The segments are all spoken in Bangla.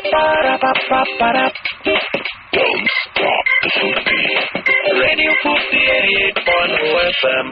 Don't stop the Futi. Radio Futi 88.0 FM.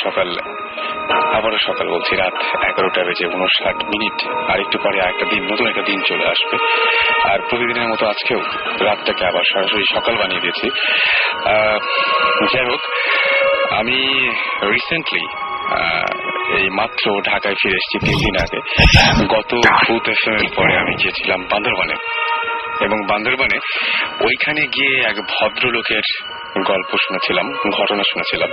সকাল আবারও সকাল বলছি রাত 11টা বেজে 59 আর একটু পরে একটা দিন নতুন একটা দিন চলে আসবে আর প্রতিদিনের মতো আজকেও রাতটাকে আবার সরাসরি সকাল বানিয়ে দিয়েছি যাই হোক আমি রিসেন্টলি এই মাত্র ঢাকায় ফিরে এসেছি 3 দিন আগে গত ভূত এফএম পরে আমি গিয়েছিলাম বান্দরবানে এবং বান্দরবানে ওইখানে গিয়ে এক ভদ্রলোকের গল্প শুনেছিলাম ঘটনা শুনেছিলাম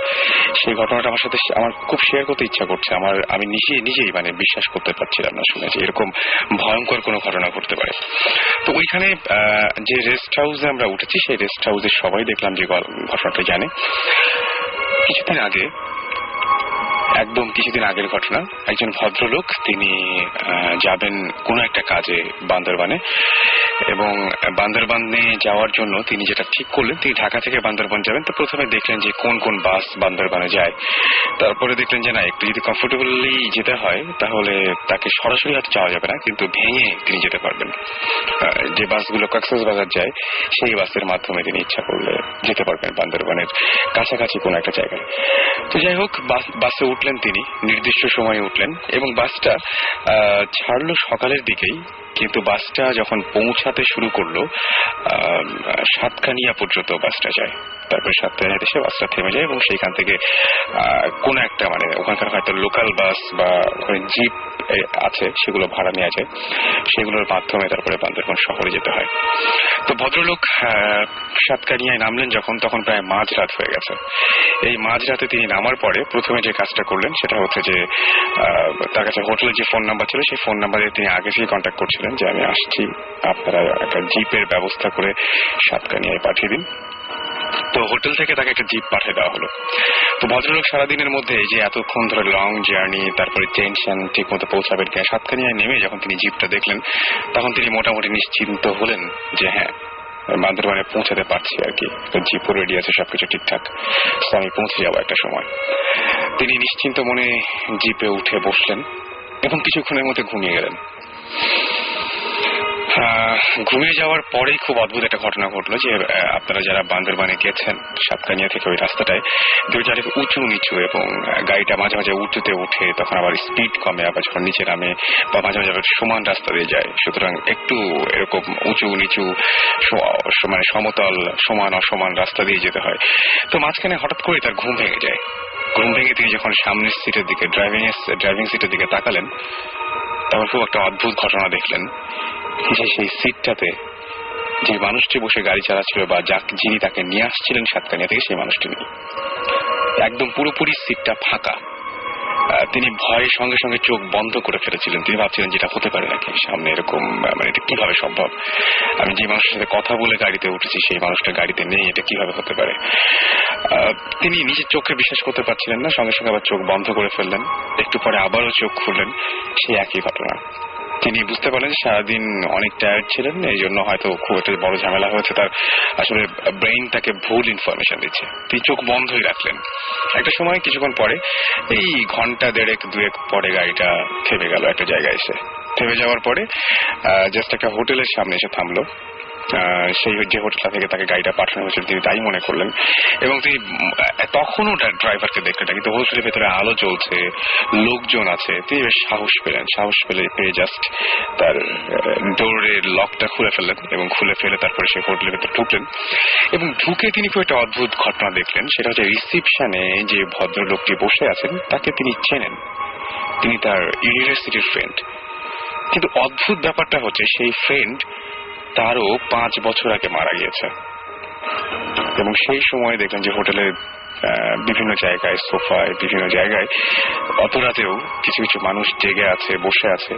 সেই ঘটনাটা আমার সাথে আমার খুব শেয়ার করতে ইচ্ছা করছে আমি নিজেই মানে বিশ্বাস করতে পারছিলাম না শুনে যে এরকম ভয়ঙ্কর কোনো ঘটনা ঘটতে পারে তো ওইখানে যে রেস্ট হাউসে আমরা উঠেছি সেই রেস্ট হাউসে সবাই দেখলাম যে ঘটনাটা জানে একদম কিছুদিন আগের ঘটনা একজন ভদ্রলোক তিনি যাবেন কোনো একটা কাজে বান্দরবানে এবং বান্দরবানে যাওয়ার জন্য তিনি যেটা ঠিক করলেন তিনি ঢাকা থেকে বান্দরবান যাবেন তো প্রথমে দেখলেন যে কোন কোন বাস বান্দরবানে যায় তারপরে দেখলেন যে না একটু যদি কমফোর্টেবলি যেতে হয় তাহলে তাকে সরাসরি হয়তো যাওয়া যাবে না কিন্তু ভেঙে তিনি যেতে পারবেন যে বাসগুলো কক্সবাজার যায় সেই বাসের মাধ্যমে তিনি ইচ্ছা করলে যেতে পারবেন বান্দরবানের কাছাকাছি কোনো একটা জায়গায় তো যাই হোক বাসে উঠলেন তিনি নির্দিষ্ট সময়ে উঠলেন এবং বাসটা ছাড়লো সকালের দিকেই কিন্তু বাসটা যখন পৌঁছাতে শুরু করলো সাতকানিয়া পর্যন্ত বাসটা যায় তারপরে সাতকানিয়া এসে বাসটা থেমে যায় এবং সেইখান থেকে কোন একটা মানে ওখানকার হয়তো লোকাল বাস বা ওখানে জিপ আছে সেগুলো ভাড়া নেওয়া যায় সেগুলোর মাধ্যমে তারপরে বান্দরবান শহরে যেতে হয় তো ভদ্রলোক সাতকানিয়ায় নামলেন যখন তখন প্রায় মাঝরাত হয়ে গেছে এই মাঝরাতে তিনি নামার পরে প্রথমে যে কাজটা করলেন সেটা হচ্ছে যে তার কাছে হোটেলের যে ফোন নাম্বার ছিল সেই ফোন নাম্বারে তিনি আগে থেকেই কন্ট্যাক্ট করছিলেন যে আমি আসছি আপনারা একটা জিপের ব্যবস্থা করে সাতকানিয়ায় পাঠিয়ে দিন তো হোটেল থেকে তাকে একটা জিপ পাঠিয়ে দেওয়া হলো তো ভদ্রলোক সারাদিনের মধ্যে যে এতক্ষণ ধরে লং জার্নি তারপরে টেনশন ঠিক মতো পৌঁছাবেন কিনা সাতকানিয়ায় নেমে যখন তিনি জিপটা দেখলেন তখন তিনি মোটামুটি নিশ্চিন্ত হলেন যে হ্যাঁ বান্দরবানে পৌঁছাতে পারছি আর কি জিপও রেডি আছে সবকিছু ঠিকঠাক তো আমি পৌঁছে যাবো একটা সময় তিনি নিশ্চিন্ত মনে জিপে উঠে বসলেন এবং কিছুক্ষণের মধ্যে ঘুমিয়ে গেলেন ঘুমিয়ে যাওয়ার পরেই খুব অদ্ভুত একটা ঘটনা ঘটলো যে আপনারা যারা বান্দরবানে গেছেন সাতকানিয়া থেকে ওই রাস্তাটায় দুই উঁচু নিচু এবং গাড়িটা মাঝে মাঝে উঁচুতে উঠে তখন আবার স্পিড কমে আবার যখন নিচে নামে বা মাঝে মাঝে আবার সমান রাস্তা দিয়ে যায় সুতরাং একটু এরকম উঁচু নিচু মানে সমতল সমান অসমান রাস্তা দিয়ে যেতে হয় তো মাঝখানে হঠাৎ করে তার ঘুম ভেঙে যায় ঘুম ভেঙে তিনি যখন সামনের সিটের দিকে ড্রাইভিং সিটের দিকে তাকালেন তখন খুব একটা অদ্ভুত ঘটনা দেখলেন যে সেই সিটটাতে যে মানুষটি বসে গাড়ি চালাচ্ছিল বা যিনি তাকে নিয়ে আসছিলেন সাতকানিয়া থেকে সেই মানুষটি নেই একদম পুরোপুরি সিটটা ফাঁকা তিনি ভয়ের সঙ্গে সঙ্গে চোখ বন্ধ করে ফেলেছিলেন তিনি ভাবছিলেন যেটা হতে পারে নাকি সামনে এরকম মানে এটা কিভাবে সম্ভব আমি যে মানুষের সাথে কথা বলে গাড়িতে উঠেছি সেই মানুষটা গাড়িতে নেই এটা কিভাবে হতে পারে তিনি নিজের চোখে বিশ্বাস করতে পারছিলেন না সঙ্গে সঙ্গে আবার চোখ বন্ধ করে ফেললেন একটু পরে আবারও চোখ খুললেন সেই একই ঘটনা তিনি বুঝতে পারলেন সারাদিন অনেক টায়ার্ড ছিলেন এই জন্য হয়তো খুব একটা বড় ঝামেলা হয়েছে তার আসলে ব্রেইন তাকে ভুল ইনফরমেশন দিচ্ছে তিনি চোখ বন্ধই রাখলেন একটা সময় কিছুক্ষণ পরে এই ঘন্টা দেড়েক দুয়েক পরে গাড়িটা থেমে গেল একটা জায়গায় এসে থেমে যাওয়ার পরে জাস্ট একটা হোটেলের সামনে এসে থামলো সেই যে হোটেলটা থেকে তাকে গাড়িটা পাঠানো হয়েছিল তিনি তাই মনে করলেন এবং তিনি তখনও ড্রাইভারকে দেখলেন কিন্তু হোটেলের ভেতরে আলো চলছে লোকজন আছে তিনি বেশ সাহস পেয়ে জাস্ট তার ডোরের লকটা খুলে ফেললেন এবং খুলে ফেলে তারপরে সেই হোটেলের ভেতরে ঢুকলেন এবং ঢুকে তিনি খুব একটা অদ্ভুত ঘটনা দেখলেন সেটা হচ্ছে রিসিপশনে যে ভদ্রলোকটি বসে আছেন তাকে তিনি চেনেন তিনি তার ইউনিভার্সিটির ফ্রেন্ড কিন্তু অদ্ভুত ব্যাপারটা হচ্ছে সেই ফ্রেন্ড তারও 5 বছর আগে মারা গিয়েছে এবং সেই সময় দেখলেন যে হোটেলের বিভিন্ন জায়গায় সোফায় বিভিন্ন জায়গায় অত রাতেও কিছু কিছু মানুষ জেগে আছে, বসে আছে,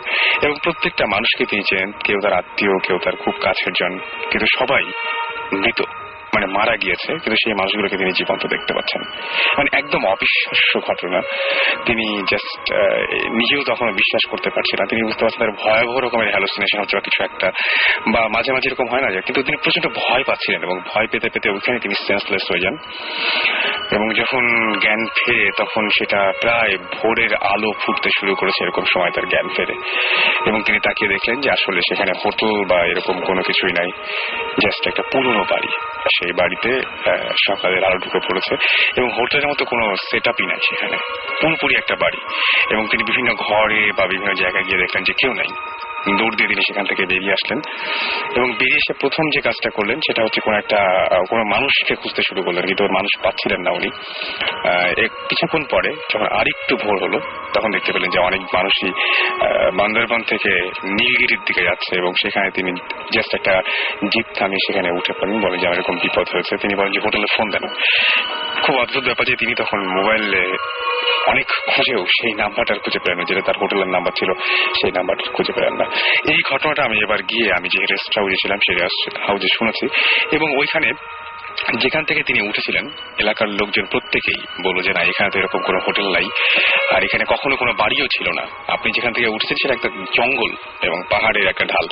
এবং প্রত্যেকটা মানুষকে তিনি চেনেন, কেউ তার আত্মীয়, কেউ তার খুব কাছের জন, কিন্তু সবাই মৃত, মানে মারা গিয়েছে, কিন্তু সেই মানুষগুলোকে তিনি জীবন্ত দেখতে পাচ্ছেন। মানে একদম অবিশ্বাস্য ঘটনা। তিনি জাস্ট নিজেও তখন বিশ্বাস করতে পারছেন না। তিনি বুঝতে পারছেন তার ভয়াবহ রকমের হ্যালুসিনেশন হচ্ছে বা কিছু একটা, বা মাঝে মাঝে এরকম হয় না যে, কিন্তু তিনি প্রচন্ড ভয় পাচ্ছিলেন এবং ভয় পেতে পেতে ওইখানে তিনি সেন্সলেস হয়ে যান। এবং যখন জ্ঞান ফেরে তখন সেটা প্রায় ভোরের আলো ফুটতে শুরু করেছে, এরকম সময় তার জ্ঞান ফেরে এবং তিনি তাকিয়ে দেখলেন যে আসলে সেখানে হোটেল বা এরকম কোনো কিছুই নাই, জাস্ট একটা পুরনো বাড়ি। সেই বাড়িতে সকালের আলো ঢুকে পড়েছে এবং হোটেলের মতো কোনো সেট আপই নাই সেখানে, পুরোপুরি একটা বাড়ি। এবং তিনি বিভিন্ন ঘরে বা বিভিন্ন জায়গায় গিয়ে দেখলেন যে কেউ নাই। দৌড় দিয়ে তিনি সেখান থেকে বেরিয়ে আসলেন এবং বেরিয়ে এসে প্রথম যে কাজটা করলেন সেটা হচ্ছে কোনো মানুষকে খুঁজতে শুরু করলেন, কিন্তু ওর মানুষ পাচ্ছিলেন না উনি। কিছুক্ষণ পরে যখন আরেকটু ভোর হলো তখন দেখতে পেলেন যে অনেক মানুষই বান্দরবান থেকে নীলগিরির দিকে যাচ্ছে এবং সেখানে তিনি জাস্ট একটা জিপ থামিয়ে সেখানে উঠে পড়েন, বলেন যে আমার এরকম বিপদ হয়েছে। তিনি বলেন যে হোটেলে ফোন দেন। খুব অদ্ভুত ব্যাপার যে তিনি তখন মোবাইলে অনেক খুঁজেও সেই নাম্বারটা খুঁজে পেলেন না, যেটা তার হোটেলের নাম্বার ছিল সেই নাম্বারটা খুঁজে পেলেন না। এই ঘটনাটা আমি এবার গিয়ে আমি যে রেস্ট হাউসে ছিলাম সেই রেস্ট হাউসে শুনেছি এবং ওইখানে যেখান থেকে তিনি উঠেছিলেন এলাকার লোকজন প্রত্যেকেই বলল যে না, এখানে তো এরকম কোনো হোটেল নাই, আর এখানে কখনো কোনো বাড়িও ছিল না। আপনি যেখান থেকে উঠেছেন সেটা একটা জঙ্গল এবং পাহাড়ের একটা ঢাল,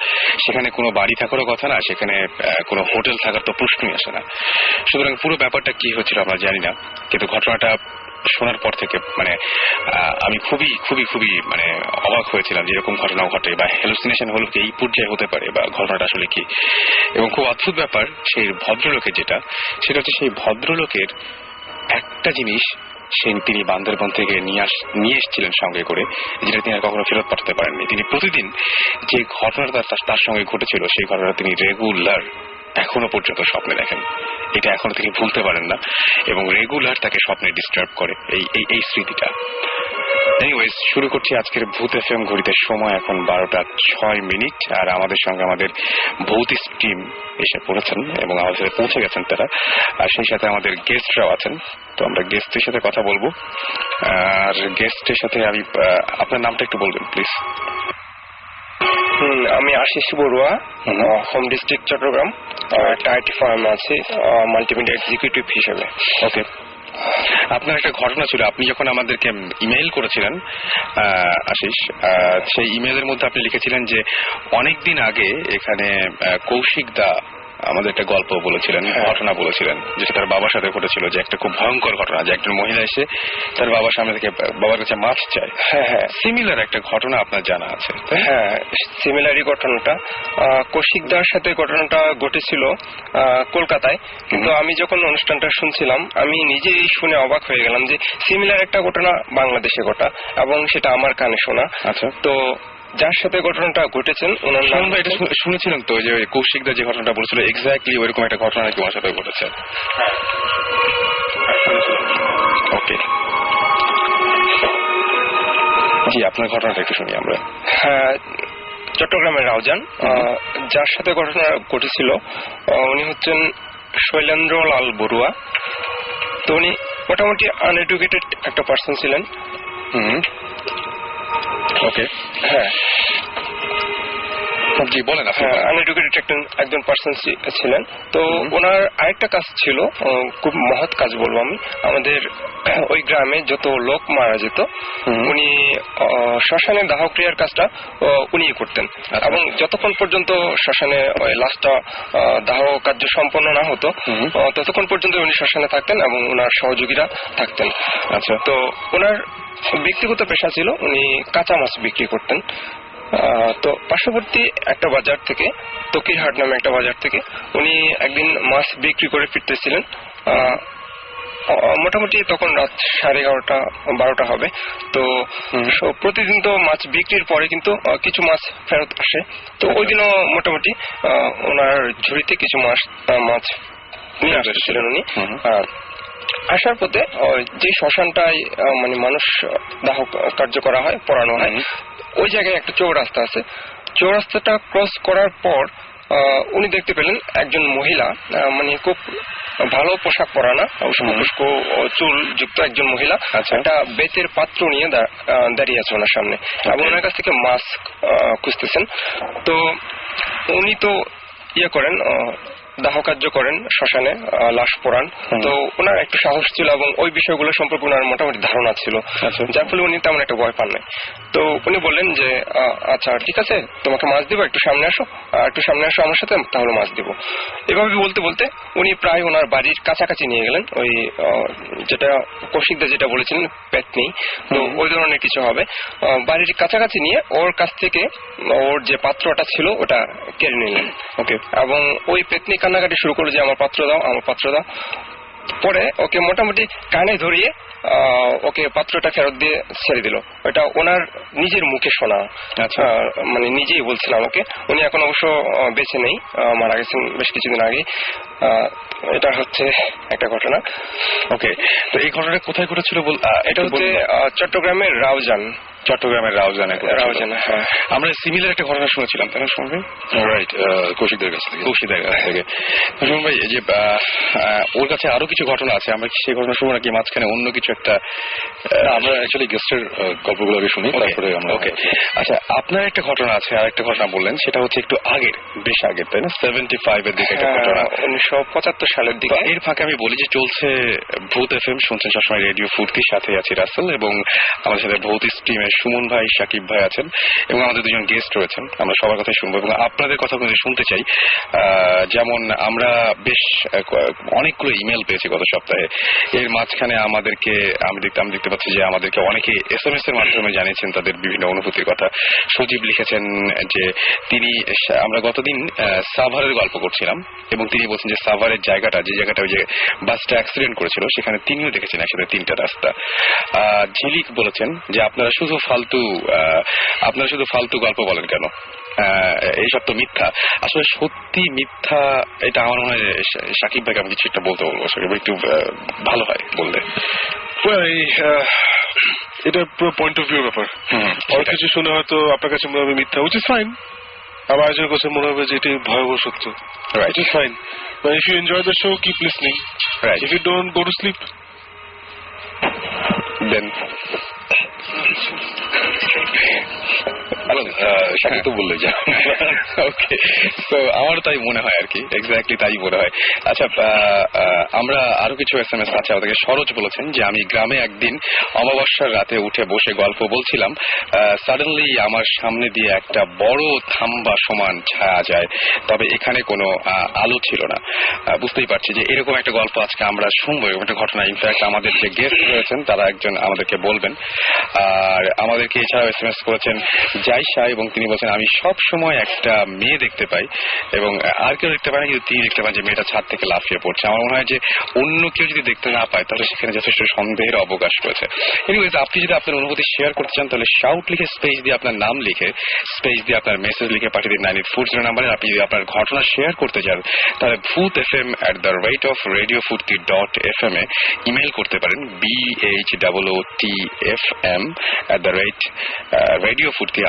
সেখানে কোনো বাড়ি থাকারও কথা না, সেখানে কোনো হোটেল থাকার তো প্রশ্নই আসে না। সুতরাং পুরো ব্যাপারটা কি হচ্ছিল আমরা জানি না, কিন্তু ঘটনাটা শোনার পর থেকে মানে আমি খুবই খুবই খুবই মানে অবাক হয়েছিলাম যে এরকম ঘটনাও ঘটে বা হ্যালুসিনেশন হলো কি এই পর্যায়ে হতে পারে বা ঘটনাটা আসলে কি। এবং খুব অদ্ভুত ব্যাপার সেই ভদ্রলোকের যেটা, সেটা হচ্ছে সেই ভদ্রলোকের একটা জিনিস তিনি বান্দরবন থেকে নিয়ে এসেছিলেন সঙ্গে করে, যেটা তিনি আর কখনো ফেরত পাঠাতে পারেননি। তিনি প্রতিদিন যে ঘটনাটা তার সঙ্গে ঘটেছিল সেই ঘটনা তিনি রেগুলার এখনো পর্যন্ত স্বপ্নে দেখেন। এটা এখনো তিনি ভুলতে পারেন না এবং রেগুলার তাকে স্বপ্নে ডিস্টার্ব করে এই স্মৃতিটা। এনিওয়েজ, শুরু করছি আজকের ভূত এফএম। ঘড়িতে সময় এখন 12:06 আর আমাদের সঙ্গে আমাদের ভৌতিক টিম এসে পড়েছেন এবং আমাদের সাথে পৌঁছে গেছেন তারা, আর সেই সাথে আমাদের গেস্টরাও আছেন। তো আমরা গেস্টের সাথে কথা বলবো। আর গেস্টের সাথে আমি আপনার নামটা একটু বলবেন প্লিজ। আমি আশিস বড়ুয়া, হোম ডিস্ট্রিক্ট চট্টগ্রাম, টাইটি ফার্ম আছে মাল্টিমিডিয়া এক্সিকিউটিভ হিসেবে। ওকে, আপনার একটা ঘটনা ছিল, আপনি যখন আমাদেরকে ইমেইল করেছিলেন আশিস, সেই ইমেইলের মধ্যে আপনি লিখেছিলেন যে অনেকদিন আগে এখানে কৌশিক দা আমাদের একটা গল্প বলেছিলেন, ঘটনা বলেছিলেন, যেটা তার বাবার সাথে ঘটেছিল, যে একটা খুব ভয়ঙ্কর ঘটনা, যে একজন মহিলা এসে তার বাবার সামনে থেকে বাবার কাছে মাছ চায়। হ্যাঁ, সিমিলার একটা ঘটনা আপনার জানা আছে? হ্যাঁ, সিমিলারই ঘটনাটা কৌশিকদার সাথে ঘটনাটা ঘটেছিল কলকাতায়, কিন্তু আমি যখন অনুষ্ঠানটা শুনছিলাম আমি নিজেই শুনে অবাক হয়ে গেলাম যে সিমিলার একটা ঘটনা বাংলাদেশে ঘটা এবং সেটা আমার কানে শোনা। আচ্ছা, তো যার সাথে ঘটনাটা ঘটেছেন ওনার নাম এটা শুনেছিলেন তো, যে কৌশিকদা যে ঘটনাটা বলেছিল এক্স্যাক্টলি ওইরকম একটা ঘটনা নাকি ওনার সাথে ঘটেছে? ওকে, জি, আপনার ঘটনাটা একটু শুনি আমরা। হ্যাঁ, চট্টগ্রামের রাউজান, যার সাথে ঘটনা ঘটেছিল উনি হচ্ছেন শৈলেন্দ্র লাল বড়ুয়া। তো উনি মোটামুটি আনএডুকেটেড একটা পার্সন ছিলেন। ওকে, হ্যাঁ, জি বলেন। আনএডুকেটেড একজন পার্সন ছিলেন। তো ওনার আরেকটা কাজ ছিল, খুব মহৎ কাজ বলবো আমি। আমাদের ওই গ্রামে যত লোক মারা যেত উনি শ্মশানে দাহ ক্রিয়ার কাজটা উনি করতেন, এবং যতক্ষণ পর্যন্ত শ্মশানে ওই লাশটা দাহ কার্য সম্পন্ন না হতো ততক্ষণ পর্যন্ত উনি শ্মশানে থাকতেন এবং ওনার সহযোগীরা থাকতেন। আচ্ছা, তো ওনার ব্যক্তিগত পেশা ছিল উনি কাঁচা মাছ বিক্রি করতেন। তো পার্শ্ববর্তী একটা বাজার থেকে, তকিরহাট নামে একটা বাজার থেকে উনি একদিন মাছ বিক্রি করে ফিরতেছিলেন। মোটামুটি তখন রাত 11:30-12টা হবে। তো প্রতিদিন তো মাছ বিক্রির পরে কিন্তু কিছু মাছ ফেরত আসে। তো ওই দিনও মোটামুটি ওনার ঝুড়িতে কিছু মাছ নিয়ে আসছিলেন উনি। আসার পথে যে শ্মশানটায় মানে মানুষ দাহ কার্য করা হয়, পোড়ানো হয়, ওই জায়গায় একটা চৌরাস্তা আছে। চৌরাস্তাটা ক্রস করার পর উনি দেখতে পেলেন একজন মহিলা, মানে খুব ভালো পোশাক পরা না, উস্কো চুল যুক্ত একজন মহিলা একটা বেতের পাত্র নিয়ে দাঁড়িয়ে আছে ওনার সামনে এবং ওনার কাছ থেকে মাস্ক খুঁজতেছেন। তো উনি তো করেন, দাহ কার্য করেন, শ্মশানে লাশ পোড়ান। তো ওনার একটু সাহস ছিল এবং ওই বিষয়গুলো সম্পর্কে ওনার মোটামুটি ধারণা ছিল, যার ফলে উনি তেমন একটা ভয় পান নাই। তো উনি বললেন যে আচ্ছা ঠিক আছে, তোমাকে মাছ দিব, একটু সামনে আসো আমার সাথে, তাহলে মাছ দিব। এভাবে বলতে বলতে উনি প্রায় ওনার বাড়ির কাছাকাছি নিয়ে গেলেন, ওই যেটা কৌশিকদা যেটা বলেছিলেন পেতনি, তো ওই ধরনের কিছু হবে। বাড়ির কাছাকাছি নিয়ে ওর কাছ থেকে ওর যে পাত্রটা ছিল ওটা কেড়ে নিলেন। ওকে, এবং ওই পেতনি কান্নাকাটি শুরু করলো যে আমার পাত্র দাও। পরে ওকে মোটামুটি কানে ধরিয়ে ওকে পাত্রটা ফেরত দিয়ে ছেড়ে দিল। ওটা ওনার নিজের মুখে শোনা, মানে নিজেই বলছিল আমাকে। উনি এখন অবশ্য বেঁচে নেই, মারা গেছেন বেশ কিছুদিন আগে। এটা হচ্ছে একটা ঘটনা। ওকে, তো এই ঘটনাটা কোথায় ঘটেছিল? এটা হচ্ছে চট্টগ্রামের রাউজান। হ্যাঁ, আমরা সিমিলার একটা ঘটনা শুনেছিলাম, তাই না সুমন ভাই? রাইট, কৌশিকদের কাছ থেকে। সুমন ভাই, যে ওর কাছে আরো কিছু ঘটনা আছে, আমরা সেই ঘটনা শুনবো নাকি মাঝখানে অন্য কিছু একটা? আমরা অ্যাকচুয়ালি গেস্টের গল্পগুলো আগে শুনি, তারপরে আমরা। ওকে, আচ্ছা, আপনার একটা ঘটনা আছে, আর একটা ঘটনা বললেন, সেটা হচ্ছে একটু আগের, বেশ আগের, তাই না? 75 এর দিকে একটা ঘটনা, 1975 সালের দিকে। এর ফাঁকে আমি বলি যে চলছে ভূত এফএম, শুনছেন সবসময় রেডিও ফুর্তির সাথে আছি রাসেল, এবং আমাদের সাথে ভৌত স্ট্রিমের সুমন ভাই, সাকিব ভাই আছেন, এবং আমাদের দুজন গেস্ট রয়েছেন। আমরা সবার কথাই শুনবো এবং আপনাদের কথা শুনতে চাই। যেমন আমরা বেশ অনেকগুলো ইমেল পেয়েছি গত সপ্তাহে। এর মাঝখানে আমাদেরকে আমি দেখতে পাচ্ছি যে আমাদেরকে অনেকে SMS এর মাধ্যমে জানিয়েছেন তাদের বিভিন্ন অনুভূতির কথা। সজীব লিখেছেন যে আমরা গতদিন সাভারের গল্প করছিলাম এবং তিনি বলছেন যে সাভারের জায়গাটা, যে জায়গাটা ওই যে বাসটা অ্যাক্সিডেন্ট করেছিল, সেখানে তিনিও দেখেছেন একসাথে 3টা রাস্তা। ঝিলিক বলেছেন যে আপনারা শুধু ফালতু গল্প বলেন কেন, এইসব তো মিথ্যা। আসলে সত্যি মিথ্যা, এটা আমার মনে হয় সাকিব ভাইকে আমি কিছু একটা বলতে বলবো, সাকিব একটু ভালো হয় বললে। এটা পুরো পয়েন্ট অফ ভিউ ব্যাপার। অনেক কিছু শুনে হয়তো আপনার কাছে মনে হবে মিথ্যা, উইচ ইজ ফাইন, আবার একজনের কাছে মনে হবে যে এটি ভয়াবহ সত্য, which is fine. But if you enjoy the show, keep listening. Right. If you don't, go to sleep. Then Shakib তো বললে যা। ওকে, তো আমারও তাই মনে হয় আর কি, এক্স্যাক্টলি তাই মনে হয়। আচ্ছা, আমরা আরো কিছু SMS আছে আমাদেরকে। সরোজ বলেছেন যে আমি গ্রামে একদিন অমাবস্যার রাতে উঠে বসে গল্প বলছিলাম, সাডেনলি আমার সামনে দিয়ে একটা বড় থাম্বা সমান ছায়া যায়, তবে এখানে কোনো আলো ছিল না। বুঝতেই পারছি যে এরকম একটা গল্প আজকে আমরা শুনবো, এরকম একটা ঘটনা। ইনফ্যাক্ট আমাদের যে গেস্ট রয়েছেন তারা একজন আমাদেরকে বলবেন। আর আমাদেরকে এছাড়াও SMS করেছেন জাইশা, এবং তিনি বলছেন আমি সব সময় একটা মেয়ে দেখতে পাই, এবং আর কেউ দেখতে পায় না, কিন্তু তিনি দেখতে পান যে মেয়েটা ছাদ থেকে লাফিয়ে পড়ছে। আমার মনে হয় যে অন্য কেউ যদি দেখতে না পায় তাহলে সেখানে যথেষ্ট সন্দেহের অবকাশ রয়েছে। এনিওয়েজ, আপনি যদি আপনার অনুভূতি শেয়ার করতে চান তাহলে শাউট লিখে স্পেস দিয়ে আপনার নাম লিখে, স্পেস দিয়ে আপনার মেসেজ লিখে পাঠিয়ে দিন 9840 নাম্বারে। আপনি যদি আপনার ঘটনা শেয়ার করতে চান তাহলে bhootfm@radiofurti.fm এ ইমেল করতে পারেন, BHOOTFM@radiofurti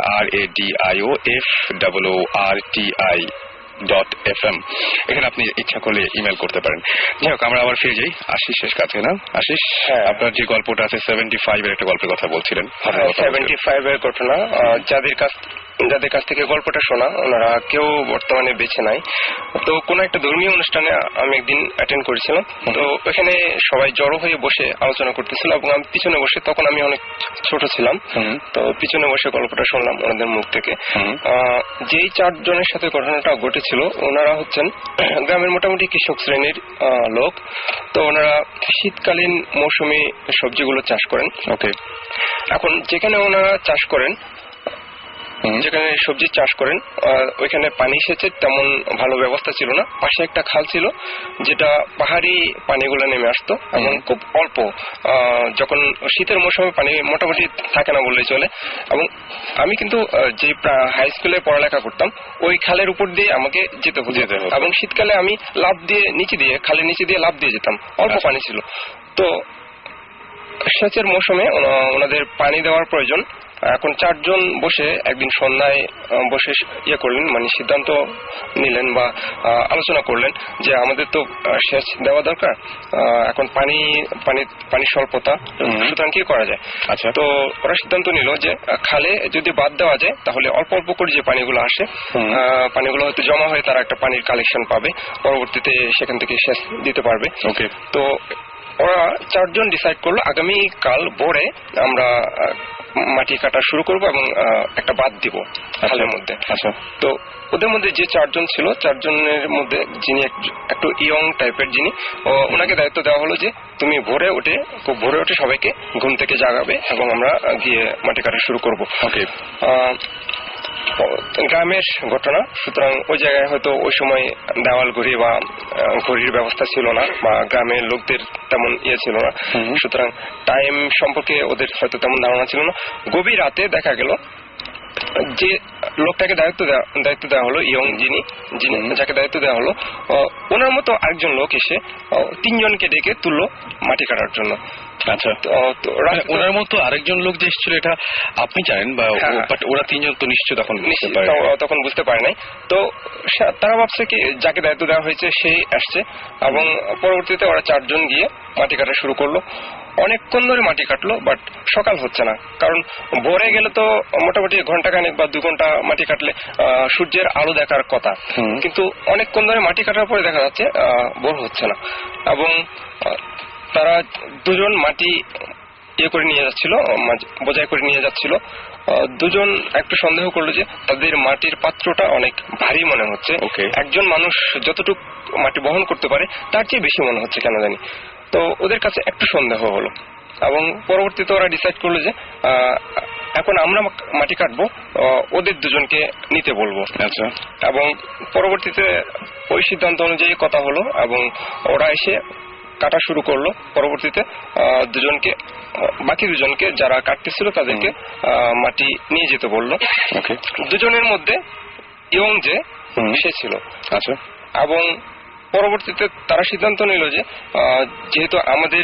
RADIOFOORTI.FM। এখানে আপনি ইচ্ছা করলে ইমেল করতে পারেন। যাই হোক, আমরা আবার ফিরে যাই আশিসের কাছে। না আশিস, আপনার যে গল্পটা আছে 75 এর একটা গল্পের কথা বলছিলেন। 75 এর ঘটনা, যাদের কাছ থেকে গল্পটা শোনা ওনারা কেউ বর্তমানে বেঁচে নাই। তো কোন একটা ধর্মীয় অনুষ্ঠানে আমি একদিন অ্যাটেন্ড করেছিলাম। তো ওখানে সবাই জড়ো হয়ে বসে আলোচনা করতেছিল এবং আমি পিছনে বসে, তখন আমি অনেক ছোট ছিলাম, তো পিছনে বসে গল্পটা শুনলাম ওনাদের মুখ থেকে। যেই 4 জনের সাথে ঘটনাটা ঘটেছিল ওনারা হচ্ছেন গ্রামের মোটামুটি কৃষক শ্রেণীর লোক। তো ওনারা শীতকালীন মৌসুমী সবজিগুলো চাষ করেন। ওকে, এখন যেখানে ওনারা চাষ করেন, যেখানে সবজি চাষ করেন, ওইখানে পানি সেচের তেমন ভালো ব্যবস্থা ছিল না। পাশে একটা খাল ছিল যেটা পাহাড়ি পানিগুলো নেমে আসতো এবং খুব অল্প। যখন শীতের মৌসুমে পানি মোটামুটি থাকে না বললেই চলে। এবং আমি কিন্তু যে হাই স্কুলে পড়ালেখা করতাম ওই খালের উপর দিয়ে আমাকে যেতে হতো, এবং শীতকালে আমি খালের নিচে দিয়ে লাফ দিয়ে যেতাম, অল্প পানি ছিল। তো সেচের মৌসুমে ওনাদের পানি দেওয়ার প্রয়োজন। এখন 4 জন বসে একদিন সন্ধ্যায় বসে ইয়ে করলেন, মানে সিদ্ধান্ত নিলেন বা আলোচনা করলেন যে আমাদের তো সেচ দেওয়া দরকার, এখন পানি স্বল্পতা, সুতরাং কি করা যায়। আচ্ছা, তো ওরা সিদ্ধান্ত নিল যে খালে যদি বাদ দেওয়া যায় তাহলে অল্প অল্প করে যে পানিগুলো আসে, পানিগুলো হয়তো জমা হয়ে তারা একটা পানির কালেকশন পাবে, পরবর্তীতে সেখান থেকে সেচ দিতে পারবে। ওকে। তো ওরা 4 জন ডিসাইড করলো আগামীকাল ভোরে আমরা মাটি কাটা শুরু করব এবং একটা বাদ দিব খালের মধ্যে। আচ্ছা, তো ওদের মধ্যে যে 4 জন ছিল, 4 জনের মধ্যে যিনি একটু ইয়ং টাইপের, যিনি ওনাকে দায়িত্ব দেওয়া হলো যে তুমি ভোরে উঠে সবাইকে ঘুম থেকে জাগাবে এবং আমরা গিয়ে মাটি কাটা শুরু করব। ওকে। গ্রামের ঘটনা, সুতরাং ওই জায়গায় হয়তো ওই সময় দেওয়াল ঘড়ি বা ঘড়ির ব্যবস্থা ছিল না, বা গ্রামের লোকদের তেমন ইয়ে ছিল না, সুতরাং টাইম সম্পর্কে ওদের হয়তো তেমন ধারণা ছিল না। গভীর রাতে দেখা গেল যে লোকটাকে দায়িত্ব দেওয়া হলো, ইয়ং যিনি যাকে দায়িত্ব দেওয়া হলো, ওনার মতো আরেকজন লোক এসে 3 জনকে ডেকে তুললো মাটি কাটার জন্য। আচ্ছা, ওনার মতো আরেকজন লোক যে এসেছিল এটা আপনি জানেন, বা ওরা 3 জন তো নিশ্চয় তখন বুঝতে পারে নাই। তো তারা ভাবছে কি যাকে দায়িত্ব দেওয়া হয়েছে সেই আসছে, এবং পরবর্তীতে ওরা 4 জন গিয়ে মাটি কাটা শুরু করলো। অনেকক্ষণ ধরে মাটি কাটলো, বাট সকাল হচ্ছে না, কারণ ভোরে গেলে তো মোটামুটি ঘন্টাখানেক বা 2 ঘন্টা মাটি কাটলে সূর্যের আলো দেখার কথা, কিন্তু অনেকক্ষণ ধরে মাটি কাটার পরে দেখা যাচ্ছে ভোর হচ্ছে না। এবং তারা 2 জন মাটি করে নিয়ে যাচ্ছিল, বোঝাই করে নিয়ে যাচ্ছিল। 2 জন একটু সন্দেহ করলো যে তাদের মাটির পাত্রটা অনেক ভারী মনে হচ্ছে, একজন মানুষ যতটুকু মাটি বহন করতে পারে তার চেয়ে বেশি মনে হচ্ছে কেন জানি। তো ওদের কাছে একটু সন্দেহ হলো, এবং পরবর্তীতে ওরা ডিসাইড করলো যে এখন আমরা মাটি কাটবো, ওদের 2 জনকে নিতে বলবো। আচ্ছা, এবং পরবর্তীতে ওই সিদ্ধান্ত অনুযায়ী কথা হলো এবং ওরা এসে কাটা শুরু করলো। পরবর্তীতে 2 জনকে, বাকি 2 জনকে যারা কাটতেছিল তাদেরকে মাটি নিয়ে যেতে বললো। 2 জনের মধ্যে ইয়ং যে সে ছিল। আচ্ছা, এবং পরবর্তীতে তারা সিদ্ধান্ত নিল যে যেহেতু আমাদের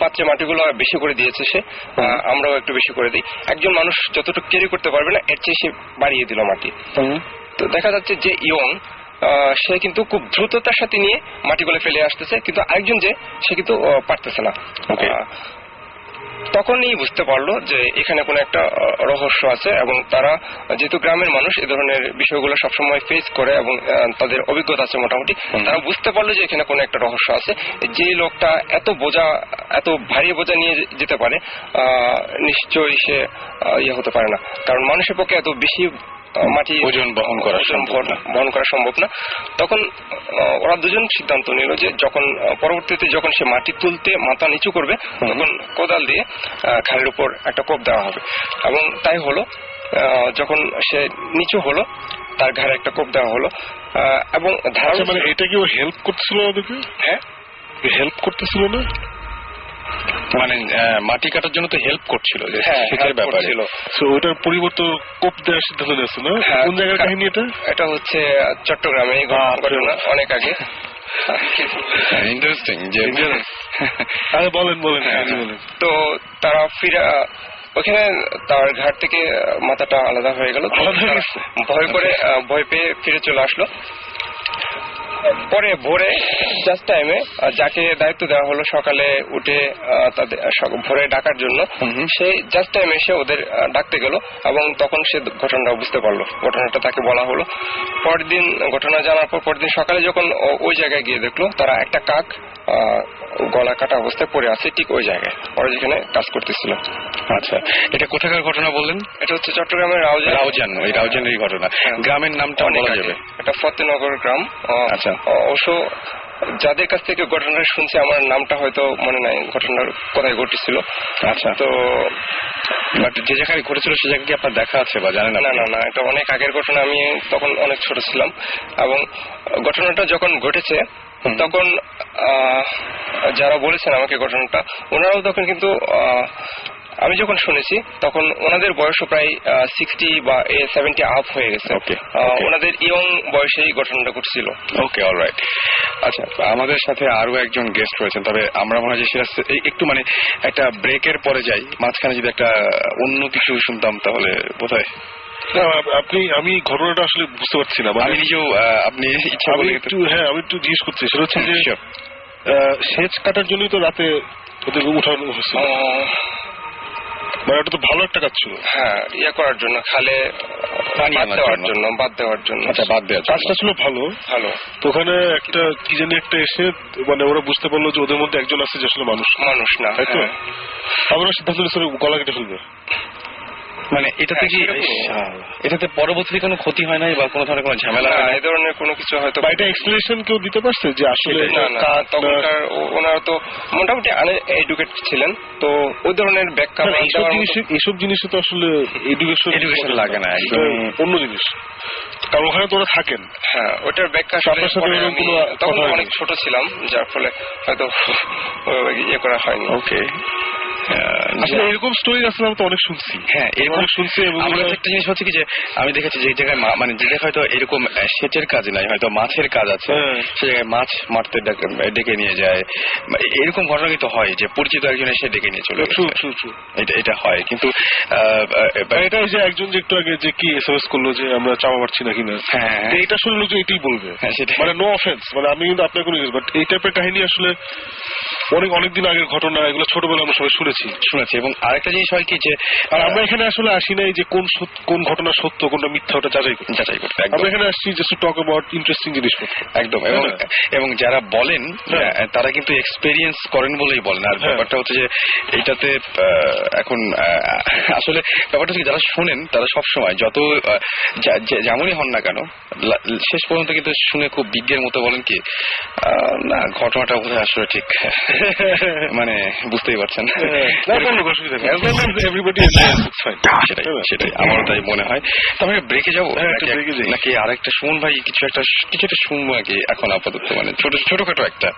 পাত্রে মাটিগুলো বেশি করে দিয়েছে সে, আমরাও একটু বেশি করে দিই। একজন মানুষ যতটুকু ক্যারি করতে পারবে না এর চেয়ে সে বাড়িয়ে দিল মাটি। তো দেখা যাচ্ছে যে ইয়ং সে কিন্তু খুব দ্রুততার সাথে নিয়ে মাটিগুলো ফেলে আসতেছে, কিন্তু আরেকজন যে সে কিন্তু পারতেছে না। তখনই বুঝতে পারলো যে এখানে কোনো একটা রহস্য আছে, এবং তারা যেহেতু গ্রামের মানুষ এ ধরনের বিষয়গুলো সবসময় ফেস করে এবং তাদের অভিজ্ঞতা আছে মোটামুটি, তারা বুঝতে পারলো যে এখানে কোনো একটা রহস্য আছে। যে লোকটা এত ভারী বোঝা নিয়ে যেতে পারে, নিশ্চয়ই সে হতে পারে না, কারণ মানুষের পক্ষে এত বেশি মাটি ওজন বহন করা সম্ভব না। তখন ওরা 2 জন সিদ্ধান্ত নিল যে পরবর্তীতে যখন সে মাটি তুলতে মাথা নিচু করবে তখন কোদাল দিয়ে খালের উপর একটা কোপ দেওয়া হবে, এবং তাই হলো। যখন সে নিচু হলো তার ঘাড়ে একটা কোপ দেওয়া হলো, এবং মানে এটা কি ও হেল্প করতেছিল ওদেরকে? হ্যাঁ, হেল্প করতেছিল না, মানে মাটি কাটার জন্য তো হেল্প করছিল, যে সেটার ব্যাপার ছিল। ওটার পরিবর্তে কোপ দেওয়ার সিদ্ধান্ত নিয়েছে না? কোন জায়গার কাহিনী এটা? এটা হচ্ছে চট্টগ্রামে, ঘটনা অনেক আগে। ইন্টারেস্টিং যে বলেন। তো তারা ফিরে ওখানে তার ঘাট থেকে মাথাটা আলাদা হয়ে গেল, ভয় পেয়ে ফিরে চলে আসলো। পরে ভোরে জাস্ট টাইমে যাকে দায়িত্ব দেওয়া হলো সকালে উঠে তাদের ভোরে ডাকার জন্য, সে জাস্ট টাইমে এসে ওদের ডাকতে গেল, এবং তখন সে ঘটনাটা বুঝতে পারলো। ঘটনাটা তাকে বলা হলো। পরের দিন ঘটনা জানার পর পরের দিন সকালে যখন ওই জায়গায় গিয়ে দেখলো তারা একটা কাক গলা কাটা অবস্থায় পড়ে আছে ঠিক ওই জায়গায় ওরা যেখানে কাজ করতেছিল। আচ্ছা, এটা কোথাকার ঘটনা বললেন? এটা হচ্ছে চট্টগ্রামের রাউজানের ঘটনা। গ্রামের নামটা বলা যাবে? এটা ফতেনগর গ্রাম। আচ্ছা, অবশ্য যাদের কাছ থেকে ঘটনাটা শুনছি আমার নামটা হয়তো মনে নাই ঘটনার কোথায় ঘটেছিল। আচ্ছা, তো যে জায়গায় ঘটেছিল সে জায়গায় কি আপনার দেখা আছে বা জানেন? না, এটা অনেক আগের ঘটনা। আমি তখন অনেক ছোট ছিলাম, এবং ঘটনাটা যখন ঘটেছে তখন যারা বলেছেন আমাকে ঘটনাটা, ওনারাও তখন কিন্তু আমি যখন শুনেছি তখন ওনাদের বয়সও প্রায় 60 বা 70 আপ হয়ে গেছে। ওনাদের ইয়ং বয়সেই ঘটনাটা ঘটছিল। ওকে, অলরাইট। আচ্ছা, আমাদের সাথে আরো একজন গেস্ট রয়েছেন, তবে আমরা মনে হয় যে সেটা একটু মানে একটা ব্রেকের পরে যাই, মাঝখানে যদি একটা অন্য কিছু শুনতাম তাহলে বোধহয়। আমি ঘটনাটা আসলে বুঝতে পারছি না। আমি নিজেও আপনি ইচ্ছা আমি বলে একটু জিজ্ঞেস করছি, সেটা হচ্ছে যে সেচ কাটার জন্যই তো রাতে ওদের উঠানো হয়েছিল, মানে ওটা তো ভালো একটা কাজ ছিল। হ্যাঁ, ইয়ে করার জন্য, খালে বাদ দেওয়ার জন্য। আচ্ছা, বাদ দেওয়ার কাজটা ছিল ভালো। তো ওখানে একটা কি জানি একটা এসে মানে ওরা বুঝতে পারলো যে ওদের মধ্যে একজন আছে যে আসলে মানুষ না, তাই তো। আমরা সিদ্ধান্ত নিয়েছিল গলা কেটে ফেলবে। মানে এটাতে কি এটাতে পরবর্তী কোনো ক্ষতি হয় নাই বা কোনো ধরনের কোনো ঝামেলা হয় না, এই ধরনের কোনো কিছু হয়তো? এটা এক্সপ্লেনেশন কেউ দিতে পারছে যে আসলে তখনকার ওনারা তো মোটামুটি আনএডুকেট ছিলেন, তো ওই ধরনের ব্যাখ্যা এইসব জিনিসে তো আসলে এডুকেশন লাগে না, অন্য জিনিস, কারণ ওখানে তোরা থাকেন। হ্যাঁ, ওটার ব্যাখ্যা তখন অনেক ছোট ছিলাম, যার ফলে হয়তো ইয়ে করা হয়নি। ওকে, আসলে এরকম স্টোরি আসলে আমি তো অনেক শুনছি। হ্যাঁ, এরকম শুনছি। আমার একটা জিনিস হচ্ছে কি যে আমি দেখেছি যে জায়গায় মানে যে জায়গায় হয়তো এরকম সেচের কাজ নাই, হয়তো মাছের কাজ আছে, সে জায়গায় মাছ মারতে ডেকে নিয়ে যায়, এরকম ঘটনা কিন্তু হয় যে পরিচিত একজন এসে ডেকে নিয়ে চলে গেছে। এটা হয়, কিন্তু এটা যে একজন যে একটু আগে যে কি এসএমএস করলো যে আমরা চাওয়া পারছি না কিনা, এটা শুনলো যে এটাই বলবে, মানে নো অফেন্স, মানে আমি কিন্তু আপনার কোনো, বাট এই টাইপের কাহিনী আসলে অনেকদিন আগের ঘটনা, এগুলো ছোটবেলা আমরা সবাই শুনেছি। এবং আরেকটা জিনিস হয় কি যে আমরা এখানে আসলে আসি নাই যে কোন ঘটনা সত্য কোনটা মিথ্যা ওটা যাচাই করতে। আমরা এখানে আসছি just to talk about interesting জিনিসপত্র। একদম, এবং যারা বলেন তারা কিন্তু এক্সপেরিয়েন্স করেন বলেই বলেন। আর ব্যাপারটা হচ্ছে যে এটাতে এখন আসলে ব্যাপারটা হচ্ছে যারা শোনেন তারা সবসময় যত যেমনই হন না কেন শেষ পর্যন্ত কিন্তু শুনে খুব বিজ্ঞের মতো বলেন কি না, ঘটনাটা বোধহয় আসলে ঠিক মানে বুঝতেই পারছেন। সেটাই আমারও তাই মনে হয়। তারপরে ব্রেকে যাবো নাকি আরেকটা সুমন ভাই কিছু একটা শুনবো নাকি এখন আপাতত, মানে ছোটখাটো একটা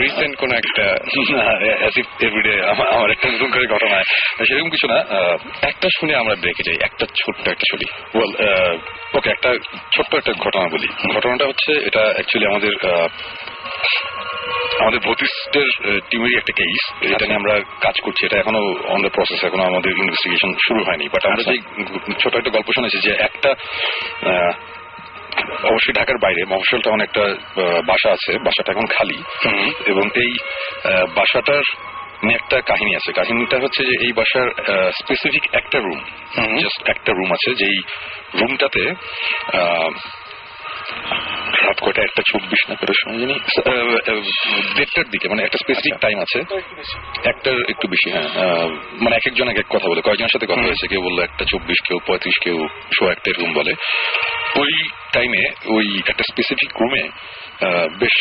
রিসেন্ট কোন একটা এভরিডে আমার একটা নতুন করে ঘটনা সেরকম কিছু না, একটা শুনে আমরা ব্রেকে যাই, একটা ছোট্ট একটা শুনি। ওকে, একটা ছোট্ট একটা ঘটনা বলি। ঘটনাটা হচ্ছে এটা অ্যাকচুয়ালি আমাদের ভৌতিস্টের টিমেরই একটা কেস, এটা নিয়ে আমরা কাজ করছি, এটা এখনো অন দ্য প্রসেস, এখনো আমাদের ইনভেস্টিগেশন শুরু হয়নি। বাট আমরা যে ছোট একটা গল্প শুনেছি যে একটা অবশ্যই ঢাকার বাইরে মফস্বল তেমন একটা বাসা আছে, বাসাটা এখন খালি, এবং এই বাসাটার নিয়ে একটা কাহিনী আছে। কাহিনীটা হচ্ছে যে এই বাসার স্পেসিফিক একটা রুম, জাস্ট একটা রুম আছে, যেই রুমটাতে রাত কয়টা 1:24 না কটার সময় জানি 1:30টার দিকে, মানে একটা স্পেসিফিক টাইম আছে, একটার একটু বেশি। হ্যাঁ, মানে এক একজন এক এক কথা বলে, কয়েকজনের সাথে কথা হয়েছে, কেউ বললো 1:24, কেউ 35, কেউ 1:15 এরকম বলে। ওই টাইমে ওই একটা স্পেসিফিক রুমে বেশ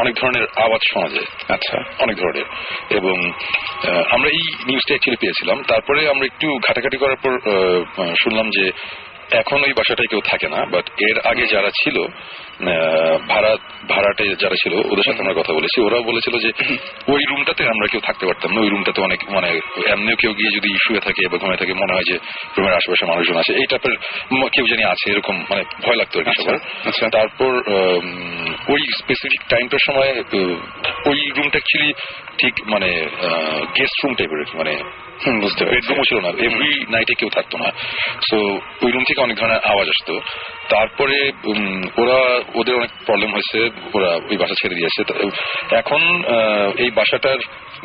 অনেক ধরনের আওয়াজ শোনা যায়। আচ্ছা, অনেক ধরনের। এবং আমরা এই নিউজটা অ্যাকচুয়ালি পেয়েছিলাম, তারপরে আমরা একটু ঘাটাঘাটি করার পর শুনলাম যে এখন ওই বাসাটায় কেউ থাকে না, বাট এর আগে যারা ছিল ভাড়াটে যারা ছিল ওদের সাথে আমরা কথা বলেছি, ওরাও বলেছিল যে ওই রুমটাতে আমরা কেউ থাকতে পারতাম না, ওই রুমটাতে অনেক মানে এমনিও কেউ গিয়ে যদি শুয়ে থাকে বা ঘুমিয়ে থাকে মনে হয় যে রুমের আশেপাশে মানুষজন আছে, এই টাইপের কেউ জানি আছে, এরকম মানে ভয় লাগতো আর কি সবার। তারপর ওই স্পেসিফিক টাইমটার সময় ওই রুমটা অ্যাকচুয়ালি ঠিক মানে গেস্ট রুম টাইপের, মানে বুঝতে বেডরুমও ছিল না, এভরি নাইটে কেউ থাকতো না। সো ওই রুম থেকে অনেক ধরনের আওয়াজ আসতো। তারপরে ওদের অনেক প্রবলেম হয়েছে, ওরা ওই বাসা ছেড়ে দিয়েছে। এখন এই বাসাটার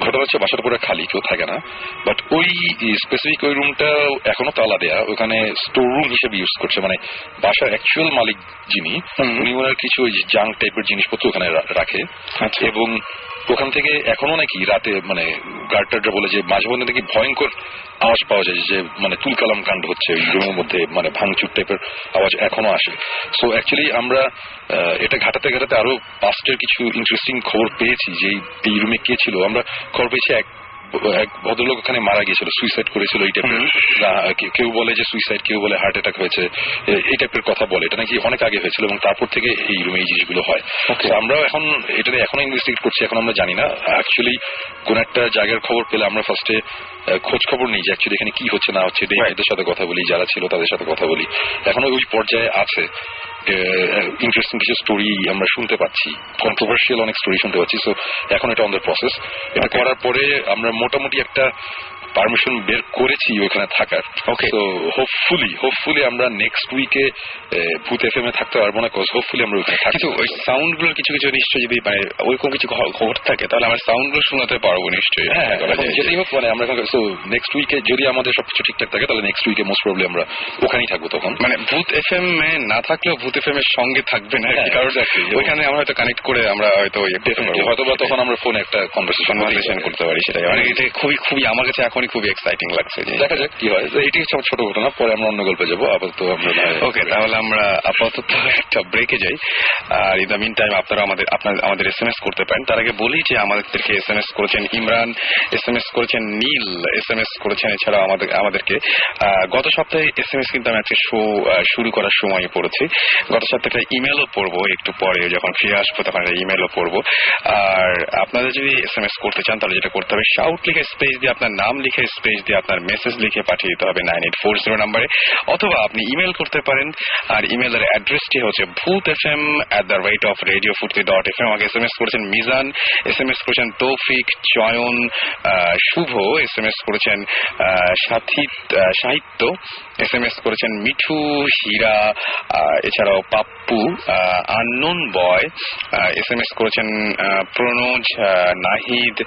ঘটনা হচ্ছে বাসাটা পুরো খালি, কেউ থাকে না, বাট ওই স্পেসিফিক ওই রুমটা এখনো তালা দেয়া, ওখানে স্টোর রুম হিসেবে ইউজ করছে, মানে বাসার অ্যাকচুয়াল মালিক যিনি উনি ওনার কিছু ওই জাঙ্ক টাইপের জিনিসপত্র ওখানে রাখে। এবং ওখান থেকে এখনো নাকি রাতে মানে গার্ডটাররা বলে যে মাঝে মধ্যে নাকি ভয়ঙ্কর আওয়াজ পাওয়া যায়, যে মানে তুলকালাম কাণ্ড হচ্ছে ওই রুমের মধ্যে, মানে ভাঙচুর টাইপের আওয়াজ এখনো আসে। সো অ্যাকচুয়ালি আমরা এটা ঘাটাতে আরো পাস্টের কিছু ইন্টারেস্টিং খবর পেয়েছি যে এই রুমে কে ছিল। আমরা খবর পেয়েছি এক ভদ্রলোক ওখানে মারা গিয়েছিল, সুইসাইড করেছিল, এই টাইপের। কেউ বলে যে সুইসাইড, কেউ বলে হার্ট অ্যাটাক হয়েছে, এই টাইপের কথা বলে। এটা নাকি অনেক আগে হয়েছিল এবং তারপর থেকে এই রুমে এই জিনিসগুলো হয়। আমরাও এখন এটা এখনো ইনভেস্টিগেট করছি, এখন আমরা জানি না অ্যাকচুয়ালি কোন একটা জায়গার খবর পেলে আমরা ফার্স্টে খোঁজ খবর নেই যে অ্যাকচুয়ালি এখানে কি হচ্ছে না হচ্ছে, এদের সাথে কথা বলি, যারা ছিল তাদের সাথে কথা বলি, এখনো ওই পর্যায়ে আছে। ইন্টারেস্টিং কিছু স্টোরি আমরা শুনতে পাচ্ছি, কন্ট্রোভার্সিয়াল অনেক স্টোরি শুনতে পাচ্ছি। সো এখন এটা অন দ্য প্রসেস। এটা করার পরে আমরা মোটামুটি একটা পারমিশন বের করেছি ওখানে থাকার। ওকে, তো হোপফুলি আমরা নেক্সট উইকে ভূত এফএম এ থাকতে পারবো না, কজ হোপফুলি আমরা ওখানে থাকতে। কিন্তু ওই সাউন্ড গুলোর কিছু কিছু নিশ্চয়ই যদি মানে ওইরকম কিছু খবর থাকে তাহলে আমরা সাউন্ড গুলো শোনাতে পারবো নিশ্চয়ই। হ্যাঁ, যেটাই হোক মানে আমরা সো নেক্সট উইকে যদি আমাদের সবকিছু ঠিকঠাক থাকে তাহলে নেক্সট উইকে মোস্ট প্রবলি আমরা ওখানেই থাকবো। তখন মানে ভূত এফএম এ না থাকলেও ভূত এফএম এর সঙ্গে থাকবেন, কারণ ওইখানে আমরা হয়তো কানেক্ট করে আমরা হয়তো হয়তো বা তখন আমরা ফোনে একটা কনভারসেশন করতে পারি। সেটাই মানে এটা খুবই আমার কাছে এখনই খুবই এক্সাইটিং লাগছে। দেখা যাক কি হয়। এটি ছোট ঘটনা, পরে আমরা অন্য গল্পে যাবো। আপাতত আমরা ওকে, তাহলে আমরা আপাতত একটা ব্রেকে যাই। আর ইন দ্য মিন টাইম আপনারা আমাদের SMS করতে পারেন। তার আগে বলি যে আমাদেরকে SMS করেছেন ইমরান, SMS করেছেন নীল, SMS করেছেন এছাড়াও আমাদেরকে গত সপ্তাহে SMS কিন্তু আমি আজকে শো শুরু করার সময় পড়েছি। গত সপ্তাহে একটা ইমেলও পড়বো একটু পরে, যখন ফিরে আসবো তখন ইমেলও পড়বো। আর আপনারা যদি SMS করতে চান তাহলে যেটা করতে হবে, শাউট লিখে স্পেস দিয়ে আপনার নাম লিখে স্পেস দিয়ে আপনার মেসেজ লিখে পাঠিয়ে দিতে হবে 9840 নম্বরে, অথবা আপনি ইমেল করতে পারেন। আর ইমেলের অ্যাড্রেসটি হচ্ছে bhutfm@radiofurti.fm। আমাকে SMS করেছেন মিজান, SMS করেছেন তৌফিক, চয়ন, শুভ, SMS করেছেন সাহিত্য, SMS করেছেন মিঠু, হীরা, এছাড়াও পাপ্পু, আননোন বয়, SMS করেছেন প্রনোজ, নাহিদ,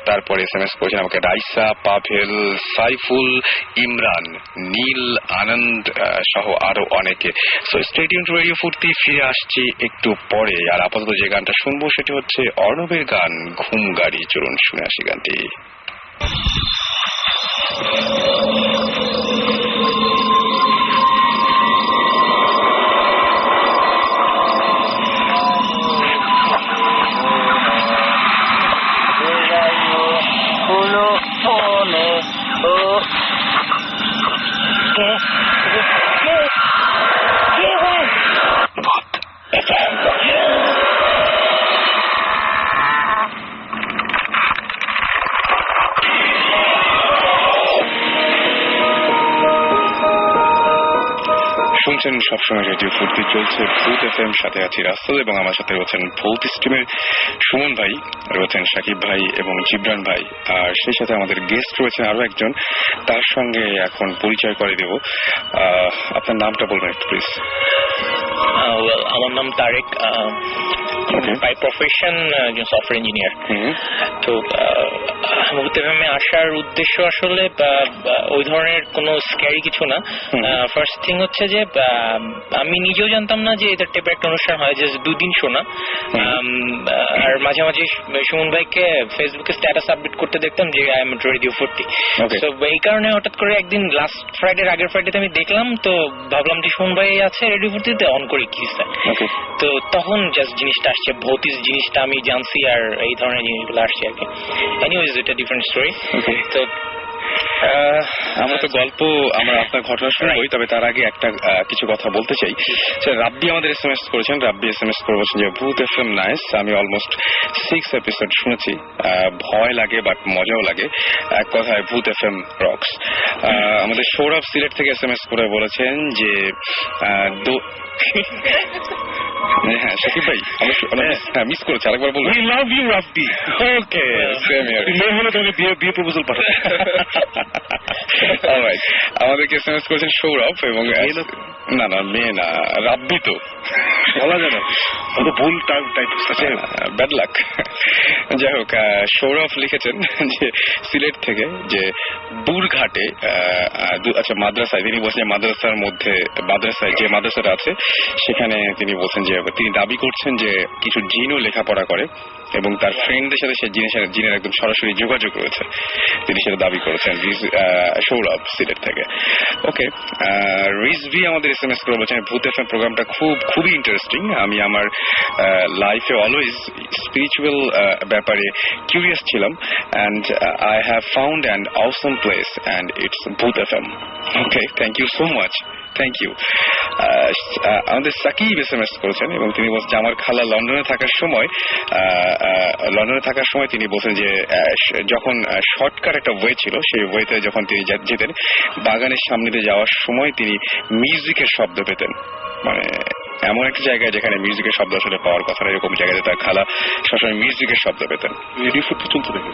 তারপরে SMS করেছেন আমাকে রাইসা, পাভেল, সাইফুল, ইমরান, নীল, আনন্দ সহ আরো অনেকে। So stay tune two radio ফুর্তি, ফিরে আসছি একটু পরে। আর আপাতত যে গানটা শুনবো সেটি হচ্ছে অর্ণবের গান ঘুম গাড়ি। চলুন শুনে আসি গানটি। শুনছেন সবসময় রেডিও ফুর্তি, চলছে ভূত এফএম, সাথে আছি রাস্তা, এবং আমার সাথে রয়েছেন ভূত স্ট্রিমের সুমন ভাই, রয়েছেন সাকিব ভাই এবং জিবরান ভাই। আর সেই সাথে আমাদের গেস্ট রয়েছেন আরো একজন, তার সঙ্গে এখন পরিচয় করে দেব। আপনার নামটা বলবেন একটু প্লিজ। আমার নাম তারেক, বাই প্রফেশন একজন সফটওয়্যার ইঞ্জিনিয়ার। তো ভূত এফএমে আসার উদ্দেশ্য আসলে ওই ধরনের কোনো স্ক্যারি কিছু না। ফার্স্ট থিং হচ্ছে যে আমি নিজেও জানতাম না যে এদের টাইপের একটা অনুষ্ঠান হয়, জাস্ট 2 দিন শোনা। আর মাঝে মাঝে সুমন ভাইকে ফেসবুকে স্ট্যাটাস আপডেট করতে দেখতাম যে আই এম রেডিও ফুর্তি। তো এই কারণে হঠাৎ করে একদিন লাস্ট ফ্রাইডের আগের ফ্রাইডেতে আমি দেখলাম, তো ভাবলাম যে সুমন ভাই আছে রেডিও ফুর্তিতে, অন করে কি তো তখন জাস্ট জিনিসটা আসছে, ভৌতিক জিনিসটা আমি জানছি, আর এই ধরনের জিনিসগুলো আসছে আর কি। এনিওয়েজ এটা ডিফারেন্ট স্টোরি। তো আমরা তো গল্প, আমরা আপনার ঘটনা শুনবই, তবে তার আগে একটা কিছু কথা বলতে চাই। রাব্বি আমাদের SMS করেছেন, রাব্বি SMS করে বলছেন যে ভূত এফএম নাইস, আমি অলমোস্ট 6 এপিসোড শুনেছি, ভয় লাগে বাট মজাও লাগে, এক কথায় ভূত এফএম রক্স। আমাদের সৌরভ সিলেট থেকে SMS করে বলেছেন যে হ্যাঁ সাকিব ভাই আমরা মিস করেছি, আরেকবার বলবো We love you, Rabbi. Okay, same here. মেয়ে হলে তাহলে বিয়ে প্রপোজাল পাঠাবে। অলরাইট, আমাদেরকে SMS করেছেন সৌরভ, এবং না মেয়ে না, রাব্বি তো বলা যায় না, অত ভুল টাইপ আছে, ব্যাড লাক। যাই হোক, সৌরভ লিখেছেন যে সিলেট থেকে, যে বুরঘাটে আচ্ছা মাদ্রাসায়, তিনি বলছেন মাদ্রাসার মধ্যে, মাদ্রাসায় যে মাদ্রাসাটা আছে সেখানে তিনি বলছেন যে তিনি দাবি করছেন যে কিছু জিনও লেখাপড়া করে, এবং তার ফ্রেন্ডদের সাথে সে জিনের একদম সরাসরি যোগাযোগ রয়েছে, তিনি সেটা দাবি করেছেন। সৌরভ সিলেট থেকে। ওকে, রিজভি আমাদের SMS করে বলছেন ভূত এফএম প্রোগ্রামটা খুবই ইন্টারেস্টিং, আমি আমার লাইফে অলওয়েজ স্পিরিচুয়াল ব্যাপারে কিউরিয়াস ছিলাম, and I have found an awesome place and it's Bhoot FM. Okay, thank you so much, thank you. আমাদের সাকিব এসএমএস করেছেন এবং তিনি বলছেন আমার খালা লন্ডনে থাকার সময় তিনি বলছেন যে যখন শর্টকাট একটা ওয়ে ছিল, সেই ওয়েতে যখন তিনি যেতেন বাগানের সামনে দিয়ে যাওয়ার সময় তিনি মিউজিকের শব্দ পেতেন। মানে এমন একটা জায়গায় যেখানে মিউজিকের শব্দ আসলে পাওয়ার কথা না, এরকম জায়গাতে তার খালা সবসময় মিউজিকের শব্দ পেতেন। রেডিও ফুড তো চলতে থাকে,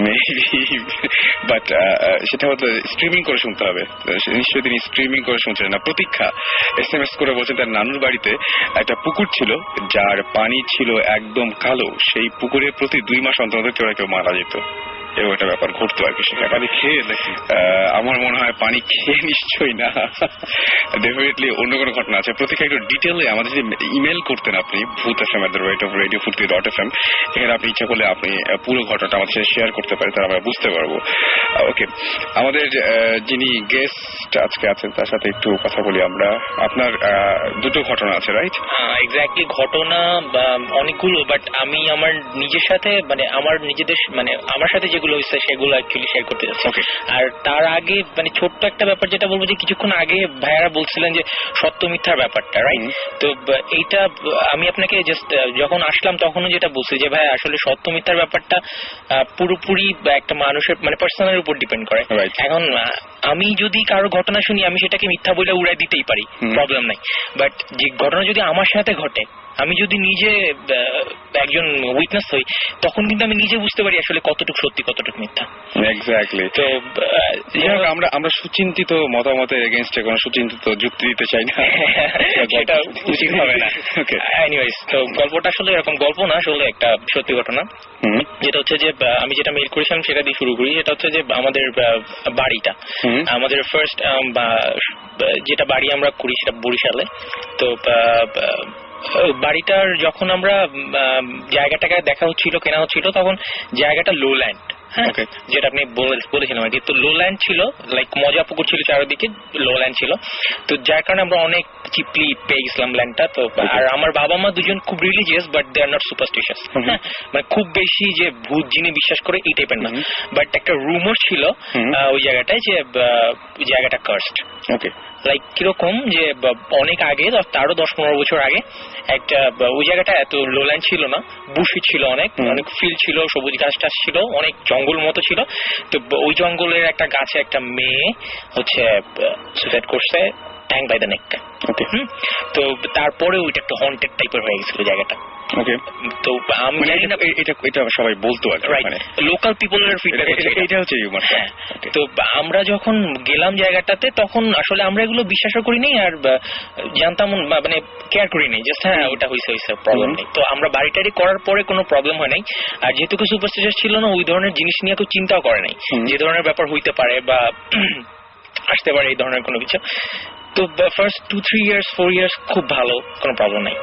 মেবি, বাট সেটা হয়তো স্ট্রিমিং করে শুনতে হবে। নিশ্চয়ই তিনি স্ট্রিমিং করে শুনছেন না। প্রতীক্ষা এসএমএস করে বলছেন তার নানুর বাড়িতে একটা পুকুর ছিল যার পানি ছিল একদম কালো, সেই পুকুরে প্রতি 2 মাস অন্তর কেউ মারা যেত। এরকম একটা ব্যাপার ঘটতো আর কি। সেখানে পানি খেয়ে নাকি? আমার মনে হয় পানি খেয়ে নিশ্চয়ই না, ডেফিনেটলি অন্য কোনো ঘটনা আছে। প্রত্যেকে একটু ডিটেলে আমাদের যদি ইমেল করতেন আপনি bhuth@radio40.fm, এখানে আপনি ইচ্ছা করলে আপনি পুরো ঘটনাটা আমাদের সাথে শেয়ার করতে পারেন, তাহলে আমরা বুঝতে পারবো। ওকে, আমাদের যিনি গেস্ট আজকে আছেন তার সাথে একটু কথা বলি আমরা। আপনার 2টো ঘটনা আছে, রাইট? এক্স্যাক্টলি, ঘটনা অনেকগুলো, বাট আমি আমার নিজের সাথে আমার সাথে যেগুলো হয়েছে সেগুলো অ্যাকচুয়ালি শেয়ার করতে যাচ্ছি। আর তার আগে ছোট্ট একটা ব্যাপার যেটা বলবো, যে কিছুক্ষণ আগে ভাইয়ারা বলছিলেন যে সত্য মিথ্যার ব্যাপারটা, রাইট? তো এইটা আমি আপনাকে জাস্ট যখন আসলাম তখনও যেটা বলছি যে ভাই আসলে সত্য মিথ্যার ব্যাপারটা পুরোপুরি একটা মানুষের পার্সোনালের উপর ডিপেন্ড করে। এখন আমি যদি কারো ঘটনা শুনি আমি সেটাকে মিথ্যা বলে উড়াই দিতেই পারি, প্রবলেম নাই। বাট যে ঘটনা যদি আমার সাথে ঘটে, আমি যদি নিজে একজন উইটনেস হই, তখন কিন্তু আমি নিজে বুঝতে পারি আসলে কতটুকু সত্যি কতটুকু মিথ্যা। এক্স্যাক্টলি। তো আমরা সুচিন্তিত মতামতের এগেইনস্টে কোনো সুচিন্তিত যুক্তি দিতে চাই না, সেটা উচিত হবে না। এনিওয়েজ, তো গল্পটা আসলে এরকম গল্প না, আসলে একটা সত্যি ঘটনা। যেটা হচ্ছে যে আমি যেটা মেইল করেছিলাম সেটা দিয়ে শুরু করি। যেটা হচ্ছে যে আমাদের বাড়িটা, আমাদের ফার্স্ট যেটা বাড়ি আমরা করি সেটা বরিশালে। তো বাড়িটার যখন আমরা জায়গাটাকে দেখা হচ্ছিল, কেনা হচ্ছিল, তখন জায়গাটা লো ল্যান্ড, হ্যাঁ, যেটা আপনি বলেছিলাম আর কি। তো লো ল্যান্ড ছিল, লাইক মজা পুকুর ছিল চারিদিকে, লো ল্যান্ড ছিল। তো যার কারণে আমরা অনেক চিপলি পেয়ে গেছিলাম ল্যান্ডটা। তো আর আমার বাবা মা দুজন খুব religious, but they are not superstitious, খুব বেশি যে ভূত জিনে বিশ্বাস করে এই টাইপের না। বাট একটা রুমর ছিল ওই জায়গাটায় যে জায়গাটা কার্সড। ওকে, লাইক কিরকম যে অনেক আগে, তারও 10-15 বছর আগে, একটা ওই জায়গাটা এত লোল্যান্ড ছিল না, বুশি ছিল, অনেক ফিল্ড ছিল, সবুজ গাছ টাছ ছিল, অনেক জঙ্গল মতো ছিল। তো ওই জঙ্গলের একটা গাছে একটা মেয়ে হচ্ছে সুসাইড করছে, ট্যাঙ্ক বাই দ্য নেক। ওকে, তো তারপরে ওইটা একটু হন্টেড টাইপের হয়ে গেছিল জায়গাটা। ওকে, তো আমি জানি না, এটা সবাই বলতো আর কি, লোকাল পিপলের ফিডব্যাক এটা হচ্ছে। তো আমরা যখন গেলাম জায়গাটাতে, তখন আসলে আমরা এগুলো বিশ্বাসও করি নাই আর জানতাম কেয়ার করি নাই, জাস্ট হ্যাঁ ওটা হয়েছে প্রবলেম নেই। তো আমরা বাড়িটারি করার পরে কোনো প্রবলেম হয় নাই। আর যেহেতু কিছু সুপারস্টিশিয়াস ছিল না, ওই ধরনের জিনিস নিয়ে কেউ চিন্তাও করে নাই যে ধরনের ব্যাপার হইতে পারে বা আসতে পারে এই ধরনের কোনো কিছু। তো ফার্স্ট 2-3 ইয়ার্স 4 ইয়ার্স খুব ভালো, কোনো প্রবলেম নাই।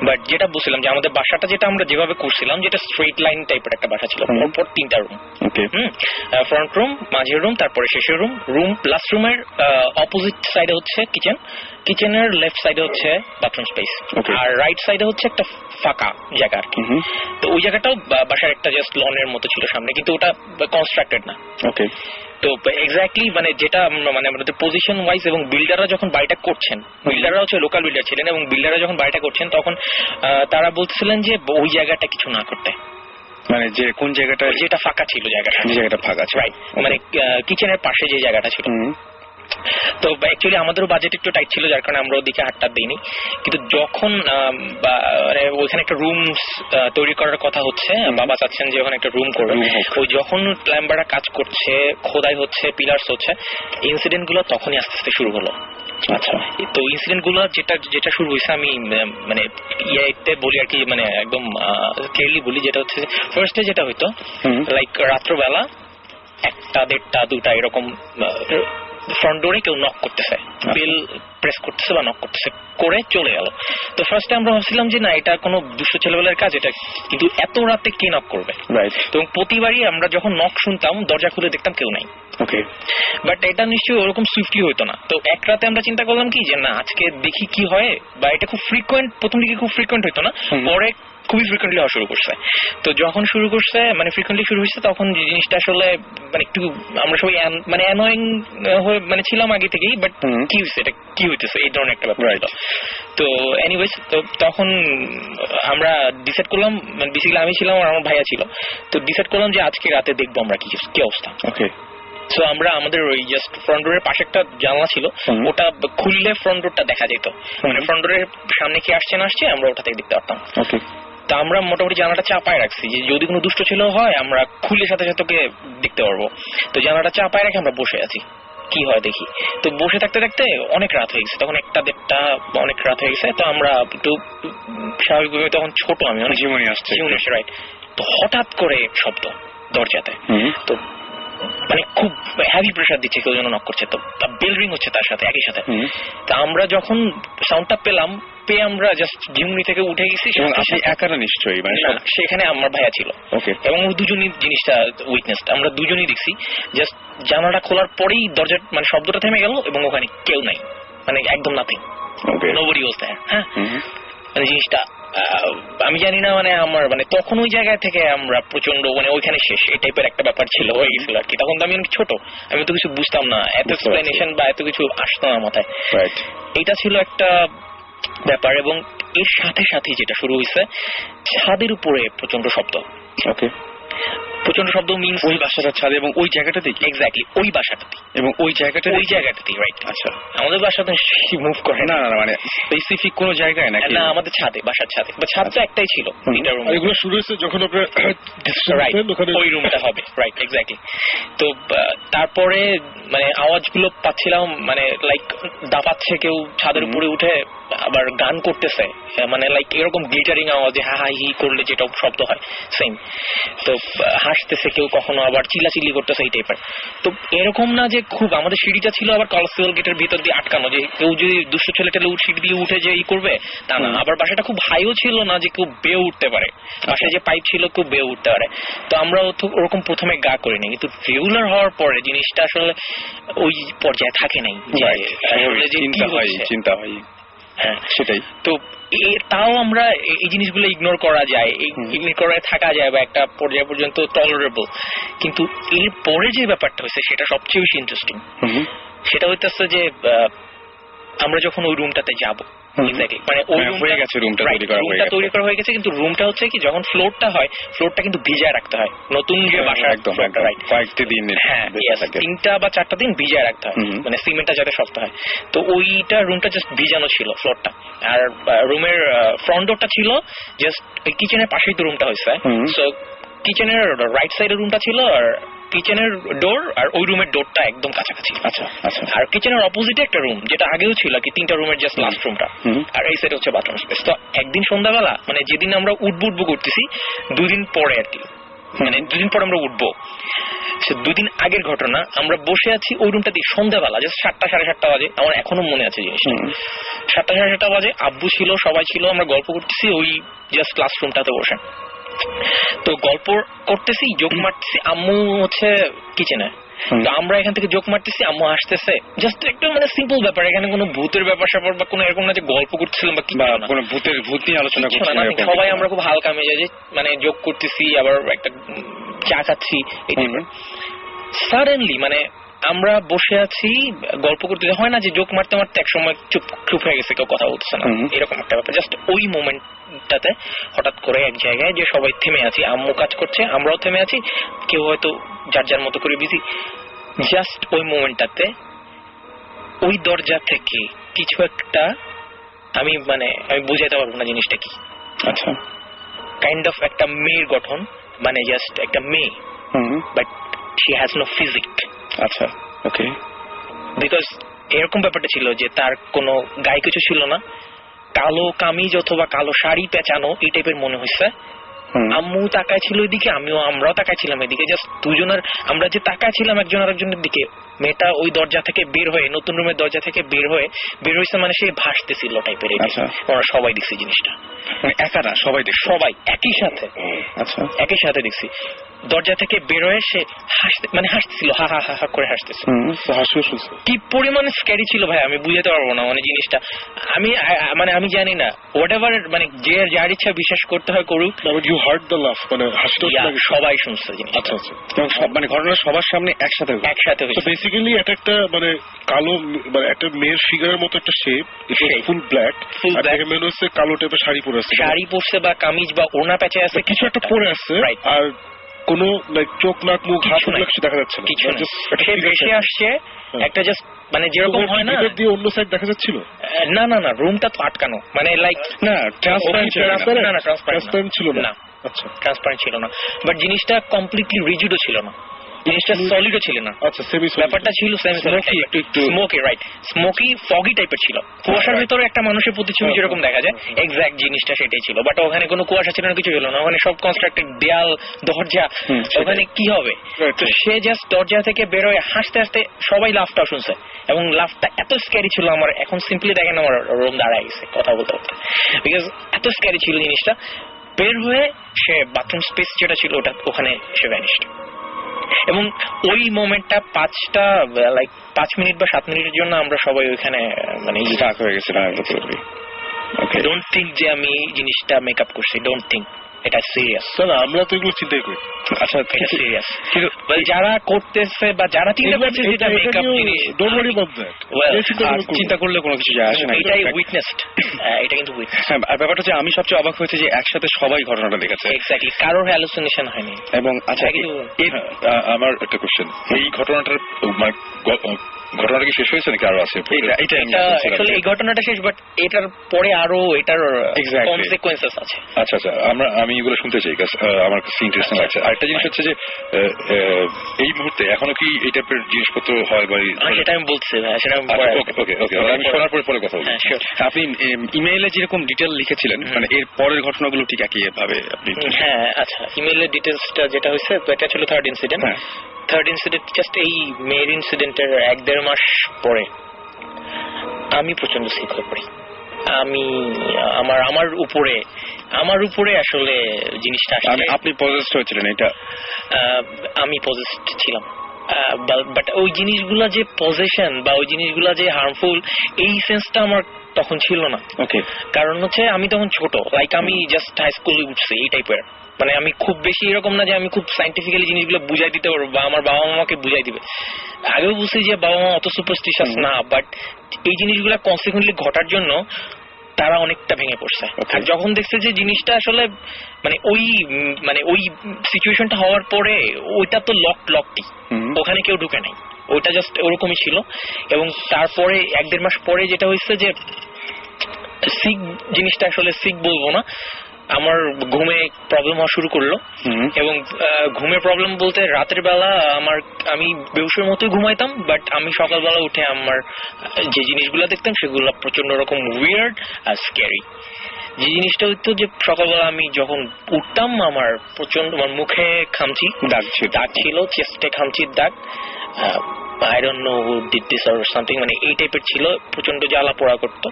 বাট যেটা বলছিলাম যে আমাদের বাসাটা যেটা আমরা যেভাবে করছিলাম, যেটা স্ট্রেট লাইন টাইপের একটা বাসা ছিল, পরপর 3টা রুম, ফ্রন্ট রুম, মাঝের রুম, তারপরে শেষের রুম। লাস্ট রুমের অপোজিট সাইডে হচ্ছে কিচেন, কিচেনের লেফট সাইডে হচ্ছে বাথরুম স্পেস, আর রাইট সাইডে হচ্ছে একটা ফাঁকা জায়গা আর কি। তো ওই জায়গাটাও বাসার একটা জাস্ট লনের মতো ছিল সামনে, কিন্তু ওটা কনস্ট্রাক্টেড না। ওকে, তো এক্স্যাক্টলি যেটা আমাদের পজিশন ওয়াইজ, এবং বিল্ডাররা যখন বাড়িটা করছেন, বিল্ডাররা হচ্ছে লোকাল বিল্ডার ছিলেন, এবং বিল্ডাররা যখন বাড়িটা করছেন তখন তারা বলছিলেন যে ওই জায়গাটা কিছু না করতে, যে কোন জায়গাটা, যেটা ফাঁকা ছিল, জায়গাটা ফাঁকা ছিল, রাইট, কিচেনের পাশে যে জায়গাটা ছিল। তো অ্যাকচুয়ালি আমাদেরও বাজেট একটু টাইট ছিল, যার কারণে আমরা ওদিকে হাতটা দিইনি। কিন্তু যখন ওইখানে একটা রুম তৈরি করার কথা হচ্ছে, বাবা চাচ্ছেন যে ওখানে একটা রুম করবে, ওই যখন প্ল্যাম্বাররা কাজ করছে, খোদাই হচ্ছে, পিলার্স হচ্ছে, ইনসিডেন্ট গুলো তখনই আস্তে আস্তে শুরু হলো। আচ্ছা, তো ইনসিডেন্ট গুলো যেটা শুরু হয়েছে, আমি ইয়েতে বলি আর কি, একদম ক্লিয়ারলি বলি, যেটা হচ্ছে ফার্স্টে যেটা হইতো, লাইক রাত্রবেলা 1টা 1:30 2টা এরকম ফ্রন্ট ডোরে কেউ নক করতেছে, বেল প্রেস করতেছে বা নক করতেছে, করে চলে গেল। তো ফার্স্টে আমরা ভাবছিলাম যে না, এটা কোনো দুষ্ট ছেলেবেলার কাজ এটা, কিন্তু এত রাতে কে নক করবে? তো প্রতিবারই আমরা যখন নক শুনতাম, দরজা খুলে দেখতাম কেউ নাই। ওকে, বাট এটা নিশ্চয়ই ওরকম সুইফটলি হইতো না। তো এক রাতে আমরা চিন্তা করলাম কি যে না, আজকে দেখি কি হয়, বা এটা খুব ফ্রিকোয়েন্ট, প্রথম দিকে খুব ফ্রিকোয়েন্ট হইতো না, পরে খুবই ফ্রিকোয়েন্টলি হওয়া শুরু করছে। তো যখন শুরু করছে মানে ফ্রিকোয়েন্টলি শুরু হয়েছে তখন যে জিনিসটা আসলে মানে একটু আমরা সবাই মানে অ্যানোয়িং হয়ে মানে ছিলাম আগে থেকেই, বাট কি হয়েছে এটা কি হইতেছে এই ধরনের একটা ব্যাপার। তো এনিওয়েজ তো তখন আমরা ডিসাইড করলাম, মানে বেসিক্যালি আমি ছিলাম আর আমার ভাইয়া ছিল, তো ডিসাইড করলাম যে আজকে রাতে দেখবো আমরা কি অবস্থা। ওকে। সো আমরা আমাদের ওই জাস্ট ফ্রন্ট ডোরের পাশে একটা জানলা ছিল, ওটা খুললে ফ্রন্ট ডোরটা দেখা যেত, মানে ফ্রন্ট ডোরের সামনে কি আসছে না আসছে আমরা ওটা থেকে দেখতে পারতাম। ওকে। তো আমরা মোটামুটি জানালাটা চাপায় রাখছি যে যদি কোনো দুষ্ট ছিল হয় আমরা খুলে সাথে সাথে ওকে দেখতে পারবো। তো জানালাটা চাপায় রেখে আমরা বসে আছি কি হয় দেখি। তো বসে থাকতে থাকতে অনেক রাত হয়ে গেছে, তখন 1টা-1:30 অনেক রাত হয়ে গেছে। তো আমরা একটু স্বাভাবিকভাবে তখন ছোট আমি অনেক জীবনী আসছে রাইট। তো হঠাৎ করে শব্দ দরজাতে, তো মানে খুব হেভি প্রেসার দিচ্ছে, কেউ যেন নক করছে, তো বেল রিং হচ্ছে তার সাথে একই সাথে। তা আমরা যখন সাউন্ডটা পেলাম পেয়ে আমরা জাস্ট জিমনি থেকে উঠে গেছি। আপনি একারা নিশ্চয়ই? মানে সেখানে আমার ভাইয়া ছিল এবং দুজনই জিনিসটা উইটনেস, আমরা দুজনই দেখছি। জাস্ট জানালাটা খোলার পরেই দরজার মানে শব্দটা থেমে গেল এবং ওখানে কেউ নাই, মানে একদম নাথিং, নোবডি ওয়াজ দেয়ার। হ্যাঁ, মানে জিনিসটা আমি জানি না, মানে আমার মানে তখন ওই জায়গা থেকে আমরা প্রচন্ড মানে ওইখানে শেষ এই টাইপের একটা ব্যাপার ছিল হয়ে গেছিল আর কি। তখন তো আমি অনেক ছোট, আমি তো কিছু বুঝতাম না, এত এক্সপ্লেনেশন বা এত কিছু আসতো না মাথায়। এটা ছিল একটা ব্যাপার। এবং এর সাথে সাথে যেটা শুরু হয়েছে, ছাদের উপরে প্রচন্ড শব্দ। ওকে। প্রচন্ড শব্দ মিন্স ওই বাসাটার ছাদে এবং ওই জায়গাটাতে? এক্স্যাক্টলি ওই বাসাটাতে এবং ওই জায়গাটাতেই রাইট। আচ্ছা, আমাদের বাসাতে মুভ করে না? মানে স্পেসিফিক কোন জায়গায় নাকি? না, আমাদের ছাদে, বাসার ছাদে। ছাদটা একটাই ছিল, তিনটা রুম। এগুলো শুরু হয়েছে যখন আপনার ওই রুমটা হবে, রাইট এক্স্যাক্টলি। তো তারপরে মানে আওয়াজগুলো পাচ্ছিলাম, মানে লাইক দাপাচ্ছে কেউ ছাদের উপরে উঠে, আবার গান করতেছে, মানে লাইক এরকম গ্লিটারিং আওয়াজে হা হা হি করলে যেটা শব্দ হয় সেম। তো হাসতেছে কেউ, কখনো আবার চিল্লাচিল্লি করতেছে এই টাইপের। তো এরকম না যে খুব, আমাদের সিঁড়িটা ছিল আবার কলাসিয়াল গেটের ভিতর দিয়ে আটকানো, যে কেউ যদি দুষ্ট ছেলে টেলে সিঁড়ি দিয়ে উঠে যে ই করবে তা না। আবার বাসাটা খুব হাইও ছিল না যে কেউ বেয়ে উঠতে পারে, বাসায় যে পাইপ ছিল কেউ বেয়ে উঠতে পারে। তো আমরা ওরকম প্রথমে গা করিনি, কিন্তু রেগুলার হওয়ার পরে জিনিসটা আসলে ওই পর্যায়ে থাকে নাই, চিন্তা হয়। হ্যাঁ সেটাই। তো তাও আমরা এই জিনিসগুলো ইগনোর করা যায়, ইগনোর করে থাকা যায় বা একটা পর্যায় পর্যন্ত টলারেবল। কিন্তু এর পরে যে ব্যাপারটা হয়েছে সেটা সবচেয়ে বেশি ইন্টারেস্টিং। সেটা হইতেছে যে আমরা যখন ওই রুমটাতে যাবো, মানে ওই রুমটা তৈরি করা হয়ে গেছে, কিন্তু রুমটা হচ্ছে কি যখন ফ্লোরটা হয়, ফ্লোরটা কিন্তু ভিজায় রাখতে হয়। নতুন যে বাসা একদম কয়েকটি দিন, হ্যাঁ 3টা বা 4টা দিন ভিজায় রাখতে হয়, মানে সিমেন্টটা যাতে শক্ত হয়। তো ওইটা রুমটা জাস্ট ভিজানো ছিল ফ্লোরটা, আর রুমের ফ্রন্ট ডোরটা ছিল জাস্ট কিচেনের পাশেই তো রুমটা হয়েছে। সো কিচেনের রাইট সাইডের রুমটা ছিল, আর কিচেনের ডোর আর ওই রুমের ডোরটা একদম কাছাকাছি। আচ্ছা আচ্ছা। আর কিচেনের অপোজিটে একটা রুম, যেটা আগেও ছিল কি 3টা রুমের জাস্ট লাস্ট রুমটা, আর এই সাইডে হচ্ছে বাথরুম স্পেস। তো একদিন সন্ধ্যাবেলা, মানে যেদিন আমরা উঠবো করতেছি 2 দিন পরে আর কি, মানে 2 দিন পর আমরা উঠবো, সে 2 দিন আগের ঘটনা। আমরা বসে আছি ওই রুমটা দিয়ে সন্ধ্যাবেলা, জাস্ট 7টা 7:30 বাজে, আমার এখনো মনে আছে জিনিসটা। 7টা 7:30 বাজে, আব্বু ছিল, সবাই ছিল, আমরা গল্প করতেছি ওই জাস্ট ক্লাস রুমটাতে বসে। তো গল্প করতেছি, জোক মারতেছি, আম্মু হচ্ছে কিচেনে। তো আমরা এখান থেকে জোক মারতেছি, আম্মু হাসতেছে, জাস্ট একটু মানে সিম্পল ব্যাপার, এখানে কোনো ভূতের ব্যাপার স্যাপার বা কোনো এরকম না যে গল্প করতেছিলাম বা কোনো ভূত নিয়ে আলোচনা করছিলাম। সবাই আমরা খুব হালকা মেজাজে মানে জোক করতেছি, আবার একটা চা খাচ্ছি এই টাইপের। সাডেনলি মানে আমরা বসে আছি গল্প করতে, হয় না যে জোক মারতে মারতে এক সময় চুপ হয়ে গেছে, কেউ কথা বলতেছে না, এরকম একটা ব্যাপার। জাস্ট ওই মোমেন্টটাতে হঠাৎ করে এক জায়গায় যে সবাই থেমে আছি, আম্মু কাজ করছে, আমরাও থেমে আছি, কেউ হয়তো যার যার মতো করে বিজি। জাস্ট ওই মোমেন্টটাতে ওই দরজা থেকে কিছু একটা, আমি বুঝাইতে পারবো না জিনিসটা কি। আচ্ছা, কাইন্ড অফ একটা মেয়ের গঠন, মানে জাস্ট একটা মেয়ে, but she has no physique. আচ্ছা, ওকে। বিকজ এরকম ব্যাপারটা ছিল যে তার কোনো গায়ে কিছু ছিল না, কালো কামিজ অথবা কালো শাড়ি পেঁচানো এই টাইপের মনে হয়েছে। আম্মু তাকায় ছিল ওইদিকে, আমরাও তাকাইছিলাম এদিকে, জাস্ট দুজনের, আমরা যে তাকাইছিলাম একজন আরেকজনের দিকে। মেয়েটা ওই দরজা থেকে বের হয়ে, নতুন রুমের দরজা থেকে বের হয়েছে, মানে সে ভাসতেছিল টাইপের। আমরা সবাই দেখছি জিনিসটা, একা না, সবাই সবাই একই সাথে। আচ্ছা, একই সাথে দেখছি। দরজা থেকে বেরোয় সে হাসতেছিল, হা হা হা হা করে হাসতেছিল। কি পরিমাণে স্ক্যারি ছিল ভাই আমি বুঝাতে পারবো না মানে জিনিসটা। আমি জানি না হোয়াট এভার মানে যে যার ইচ্ছা বিশ্বাস করতে হয় করুক, ইউ হার্ড দ্য লাফ মানে হাসিটা সবাই শুনছে জিনিসটা। আচ্ছা আচ্ছা, মানে ঘটনা সবার সামনে একসাথে হয়েছে। বেসিক্যালি এটা একটা মানে কালো মানে একটা মেয়ের ফিগারের মতো একটা শেপ, ফুল ব্ল্যাক, আর মনে হচ্ছে কালো টাইপের শাড়ি পরছে বা কামিজ বা ওড়না প্যাচে আছে, কিছু একটা পরে আছে, আর কোনো লাইক চোখ নাক মুখ হাত কিছু দেখা যাচ্ছে না, কিছু সে ভেসে আসছে একটা জাস্ট মানে যেরকম হয় না দিয়ে অন্য সাইড দেখা যাচ্ছিল। না না না, রুমটা তো আটকানো, মানে লাইক না ট্রান্সপারেন্ট ছিল না। আচ্ছা, ট্রান্সপারেন্ট ছিল না, বাট জিনিসটা কমপ্লিটলি রিজিডও ছিল না, জিনিসটা সলিডও ছিল না। আচ্ছা, ব্যাপারটা ছিল স্মোকি, রাইট, স্মোকি ফগি টাইপের ছিল। কুয়াশার ভিতরে একটা মানুষের প্রতিচ্ছবি যেরকম দেখা যায় এক্স্যাক্ট জিনিসটা সেটাই ছিল, বাট ওখানে কোনো কুয়াশা ছিল না, কিছু ছিল না, ওখানে সব কনস্ট্রাক্টেড দেয়াল দরজা, ওখানে কি হবে। তো সে জাস্ট দরজা থেকে বেরোয় হাসতে হাসতে সবাই লাফটা শুনছে, এবং লাফটা এত স্ক্যারি ছিল আমার এখন সিম্পলি দেখেন আমার রুম দাঁড়ায় গেছে কথা বলতে বলতে, বিকজ এত স্ক্যারি ছিল জিনিসটা। বের হয়ে সে বাথরুম স্পেস যেটা ছিল ওটা ওখানে সে ভ্যানিশড, এবং ওই মোমেন্টটা 5 মিনিট বা 7 মিনিটের জন্য আমরা সবাই ওইখানে মানে স্টাক হয়ে গেছিলাম। ডোন্ট থিঙ্ক যে আমি জিনিসটা মেকআপ করছি, ডোন্ট থিঙ্ক, এটা সিরিয়াস। আমরা তো এগুলো চিন্তাই করি। আচ্ছা, এটা সিরিয়াস, যারা করতেছে বা যারা চিন্তা করছে যেটা মেকআপ জিনিস, ডোন্ট ওয়ারি অ্যাবাউট দ্যাট, চিন্তা করলে কোনো কিছু যায় আসে না, এটাই উইটনেসড, এটা কিন্তু উইটনেস। আর ব্যাপারটা হচ্ছে আমি সবচেয়ে অবাক হয়েছে যে একসাথে সবাই ঘটনাটা দেখেছে, এক্স্যাক্টলি, কারোর হ্যালুসিনেশন হয়নি। এবং আচ্ছা আমার একটা কোশ্চেন, এই ঘটনাটার ঘটনাটা কি শেষ হয়েছে নাকি আরো আছে? এই ঘটনাটা শেষ, বাট এটার পরে আরো এটার কনসিকুয়েন্সেস আছে। আচ্ছা আচ্ছা, আমি এগুলো শুনতে চাই, আমার কাছে ইন্টারেস্টিং লাগছে। আরেকটা জিনিস হচ্ছে যে এই মুহূর্তে এখনো কি এই টাইপের জিনিসপত্র হয় বা সেটা আমি বলছি, সেটা আমি শোনার পরে কথা বলবো। আপনি ইমেইলে যেরকম ডিটেল লিখেছিলেন মানে এর পরের ঘটনাগুলো ঠিক একই ভাবে আপনি? হ্যাঁ, আচ্ছা, ইমেইলের ডিটেলসটা যেটা হয়েছে এটা ছিল থার্ড ইনসিডেন্ট। জাস্ট এই মেয়ের ইনসিডেন্টের 1-1.5 মাস পরে আমি প্রচন্ড সিক হয়ে পড়ি। আমার উপরে আসলে জিনিসটা আসলে আপনি পজেসড হয়েছিলেন? এটা আমি পজেসড ছিলাম, বাট ওই জিনিসগুলা যে পজেশন বা ওই জিনিসগুলা যে হার্মফুল এই সেন্সটা আমার তখন ছিল না। ওকে, কারণ হচ্ছে আমি তখন ছোট, লাইক আমি জাস্ট হাই স্কুলে উঠছি এই টাইপের, মানে আমি খুব বেশি এরকম না যে আমি খুব সাইন্টিফিক্যালি জিনিসগুলো বুঝাই দিতে পারবো বা আমার বাবা মামাকে বুঝাই দিবে। আগেও বুঝছি যে বাবা মা অত সুপারস্টিশাস না, বাট এই জিনিসগুলো কনসিকুয়েন্টলি ঘটার জন্য তারা অনেকটা ভেঙে পড়ছে। আর যখন দেখছে যে জিনিসটা আসলে মানে ওই সিচুয়েশনটা হওয়ার পরে ওইটা তো লকটি, ওখানে কেউ ঢুকে নাই, ওইটা জাস্ট ওরকমই ছিল। এবং তারপরে 1-1.5 মাস পরে যেটা হয়েছে যে সিক জিনিসটা আসলে সিক বলবো না, আমার ঘুমে প্রবলেম হওয়া শুরু করলো। এবং ঘুমের প্রবলেম বলতে রাতের বেলা আমি বেহুশের মতোই ঘুমাইতাম, বাট আমি সকালবেলা উঠে আমার যে জিনিসগুলো দেখতাম সেগুলো প্রচন্ড রকম উইয়ার্ড আর স্ক্যারি। যে জিনিসটা হইতো যে সকালবেলা আমি যখন উঠতাম আমার প্রচন্ড মুখে খামচি দাগ ছিল, চেস্টে খামচির দাগ, I don't know who did this or something, মানে এই টাইপের ছিল, প্রচন্ড জ্বালা পোড়া করতো।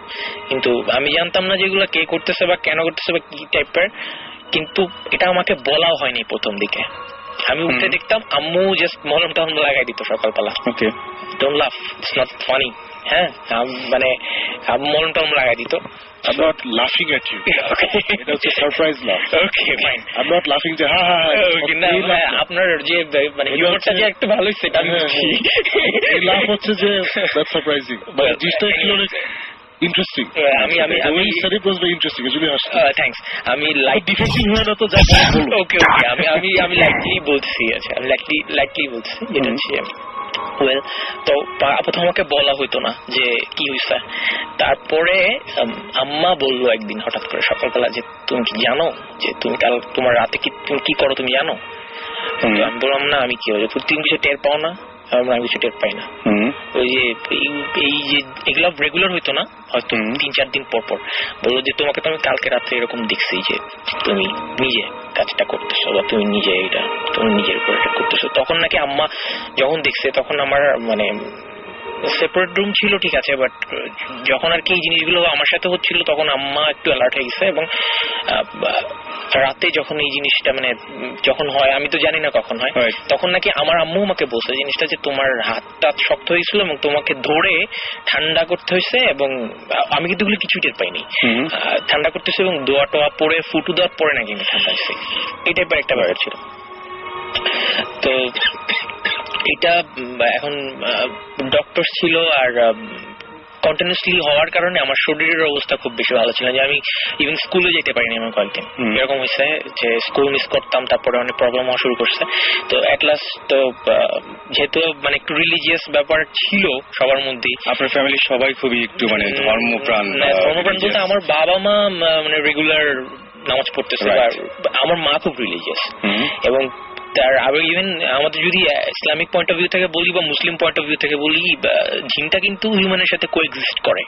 কিন্তু আমি জানতাম না যেগুলো কে করতেছে বা কেন করতেছে বা কি টাইপের, কিন্তু এটা আমাকে বলাও হয়নি প্রথম দিকে। আমি উঠে দেখতাম আম্মু জাস্ট মলম টলম লাগাই দিত সকালবেলা। ওকে, ডোন্ট লাফ, ইটস নট ফানি। হ্যাঁ, মানে মলম টলম লাগাই দিত। I'm not laughing at you. এটা হচ্ছে সারপ্রাইজ লাফ। ওকে, ফাইন। I'm not laughing যে হা হা হা। আপনার যে মানে হিউমারটা যে একটু ভালোই সেটা আমি বুঝি। এই লাফ হচ্ছে যে দ্যাটস সারপ্রাইজিং, বাট জিনিসটা একটু ইন্টারেস্টিং। আমি সারি ওয়াজ ভেরি ইন্টারেস্টিং, এজন্য হাসছি। থ্যাঙ্কস। আমি লাইট ডিফেন্সিভ হয় না তো যা বলো। ওকে, আমি লাইটলি বলছি। আচ্ছা, আমি লাইটলি বলছি যেটা হচ্ছে তো প্রথম আমাকে বলা হইতো না যে কি হয়েছে। তারপরে আম্মা বললো একদিন হঠাৎ করে সকালবেলা যে তুমি কি জানো যে তুমি কাল তোমার রাতে তুমি কি করো তুমি জানো? আমি বললাম না, আমি কি হয়েছে তুমি কিছু টের পাও না? আমি কিছু টের পাই না। ওই যে এই যে এগুলো রেগুলার হইতো না, হয়তো 3-4 দিন পর পর বললো যে তোমাকে তো আমি কালকে রাত্রে এরকম দেখছি যে তুমি নিজে কাজটা করতেছো বা তুমি নিজের উপর এটা করতেছো। তখন নাকি আম্মা যখন দেখছে তখন আমার মানে সেপারেট রুম ছিল ঠিক আছে, বাট যখন আর কি এই জিনিসগুলো আমার সাথে হচ্ছিল তখন আম্মা একটু অ্যালার্ট হয়ে গেছে, এবং রাতে যখন এই জিনিসটা মানে যখন হয় আমি তো জানি না কখন হয়, তখন নাকি আমার আম্মু আমাকে বলছে জিনিসটা যে তোমার হাতটা শক্ত হয়েছিল এবং তোমাকে ধরে ঠান্ডা করতে হয়েছে, এবং আমি কিন্তু এগুলো কিছুই টের পাইনি। ঠান্ডা করতেছে এবং দোয়া টোয়া পরে ফুটু দেওয়ার পরে নাকি আমি ঠান্ডা হয়েছে, এই টাইপের একটা ব্যাপার ছিল। তো এটা এখন ডক্টর ছিল আর কন্টিনিউসলি হওয়ার কারণে আমার শরীরের অবস্থা খুব বেশি ভালো ছিল, যে আমি ইভেন স্কুলে যেতে পারিনি আমার কয়েকদিন। এরকম হয়েছে যে স্কুল মিস করতাম, তারপরে অনেক প্রবলেম হওয়া শুরু করছে। তো এট লাস্ট তো যেহেতু মানে একটু রিলিজিয়াস ব্যাপার ছিল সবার মধ্যেই, আপনার ফ্যামিলির সবাই খুবই একটু মানে ধর্মপ্রাণ বলতে আমার বাবা মা মানে রেগুলার নামাজ পড়তেছে, আমার মা খুব রিলিজিয়াস, এবং তার আবার ইভেন আমাদের যদি ইসলামিক পয়েন্ট অফ ভিউ থেকে বলি বা মুসলিম পয়েন্ট অফ ভিউ থেকে বলি, জিনটা কিন্তু হিউম্যানের সাথে কোএক্সিস্ট করে।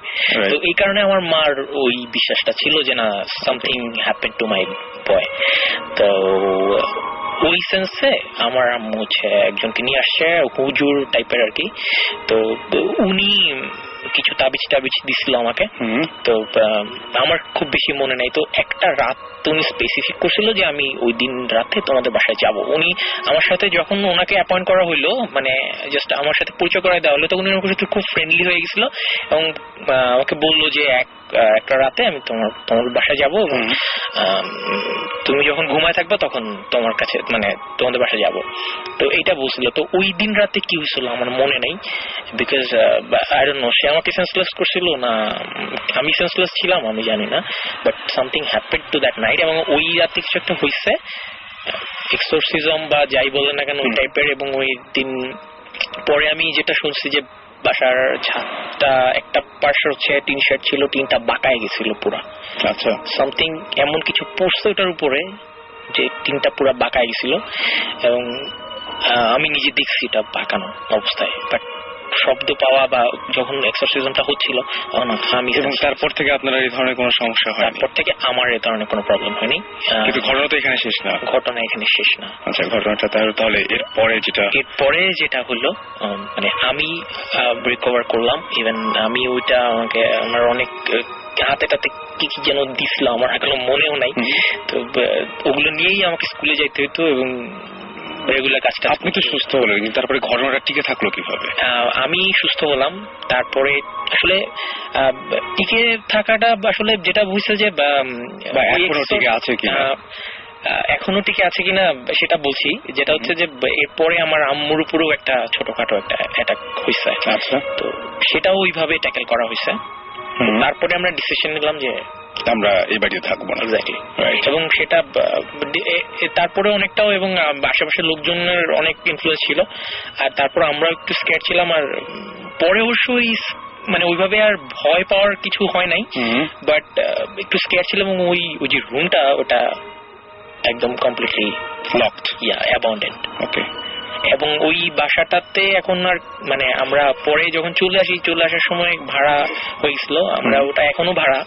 তো এই কারণে আমার মার ওই বিশ্বাসটা ছিল যে না, সামথিং হ্যাপেন টু মাই বয়। তো ওই সেন্সে আমার আম্মু হচ্ছে একজনকে নিয়ে আসছে, হুজুর টাইপের আর কি। তো উনি কিছু তাবিজ দিছিল আমাকে। তো আমার খুব বেশি মনে নাই। তো একটা রাত উনি স্পেসিফিক করছিল যে আমি ওই দিন রাতে তোমাদের বাসায় যাব। উনি আমার সাথে যখন ওনাকে অ্যাপয়েন্ট করা হইলো, মানে জাস্ট আমার সাথে পরিচয় করাই দেওয়া হলো, তখন উনি আমার সাথে খুব ফ্রেন্ডলি হয়ে গেছিল এবং আমাকে বললো যে একটা রাতে আমি তোমার বাসায় যাব, এবং তুমি যখন ঘুমায় থাকবা তখন তোমার কাছে মানে তোমাদের বাসায় যাব। তো এইটা বলছিল। তো ওই দিন রাতে কি হয়েছিল আমার মনে নেই, বিকজ আই ডোন্ট নো সে আমাকে সেন্সলেস করছিল না আমি সেন্সলেস ছিলাম আমি জানি না, but something happened to that night. এবং ওই রাতে কিছু একটা হয়েছে, এক্সোরসিজম বা যাই বলেন না কেন ওই টাইপের। এবং ওই দিন পরে আমি যেটা শুনছি যে বাসার ছাদটা একটা পার্শ্ব হচ্ছে টিন শেড ছিল, টিনটা বাঁকায় গেছিল পুরা। আচ্ছা, সামথিং এমন কিছু পড়ছে ওটার উপরে যে টিনটা পুরা বাঁকায় গেছিল, এবং আমি নিজে দেখছি এটা বাঁকানো অবস্থায়। বাট শব্দ পাওয়া বা যখন এক্সারসাইজটা হচ্ছিল তখন আমি। এবং তারপর থেকে আপনার এই ধরনের কোনো সমস্যা হয়? তারপর থেকে আমার এই ধরনের কোনো প্রবলেম হয়নি। কিন্তু ঘটনা তো এখানে শেষ না। ঘটনা এখানে শেষ না। আচ্ছা, ঘটনাটা তাহলে এরপরে যেটা হলো, মানে আমি রিকভার করলাম। ইভেন আমি ওইটা আমাকে আমার অনেক হাতে টাতে কি কি যেন দিছিল, আমার এখনো মনেও নাই। তো ওগুলো নিয়েই আমাকে স্কুলে যাইতে হতো এবং রেগুলার কাজটা। আপনি তো সুস্থ হলেন, কিন্তু তারপরে ঘটনাটা টিকে থাকলো কিভাবে? আমি সুস্থ হলাম, তারপরে আসলে টিকে থাকাটা আসলে যেটা বুঝছে যে এখনো টিকে আছে কিনা, এখনো টিকে আছে কিনা সেটা বলছি। যেটা হচ্ছে যে এরপরে আমার আম্মুর উপরেও একটা ছোটখাটো একটা অ্যাটাক হয়েছে। আচ্ছা, তো সেটাও ওইভাবে ট্যাকেল করা হয়েছে। তারপরে আমরা ডিসিশন নিলাম যে আমরা এই বাড়িতে থাকবো না। এক্স্যাক্টলি, এবং সেটা তারপরে অনেকটাও এবং আশেপাশের লোকজনের অনেক ইনফ্লুয়েন্স ছিল। আর তারপর আমরা একটু স্ক্যার ছিলাম। আর পরে অবশ্যই মানে ওইভাবে আর ভয় পাওয়ার কিছু হয় নাই, বাট একটু স্ক্যার ছিলাম। এবং ওই যে রুমটা ওটা একদম কমপ্লিটলি লকড, অ্যাবান্ডেন্ড। ওকে। এবং ওই বাসাটাতে এখন আর মানে আমরা পরে যখন চলে আসার সময় ভাড়া হয়েছিল, আমরা ওটা এখনো ভাড়া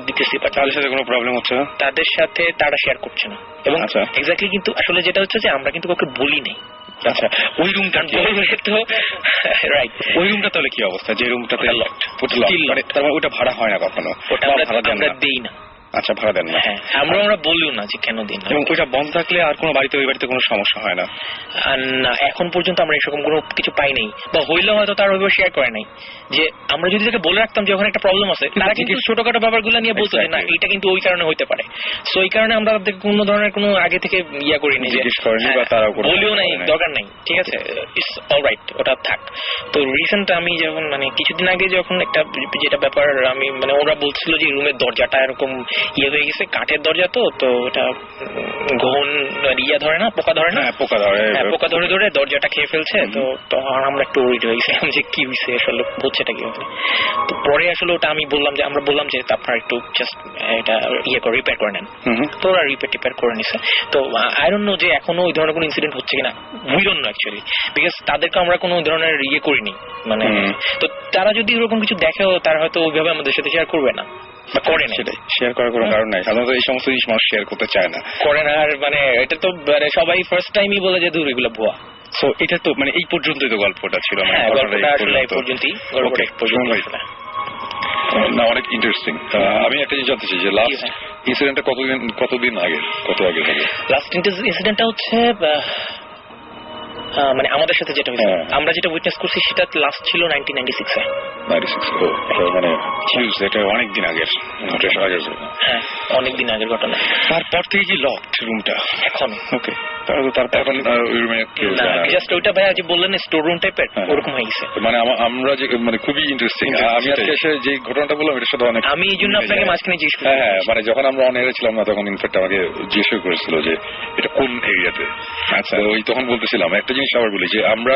দিতেছি। তাদের সাথে কোনো প্রবলেম হচ্ছে না? তাদের সাথে তারা শেয়ার করছে না। এবং এক্স্যাক্টলি, কিন্তু আসলে যেটা হচ্ছে যে আমরা কিন্তু কাউকে বলি নাই। আচ্ছা, ওই রুমটা তো রাইট, ওই রুমটা তাহলে কি অবস্থা? যে রুমটাতে ওটা ভাড়া হয় না কখনো? ওটা আমরা দেই না। আচ্ছা, ভাড়া দেন না? হ্যাঁ, আমরা বলিও না যে কেন দিন। এবং ওইটা বন্ধ থাকলে আর কোনো ওই বাড়িতে কোনো সমস্যা হয় না? না, এখন পর্যন্ত আমরা এরকম কোনো কিছু পাই নাই, বা হইলেও হয়তো তার ওইভাবে শেয়ার করে নাই। যে আমরা যদি তাকে বলে রাখতাম যে ওখানে একটা প্রবলেম আছে, তারা কিন্তু ছোটখাটো ব্যাপারগুলো নিয়ে বলতো যে না এটা কিন্তু ওই কারণে হইতে পারে। সো এই কারণে আমরা তাদের কোনো ধরনের কোনো আগে থেকে করিনি, জিজ্ঞেস করিনি বা তারা বলিও নাই, দরকার নাই। ঠিক আছে, ইটস অলরাইট, ওটা থাক। তো রিসেন্ট আমি যখন মানে কিছুদিন আগে যখন একটা যেটা ব্যাপার আমি মানে ওরা বলছিল যে রুমের দরজাটা এরকম হয়ে গেছে, কাঠের দরজা, তো ওটা গহন ধরে না, পোকা ধরে না, পোকা ধরে দরজাটা খেয়ে ফেলছে। তো তখন আমরা একটু ওরিড হয়ে গেছিলাম যে কি হয়েছে আসলে, হচ্ছেটা কি হবে। তো পরে আসলে ওটা আমরা বললাম যে আপনারা একটু জাস্ট এটা রিপেয়ার করে নেন। তো ওরা রিপেয়ার করে নিছে। তো আই ডোন্ট নো যে এখনো ওই ধরনের কোনো ইনসিডেন্ট হচ্ছে কিনা, we don't know actually, because তাদেরকে আমরা কোনো ধরনের করিনি। মানে তো তারা যদি এরকম কিছু দেখেও তারা হয়তো ওইভাবে আমাদের সাথে শেয়ার করবে না, করে না। শেয়ার করার কোনো কারণ নাই, সাধারণত এই সমস্ত জিনিস মানুষ শেয়ার করতে চায় না, করে না। আর মানে এটা তো সবাই ফার্স্ট টাইমই বলে যে দূর এগুলো ভুয়া। সো এটা তো মানে এই পর্যন্তই তো গল্পটা ছিল, মানে হ্যাঁ, গল্পটা গল্পটা এই আসলে এই পর্যন্ত। পর্যন্তই, গল্পটা এই পর্যন্তই ভাই। আসলে। না, অনেক ইন্টারেস্টিং। আমি একটা জিনিস জানতে চাই যে লাস্ট হ্যাঁ। ইনসিডেন্টটা কতদিন আগে, কত আগে হবে? লাস্ট ইনসিডেন্টটা হচ্ছে মানে আমাদের সাথে যেটা হয়েছে, হ্যাঁ। আমরা যেটা উইটনেস করছি সেটা লাস্ট ছিল 1996-এ। 96 মানে হিউজ, এটা অনেক দিন আগের। হ্যাঁ, অনেকদিন আগের ঘটনা। তারপর থেকে কি লকড রুমটা এখন ওকে, তারপর এখন ওই রুমে কেউ না, যায় না। জাস্ট ওইটা ভাইয়া যে বললেন স্টোর রুম টাইপের, হ্যাঁ। ওরকম হয়ে গেছে। মানে আমরা যে মানে খুবই ইন্টারেস্টিং। আমি আজকে এসে যে ঘটনাটা বললাম এটার সাথে অনেক আমি এই জন্য আপনাকে মাঝখানে জিজ্ঞেস করি। হ্যাঁ, মানে যখন আমরা অন এয়ারে ছিলাম না তখন ইনফ্যাক্ট আমাকে জিজ্ঞেস করেছিল যে এটা কোন এরিয়াতে। আচ্ছা, ওই তখন বলতেছিলাম একটা জিনিস আবার বলি যে আমরা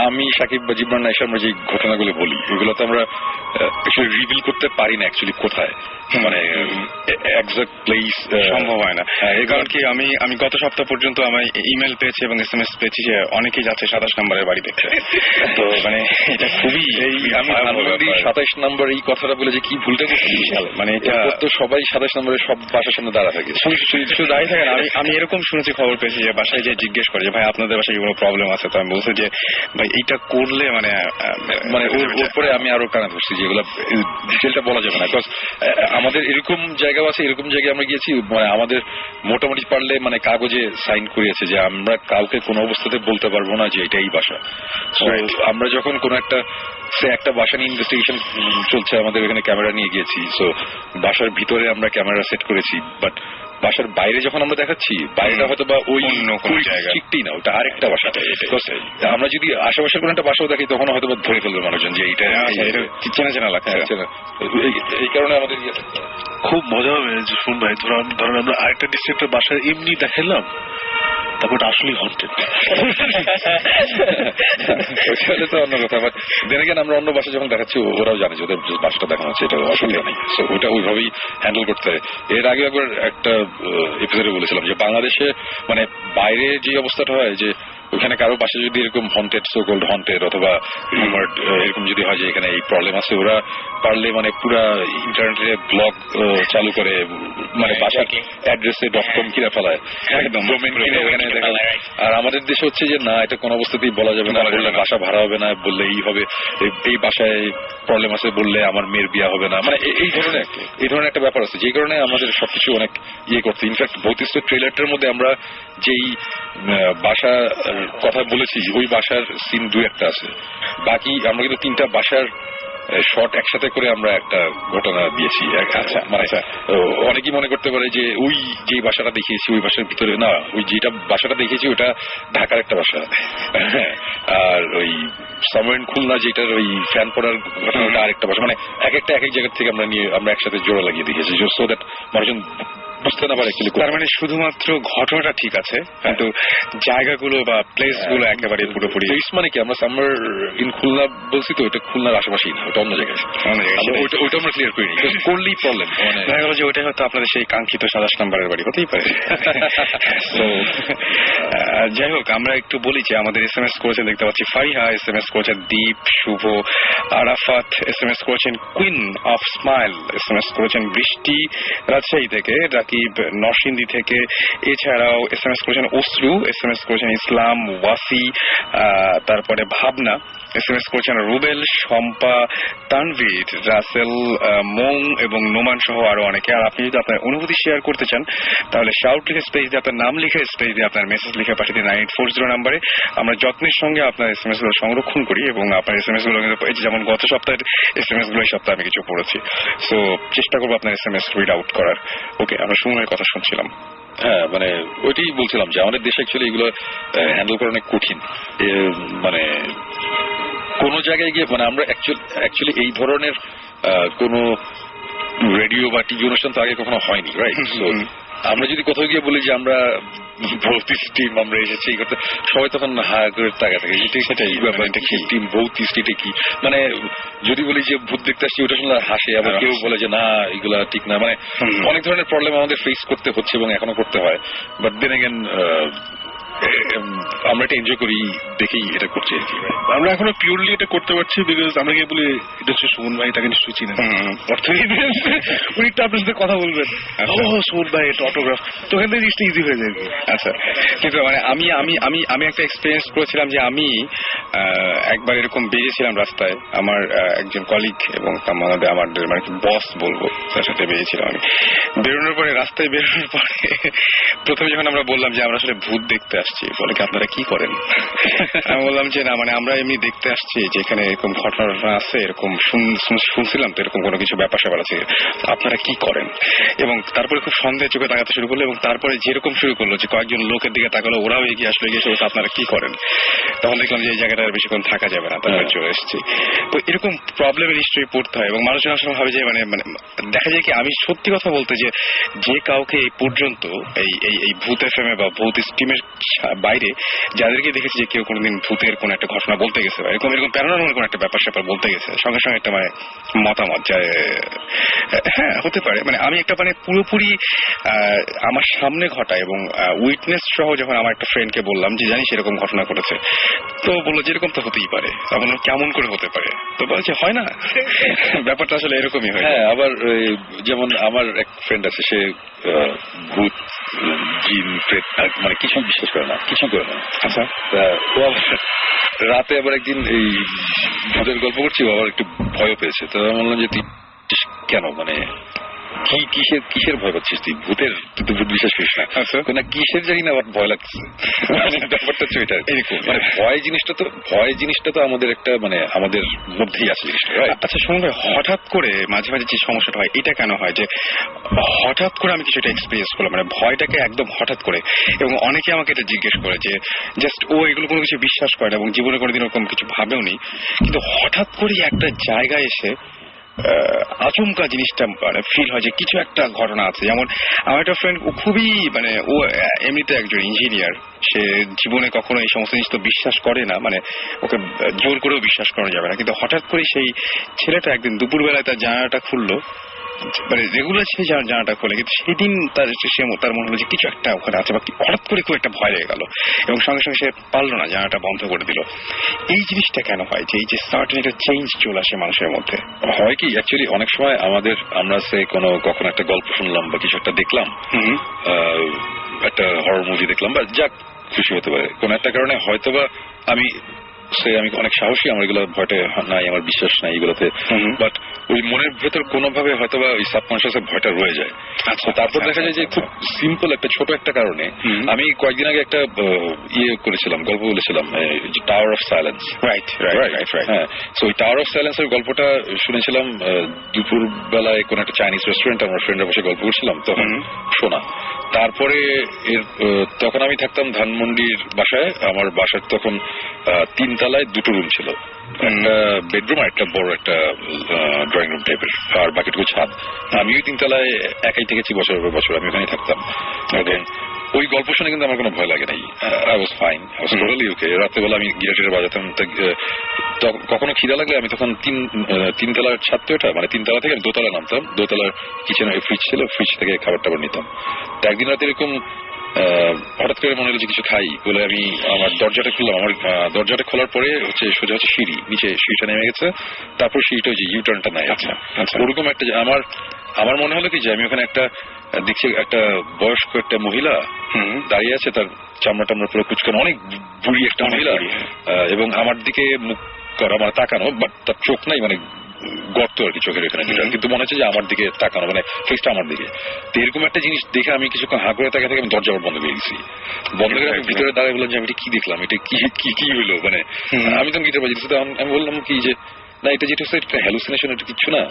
আমি সাকিব বা জিবরান এসে আমরা যে ঘটনাগুলো বলি এগুলো তো আমরা রিভিল করতে পারি না অ্যাকচুয়ালি কোথায়, মানে এক্সাক্ট প্লেস সম্ভব হয় না। এই কারণ কি আমি গত সপ্তাহ পর্যন্ত আমার ইমেল পেয়েছি এবং SMS পেয়েছি যে অনেকেই যাচ্ছে 27 নম্বরের বাড়ি দেখতে। তো মানে এটা খুবই আমি 27 নম্বর এই কথাটা বলে যে কি ভুলটা করছি, মানে এটা তো সবাই 27 নম্বরের সব বাসার সামনে দাঁড়া থাকে। শুধু দাঁড়িয়ে থাকেন। আমি এরকম শুনেছি, খবর পেয়েছি যে বাসায় যে জিজ্ঞেস করে যে ভাই আপনাদের বাসায় কোনো প্রবলেম আছে, তো আমি বলছি যে ভাই এইটা করলে মানে ওর পরে আমি আরো কারণ করছি যেগুলো ডিটেলটা বলা যাবে না, বিকজ আমাদের এরকম জায়গাও আছে, এরকম জায়গায় আমরা গিয়েছি মানে আমাদের মোটামুটি পারলে মানে কাগজে সাইন করিয়েছে যে আমরা কাউকে কোনো অবস্থাতে বলতে পারবো না যে এটা এই বাসা। So, আমরা যখন কোনো একটা বাসা নিয়ে ইনভেস্টিগেশন চলছে, আমাদের এখানে ক্যামেরা নিয়ে গিয়েছি, সো বাসার ভিতরে আমরা ক্যামেরা সেট করেছি, বাট বাসার বাইরে যখন আমরা দেখাচ্ছি বাইরেটা হয়তো বা ওই অন্য কোনো জায়গা ঠিকই না, ওটা আরেকটা বাসা। আমরা যদি আশেপাশের কোনো একটা বাসাও দেখি তখন হয়তো বা ধরে ফেলবে মানুষজন যে এইটা চেনা চেনা লাগছে। এই কারণে আমাদের খুব মজা হবে যে শুন ভাই, ধরেন আমরা আরেকটা ডিস্ট্রিক্টের বাসায় এমনি দেখালাম, তারপর আসলেই হন্টেড। ওইটা তো অন্য কথা, বাট দেন এগেইন আমরা অন্য বাসা যখন দেখাচ্ছি ওরাও জানে যে ওদের বাসাটা দেখানো হচ্ছে, এটা অসুবিধা নেই। সো ওইটা ওইভাবেই হ্যান্ডেল করতে হয়। এর আগে একবার একটা এপিসোডে বলেছিলাম যে বাংলাদেশে মানে বাইরে যে অবস্থাটা হয় যে ওখানে কারো বাসা যদি এরকম হন্টেড, সো কল্ড হন্টেড অথবা এরকম যদি হয় যে এখানে এই প্রবলেম আছে, ওরা পারলে মানে পুরা ইন্টারনেটে ব্লগ চালু করে মানে বাসার অ্যাড্রেসে .com কিনে ফেলায়, একদম ডোমেন কিনে ওখানে দেখা। আর আমাদের দেশে হচ্ছে যে না, এটা কোনো অবস্থাতেই বলা যাবে না, বললে বাসা ভাড়া হবে না, বললে এই হবে, এই বাসায় প্রবলেম আছে বললে আমার মেয়ের বিয়া হবে না, মানে এই ধরনের একটা ব্যাপার আছে, যে কারণে আমাদের সবকিছু অনেক করতে। ইনফ্যাক্ট ভৌতিষ্ঠ ট্রেলারটার মধ্যে আমরা যেই বাসা কথা বলেছি ওই বাসার সিন 2-1টা আছে, বাকি আমরা কিন্তু 3টা বাসার শর্ট একসাথে করে আমরা একটা ঘটনা দিয়েছি। আচ্ছা, মানে অনেকেই মনে করতে পারে যে ওই যে বাসাটা দেখিয়েছি ওই বাসার ভিতরে না, ওই যেটা বাসাটা দেখিয়েছি ওটা ঢাকার একটা বাসা, আর ওই সামওয়্যার ইন খুলনা যেটার ওই ফ্যান পড়ার ঘটনাটা আরেকটা বাসা, মানে এক জায়গা থেকে আমরা একসাথে জোড়া লাগিয়ে দেখিয়েছি, সো দ্যাট মানুষজন বুঝতে না পারে। তার মানে শুধুমাত্র ঘটনাটা ঠিক আছে কিন্তু জায়গাগুলো বা প্লেস গুলো একেবারে পুরোপুরি। মানে কি আমরা সামওয়্যার ইন খুলনা বলছি তো, ওটা খুলনার আশেপাশেই না, ওটা অন্য জায়গায়, ওইটা আমরা ক্লিয়ার করিনি, করলেই প্রবলেম। দেখা গেল যে ওইটাই হয়তো আপনাদের সেই কাঙ্ক্ষিত 27 নম্বরের বাড়ি হতেই পারে। তো যাই হোক, আমরা একটু বলি যে আমাদের SMS করেছেন, দেখতে পাচ্ছি ফারিহা SMS করেছেন, দীপ, শুভ, আরাফাত SMS করেছেন, কুইন অফ স্মাইল SMS করেছেন, বৃষ্টি রাজশাহী থেকে, রাকিব নরসিংদী থেকে, এছাড়াও SMS করেছেন অশ্রু, SMS করেছেন ইসলাম, ওয়াসি, তারপরে ভাবনা SMS করেছেন, রুবেল, শম্পা, তানভীর, রাসেল, মং এবং নোমান সহ আরো অনেকে। আর আপনি যদি আপনার অনুভূতি শেয়ার করতে চান তাহলে শাউট লিখে স্পেস দিয়ে আপনার নাম লিখে স্পেস দিয়ে আপনার মেসেজ লিখে পাঠিয়ে দিন 9840 নাম্বারে। আমরা যত্নের সঙ্গে আপনার SMS গুলো সংরক্ষণ করি এবং আপনার SMS গুলো যেমন গত সপ্তাহের SMS গুলো এই সপ্তাহে আমি কিছু পড়েছি, সো চেষ্টা করবো আপনার SMS রিড আউট করার। ওকে, আমরা সুমনের কথা শুনছিলাম। হ্যাঁ, মানে ওইটাই বলছিলাম যে আমাদের দেশে অ্যাকচুয়ালি এগুলো হ্যান্ডেল করা অনেক কঠিন। মানে কোন জায়গায় গিয়ে মানে আমরা অ্যাকচুয়ালি এই ধরনের কোনো রেডিও বা টিভি অনুষ্ঠান তো আগে কখনো হয়নি, রাইট? সো আমরা যদি কোথাও গিয়ে বলি যে আমরা ভৌতিক টিম আমরা এসেছি এই করতে, সবাই তখন হা করে তাকা থাকে, সেটাই ব্যাপার, টিম ভৌতিক এটা কি, মানে যদি বলি যে ভূত দেখতে আসছি ওটা শুনলে হাসে, আবার কেউ বলে যে না এগুলা ঠিক না, মানে অনেক ধরনের প্রবলেম আমাদের ফেস করতে হচ্ছে এবং এখনো করতে হয়। বাট দেন এগেন আমরা এটা এনজয় করি দেখেই এটা করছি আর কি। আমরা এখনো পিওরলি এটা করতে পারছি বিকজ আমরা গিয়ে বলি এটা হচ্ছে সুমন ভাই, তাকে নিশ্চয়ই চিনেন, অর্থনীতি উনি একটু আপনার সাথে কথা বলবেন, ও সুমন ভাই এটা অটোগ্রাফ, তো ওখান থেকে জিনিসটা ইজি হয়ে যায়। আচ্ছা, কিন্তু মানে আমি আমি আমি আমি একটা এক্সপিরিয়েন্স করেছিলাম যে আমি একবার এরকম বেরিয়েছিলাম রাস্তায়, আমার একজন কলিগ এবং আমাদের মানে বস বলবো, তার সাথে বেরিয়েছিলাম আমি। বেরোনোর পরে রাস্তায় বেরোনোর পরে প্রথমে যখন আমরা বললাম যে আমরা আসলে ভূত দেখতে আসছি, বলে কি আপনারা কি করেন? আমি বললাম যে না, মানে আমরা এমনি দেখতে আসছি যে এখানে এরকম ঘটনা আছে, এরকম শুনছিলাম তো এরকম কোনো কিছু ব্যাপার স্যাপার আছে, আপনারা কি করেন? এবং তারপরে খুব সন্দেহ চোখে তাকাতে শুরু করলো, এবং তারপরে যেরকম শুরু করলো যে কয়েকজন লোকের দিকে তাকালো, ওরাও এগিয়ে আসলো, এগিয়ে এসে আপনারা কি করেন? তখন দেখলাম যে এই জায়গাটা আর বেশিক্ষণ থাকা যাবে না, তারপরে চলে এসেছি। তো এরকম প্রবলেমের নিশ্চয়ই পড়তে হয়, এবং মানুষজন আসলে ভাবে যে মানে মানে দেখা যায় কি, আমি সত্যি কথা বলতে যে কাউকে এই পর্যন্ত এই ভূত এফএমএ বা ভূত স্টিমের বাইরে যাদেরকে দেখেছি যে কেউ কোনোদিন ভূতের কোন একটা ঘটনা বলতে গেছে বা এরকম প্যারানর্মাল কোন একটা ব্যাপার স্যাপার বলতে গেছে, সঙ্গে সঙ্গে একটা মানে মতামত যায়, হ্যাঁ হতে পারে, মানে আমি একটা মানে পুরোপুরি আমার সামনে ঘটা এবং উইটনেস সহ যখন আমার একটা ফ্রেন্ডকে বললাম যে জানিস এরকম ঘটনা ঘটেছে, তো বললো যে এরকম তো হতেই পারে। তখন কেমন করে হতে পারে, তো বলছে হয় না, ব্যাপারটা আসলে এরকমই হয়। হ্যাঁ, আবার যেমন আমার এক ফ্রেন্ড আছে, সে ভূত জিন প্রেত মানে কিছু বিশ্বাস করে না, কিছু করে না। আচ্ছা, ও আবার রাতে আবার একদিন এই ভূতের গল্প করছি, ও আবার একটু ভয় পেয়েছে। তো আমি বললাম যে তুই কেন, মানে কিসের ভয় পাচ্ছিস তুই? তুই তো ভূত বিশ্বাস করিস না। না কিসের জানি না আবার ভয় লাগছে, ব্যাপারটা হচ্ছে ওইটা এরকম। মানে ভয় জিনিসটা তো আমাদের একটা মানে আমাদের মধ্যেই আছে জিনিসটা। আচ্ছা শুনুন ভাই, হঠাৎ করে মাঝে মাঝে যে সমস্যাটা হয়, এটা কেন হয় যে হঠাৎ করে আমি কিছুটা এক্সপিরিয়েন্স করলাম, মানে ভয়টাকে একদম হঠাৎ করে, এবং অনেকে আমাকে এটা জিজ্ঞেস করে যে জাস্ট ও এগুলো কোনো কিছু বিশ্বাস করে না এবং জীবনে কোনোদিন ওরকম কিছু ভাবেও নি, কিন্তু হঠাৎ করেই একটা জায়গায় এসে আচমকা জিনিসটা মানে ফিল হয় যে কিছু একটা ঘটনা আছে। যেমন আমার একটা ফ্রেন্ড, ও খুবই মানে ও এমনিতে একজন ইঞ্জিনিয়ার, সে জীবনে কখনো এই সমস্ত জিনিস তো বিশ্বাস করে না, মানে ওকে জোর করেও বিশ্বাস করা যাবে না, কিন্তু হঠাৎ করে সেই ছেলেটা একদিন দুপুরবেলায় তার জানালাটা খুললো, মানে রেগুলার সে জানাটা খোলে, কিন্তু সেদিন তার মনে হলো যে কিছু একটা ওখানে আছে, বা হঠাৎ করে খুব একটা ভয় লেগে গেল এবং সঙ্গে সঙ্গে সে পারলো না, জানাটা বন্ধ করে দিল। এই জিনিসটা কেন হয় যে এই যে সার্টেন একটা চেঞ্জ চলে আসে মানুষের মধ্যে? হয় কি, অ্যাকচুয়ালি অনেক সময় আমরা সে কখনো একটা গল্প শুনলাম বা কিছু একটা দেখলাম, একটা হরর মুভি দেখলাম বা যাক খুশি হতে পারে কোন একটা কারণে, হয়তোবা আমি অনেক সাহসী, আমার এগুলো ভয়টা নাই, আমার বিশ্বাস নাই এগুলোতে, বাট ওই মনের ভেতর কোনোভাবে হয়তোবা ওই সাবকনশিয়াসে ভয়টা রয়ে যায়। আচ্ছা, তারপর দেখা যায় যে খুব সিম্পল একটা ছোট একটা কারণে, আমি কয়েকদিন আগে একটা করেছিলাম, গল্প বলেছিলাম, টাওয়ার অফ সাইলেন্স। রাইট, হ্যাঁ, তো ওই টাওয়ার অফ সাইলেন্সের গল্পটা শুনেছিলাম দুপুর বেলায় কোন একটা চাইনিজ রেস্টুরেন্টে, আমার ফ্রেন্ডরা বসে গল্প করছিলাম তখন শোনা। তারপরে তখন আমি থাকতাম ধানমন্ডির বাসায়, আমার বাসার তখন 3 তলায় 2টো রুম ছিল, একটা বেডরুম আর একটা বড় একটা ড্রয়িং রুম টাইপের, আর বাকিটুকু ছাদ। আমি ওই 3 তলায় একাই থেকেছি বছর পর বছর, আমি ওখানে থাকতাম। ওই গল্প শুনে কিন্তু আমার কোনো ভয় লাগে নাই, I was fine, I was totally ওকে। রাত্রেবেলা আমি গিটার বাজাতাম, কখনো খিদা লাগলে আমি তখন 3 তলার ছাদ তো এটা, মানে 3 তলা থেকে আমি 2 তলা নামতাম, 2 তলার কিচেনে ফ্রিজ ছিল, ফ্রিজ থেকে খাবার টাবার নিতাম। তো একদিন রাতে এরকম হঠাৎ করে মনে হলো যে কিছু খাই বলে আমি আমার দরজাটা খুললাম। আমার দরজাটা খোলার পরে সোজা হচ্ছে সিঁড়ি, নিচে সিঁড়িটা নেমে গেছে, তারপর সিঁড়িটা ওই যে ইউটার্নটা নাই। আচ্ছা, ওরকম একটা আমার মনে হলো কি যে আমি ওখানে একটা দেখছি একটা বয়স্ক একটা মহিলা দাঁড়িয়ে আছে, তার চামড়া টামড়া পুরো কুচকানো, অনেক বুড়ি একটা মহিলা, এবং আমার দিকে মুখ করা, মানে তাকানো, বাট তার চোখ নাই, মানে গর্ত আর কি চোখের এখানে, কিন্তু মনে হচ্ছে যে আমার দিকে তাকানো, মানে ফেসটা আমার দিকে। তো এরকম একটা জিনিস দেখে আমি কিছুক্ষণ হাঁ করে তাকাতে আমি দরজা বন্ধ করে গেছি, বন্ধ করে আমি ভিতরে দাঁড়িয়ে বললাম যে আমি এটা কি দেখলাম, এটা কি হইলো, মানে আমি তখন গিটার বাজিয়েছি। আমি বললাম কি যে না, এটা যেটা হচ্ছে এটা হ্যালুসিনেশন, এটা কিচ্ছু না,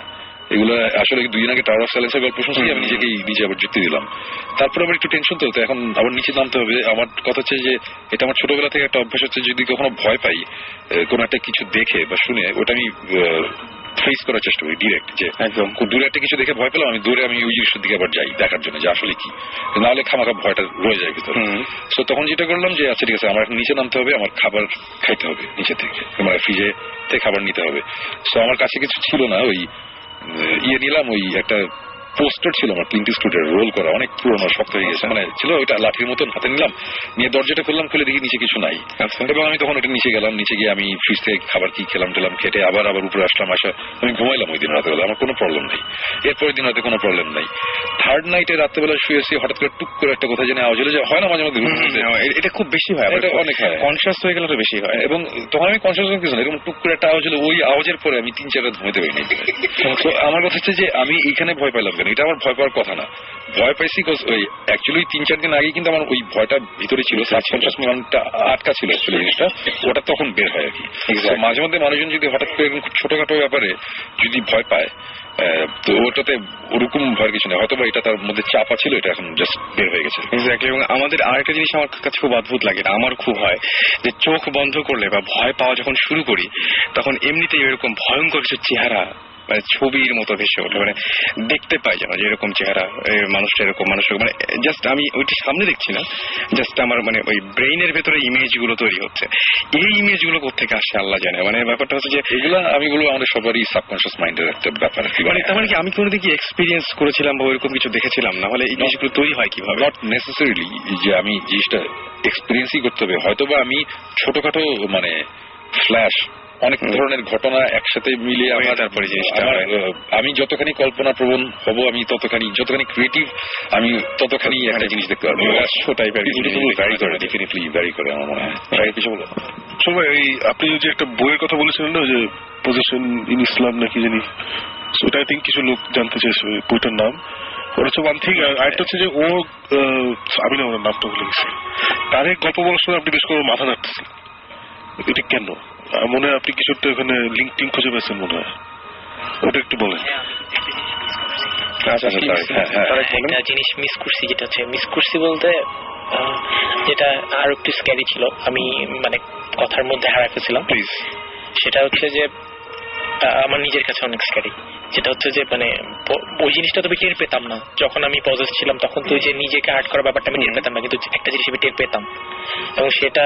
এগুলো আসলে 2 দিন আগে টাওয়ার অফ সাইলেন্সের গল্প শুনছি, আমি নিজেকেই নিচে আবার যুক্তি দিলাম। তারপর আবার একটু টেনশন তো এখন আবার নিচে নামতে হবে। আমার কথা হচ্ছে যে এটা আমার ছোটবেলা থেকে একটা অভ্যাস হচ্ছে, যদি কখনো ভয় পাই কোনো একটা কিছু দেখে বা শুনে, ওটা আমি ফেস করার চেষ্টা করি ডিরেক্ট, যে একদম খুব দূরে একটা কিছু দেখে ভয় পেলাম, আমি দূরে আমি ওই জিনিসটার দিকে আবার যাই দেখার জন্য যে আসলে কি, নাহলে খামাখা ভয়টা রয়ে যায় ভিতরে। সো তখন যেটা করলাম যে আচ্ছা ঠিক আছে, আমার নিচে নামতে হবে, আমার খাবার খাইতে হবে নিচে থেকে, মানে ফ্রিজে থেকে খাবার নিতে হবে। সো আমার কাছে কিছু ছিল না, ওই নিলাম, ওই একটা পোস্টার ছিল আমার ক্লিন্ট ইস্টউডের রোল করা, অনেক পুরোনো, শক্ত হয়ে গেছে, মানে ছিল ওইটা লাঠির মতন হাতে নিলাম, নিয়ে দরজাটা খুললাম, খুলে দেখি নিচে কিছু নাই। এবং আমি তখন ওটা নিচে গেলাম, নিচে গিয়ে আমি ফ্রিজ থেকে খাবার কি খেলাম টেলাম, খেটে আবার উপরে আসলাম, আমি ঘুমাইলাম ওই দিন রাতেবেলা, আমার কোনো প্রবলেম নেই। এরপরের দিন রাতে কোনো প্রবলেম নাই। থার্ড নাইটে রাত্রেবেলা শুয়েছি, হঠাৎ করে টুক করে একটা কথা জানি আওয়াজ হলে, হয় না মাঝে মধ্যে, এটা খুব বেশি হয়, এটা অনেক হয়, কনসিয়াস হয়ে গেলে তো বেশি হয়। এবং তখন আমি কনসিয়াস কিছু না, এরকম টুক করে একটা আওয়াজ হলো, ওই আওয়াজের পরে আমি 3-4 রাত ঘুমাতে পারিনি। তো আমার কথা হচ্ছে যে আমি এইখানে ভয় পাইলাম কেন, এটা আমার ভয় পাওয়ার কথা না। ভয় পাইছি ওই অ্যাকচুয়ালি 3-4 দিন আগে কিন্তু আমার ওই ভয়টা ভিতরে ছিল, সাবকনশিয়াস মাইন্ডটা আটকা ছিল অ্যাকচুয়ালি জিনিসটা, ওটা তখন বের হয় আর কি। মাঝে মধ্যে মানুষজন যদি হঠাৎ করে এরকম ছোটখাটো ব্যাপারে যদি ভয় পায়, তো ওটাতে ওরকম ভয়ের কিছু নেই, হয়তো বা এটা তার মধ্যে চাপা ছিল, এটা এখন জাস্ট বের হয়ে গেছে। এক্স্যাক্টলি। এবং আমাদের আরেকটা জিনিস আমার কাছে খুব অদ্ভুত লাগে, আমার খুব হয় যে চোখ বন্ধ করলে বা ভয় পাওয়া যখন শুরু করি, তখন এমনিতেই এরকম ভয়ঙ্কর কিছু চেহারা মানে ছবির মতো ভেসে ওঠে, মানে দেখতে পাই যেন যে এরকম চেহারা, মানুষটা এরকম, মানুষের মানে জাস্ট আমি ওইটা সামনে দেখছি না, জাস্ট আমার মানে ওই ব্রেইনের ভেতরে ইমেজ গুলো তৈরি হচ্ছে। এই ইমেজ গুলো কোথেকে আসে আল্লাহ জানে। মানে ব্যাপারটা হচ্ছে যে এগুলো আমি বলবো আমাদের সবারই সাবকনশিয়াস মাইন্ডের একটা ব্যাপার। মানে তার মানে কি আমি কোনো দিকে এক্সপিরিয়েন্স করেছিলাম বা ওইরকম কিছু দেখেছিলাম, না হলে এই জিনিসগুলো তৈরি হয় কিভাবে? নট নেসেসারিলি যে আমি জিনিসটা এক্সপিরিয়েন্সই করতে হবে, হয়তো বা আমি ছোটখাটো মানে ফ্ল্যাশ অনেক ধরনের ঘটনা একসাথে মিলিয়ে আমার তারপরে জিনিসটা আমি যতখানি কল্পনা প্রবণ হব, আমি যতখানি ক্রিয়েটিভ, আমি ততখানি একটা জিনিস দেখতে পারবো। ডেফিনেটলি ভ্যারি করে আমার মনে হয়। কিছু বলো সবাই, এই আপনি যে একটা বইয়ের কথা বলেছিলেন না, যে পজিশন ইন ইসলাম নাকি জানি, সেটা আই থিঙ্ক কিছু লোক জানতে চেয়েছে বইটার নাম। ওটা হচ্ছে ওয়ান থিং। আরেকটা হচ্ছে যে ও, আমি না ওনার নামটা ভুলে গেছি, তার এই গল্প বলার সময় আপনি বেশ করে মাথা নাড়তেছেন, এটা কেন? মনে হয় আপনি কিছু একটা ওখানে লিঙ্ক টিঙ্ক খুঁজে পেয়েছেন মনে হয়, ওটা একটু বলেন। একটা জিনিস মিস করছি, যেটা হচ্ছে মিস করছি বলতে যেটা আর একটু স্ক্যারি ছিল, আমি মানে কথার মধ্যে হারাই ফেলছিলাম। প্লিজ। সেটা হচ্ছে যে আমার নিজের কাছে অনেক স্ক্যারি, যেটা হচ্ছে যে মানে ওই জিনিসটা তো আমি টের পেতাম না যখন আমি পজেস ছিলাম, তখন তো যে নিজেকে হার্ট করার ব্যাপারটা আমি টের পেতাম না, কিন্তু একটা জিনিস আমি টের পেতাম, এবং সেটা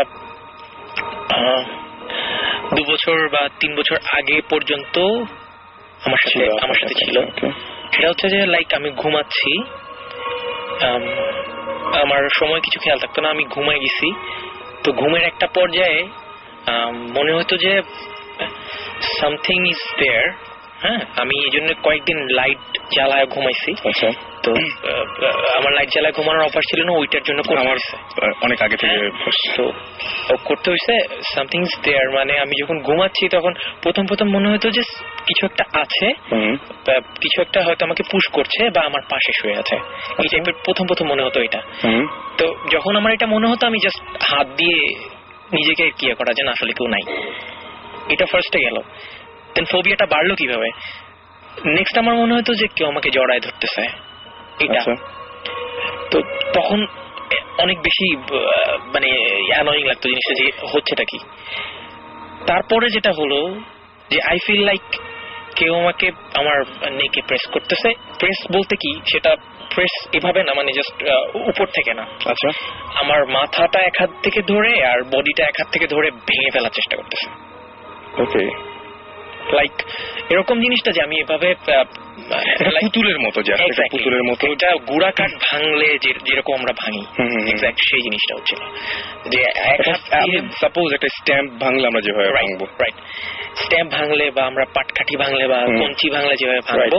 2 বছর বা 3 বছর আগে পর্যন্ত আমার সাথে ছিল। সেটা হচ্ছে যে লাইক আমি ঘুমাচ্ছি, আমার সময় কিছু খেয়াল থাকতো না, আমি ঘুমাই গেছি, তো ঘুমের একটা পর্যায়ে মনে হতো যে সামথিং ইজ দেয়ার। হ্যাঁ, আমি এই জন্য কয়েকদিন লাইট জ্বালায় ঘুমাইছি। তো আমার লাইট জ্বালায় ঘুমানোর অভ্যাস ছিল না, ওইটার জন্য আমার অনেক আগে থেকে করতে হয়েছে। সামথিং ইজ দেয়ার মানে আমি যখন ঘুমাচ্ছি তখন প্রথম মনে হতো যে কিছু একটা আছে, কিছু একটা হয়তো আমাকে পুশ করছে বা আমার পাশে শুয়ে আছে, এই টাইপের প্রথম মনে হতো এটা। তো যখন আমার এটা মনে হতো, আমি জাস্ট হাত দিয়ে নিজেকে কি করা যে না আসলে কেউ নাই, এটা ফার্স্টে গেল। দেন ফোবিয়াটা বাড়লো কিভাবে, নেক্সট আমার মনে হতো যে কেউ আমাকে জড়ায় ধরতেছে, এটা। তো তখন অনেক বেশি মানে অ্যানয়িং লাগতো জিনিসটা, যে হচ্ছেটা কি। তারপরে যেটা হলো যে আই ফিল লাইক কেউ আমাকে আমার নেকে প্রেস করতেছে। প্রেস বলতে কি, সেটা প্রেস এভাবে না, মানে জাস্ট উপর থেকে না। আচ্ছা, আমার মাথাটা এক হাত থেকে ধরে আর বডিটা এক হাত থেকে ধরে ভেঙে ফেলার চেষ্টা করতেছে। ওকে, লাইক এরকম জিনিসটা যে আমি এভাবে পুতুলের মতো, যে পুতুলের মতো একটা গুড়া কাঠ ভাঙলে যেরকম আমরা ভাঙি, এক্স্যাক্ট সেই জিনিসটা হচ্ছিল। যে সাপোজ একটা স্ট্যাম্প ভাঙলে আমরা যেভাবে ভাঙবো, রাইট, স্ট্যাম্প ভাঙলে বা আমরা পাটকাঠি ভাঙলে বা কঞ্চি ভাঙলে যেভাবে ভাঙবো,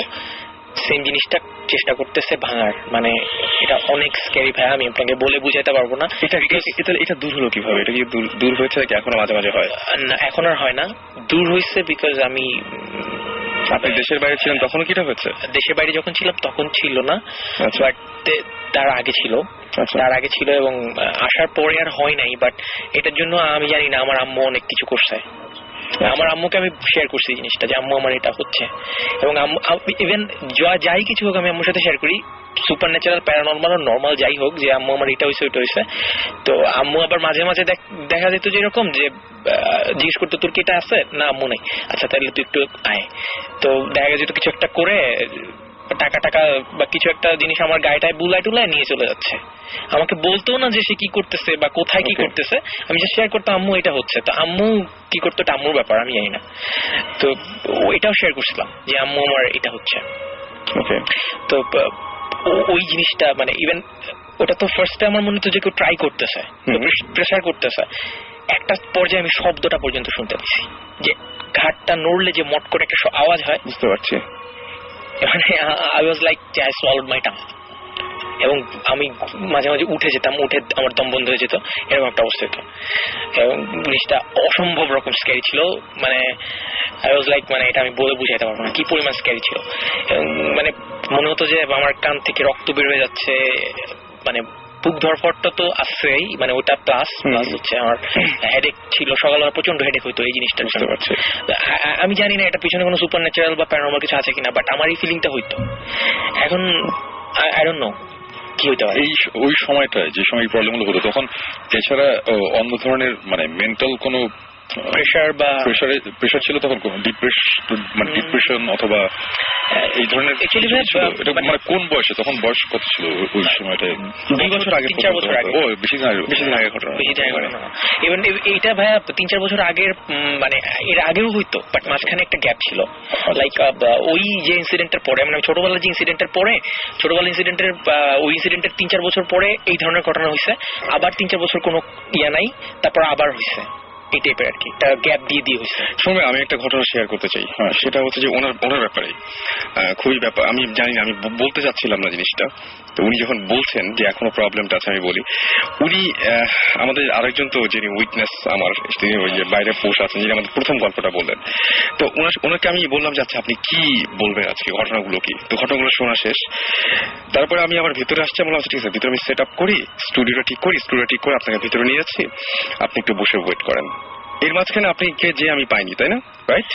সেম জিনিসটা চেষ্টা করতেছে ভাঙার। মানে এটা অনেক স্ক্যারি ভাই, আমি আপনাকে বলে বুঝাইতে পারবো না। এটা দূর হলো কিভাবে? এটা কি দূর হয়েছে নাকি এখনো মাঝে মাঝে হয়? না, এখন আর হয় না। দূর হয়েছে বিকজ আমি আপনি দেশের বাইরে ছিলেন তখন কি এটা হয়েছে? দেশের বাইরে যখন ছিলাম তখন ছিল না, বাট তার আগে ছিল, এবং আসার পরে আর হয় নাই। বাট এটার জন্য আমি জানি না, আমার আম্মু অনেক কিছু করছে। আমার আম্মুকে আমি শেয়ার করছি জিনিসটা, যে আম্মু আমার এটা হচ্ছে, এবং ইভেন যাই কিছু হোক আমি আম্মুর সাথে শেয়ার করি, সুপার ন্যাচারাল, প্যারানরমাল, নর্মাল যাই হোক, যে আম্মু আমার এটা হয়েছে ওইটা হয়েছে। তো আম্মু আবার মাঝে মাঝে দেখা যেত যে এরকম যে জিজ্ঞেস করতো তোর কি এটা আছে, না আম্মু নেই, আচ্ছা তাহলে তুই একটু আয়। তো দেখা যেত কিছু একটা করে টাকা বা কিছু একটা জিনিস আমার গায়েটায় বুলায় টুলায় নিয়ে চলে যাচ্ছে। আমাকে বলতো না যে সে কি করতেছে বা কোথায় কি করতেছে, আমি যে শেয়ার করতাম আম্মু এটা হচ্ছে। তো আম্মু কি করতো এটা আম্মুর ব্যাপার, আমি জানি না। তো এটাও শেয়ার করছিলাম যে আম্মু আমার এটা হচ্ছে। ওকে। তো ওই জিনিসটা মানে ইভেন ওটা তো ফার্স্টে আমার মনে হতো যে কেউ ট্রাই করতেছে, প্রেসার করতেছে। একটা পর্যায়ে আমি শব্দটা পর্যন্ত শুনতে পেয়েছি, যে ঘাটটা নড়লে যে মট করে একটা আওয়াজ হয়। বুঝতে পারছি। মানে I was like I swallowed my tongue. এবং আমি মাঝে মাঝে উঠে যেতাম, উঠে আমার দম বন্ধ হয়ে যেত, এরকম একটা অবস্থা হতো। এবং জিনিসটা অসম্ভব রকম স্ক্যারি ছিল। মানে আই ওয়াজ লাইক, মানে এটা আমি বলে বুঝাইতে পারবো না কি পরিমাণ স্ক্যারি ছিল। এবং মানে মনে হতো যে আমার কান থেকে রক্ত বের হয়ে যাচ্ছে, মানে বুক ধরফরটা তো আসছেই, মানে ওটা প্লাস হচ্ছে আমার হেডেক ছিল, সকালবেলা প্রচন্ড হেডেক হইতো এই জিনিসটা। বুঝতে পারছি। আমি জানি না এটা পিছনে কোনো সুপার ন্যাচারাল বা প্যারানর্মাল কিছু আছে কিনা, বাট আমার এই ফিলিংটা হইতো। এখন আই ডোন্ট নো কি হইতে পারে। এই ওই সময়টায় যে সময় প্রবলেম গুলো হতো, তখন এছাড়া অন্য ধরনের মানে মেন্টাল কোনো প্রেশার ছিল তখন, কোন ডিপ্রেশন অথবা এই ধরনের মানে কোন বয়সে? তখন বয়স কত ছিল ওই সময়টায়? 2 বছর আগে, 3-4 বছর আগে। ও বেশি দিন আগে ঘটনা। ইভেন এইটা ভাইয়া 3-4 বছর আগের, মানে এর আগেও হইতো, বাট মাঝখানে একটা গ্যাপ ছিল। লাইক ওই যে ইনসিডেন্টের পরে, মানে ছোটবেলার যে ইনসিডেন্টের পরে, ছোটবেলার ইনসিডেন্টের ওই ইনসিডেন্টের 3-4 বছর পরে এই ধরনের ঘটনা হয়েছে, আবার 3-4 বছর কোনো ইয়া নাই, তারপর আবার হয়েছে। এই টাইপের আর কি, গ্যাপ দিয়ে হয়েছে। সময় আমি একটা ঘটনা শেয়ার করতে চাই। হ্যাঁ, সেটা হচ্ছে যে ওনার ব্যাপারে খুবই ব্যাপার, আমি জানি না, আমি বলতে চাচ্ছিলাম না জিনিসটা। তো উনি যখন বলছেন যে এখনো প্রবলেমটা আছে, আমি বলি উনি আমাদের আরেকজন তো যিনি উইটনেস আমার, তিনি ওই যে বাইরে পোষ আছেন, যিনি আমাদের প্রথম গল্পটা বললেন। তো ওনাকে আমি বললাম যে আচ্ছা আপনি কি বলবেন আজকে, ঘটনাগুলো কি? তো ঘটনাগুলো শোনা শেষ, তারপরে আমি আমার ভিতরে আসছি, বললাম ঠিক আছে ভিতরে আমি সেট আপ করি, স্টুডিওটা ঠিক করে আপনাকে ভিতরে নিয়ে যাচ্ছি, আপনি একটু বসে ওয়েট করেন। এর মাঝখানে আপনি কে যে আমি পাইনি, তাই না? রাইট।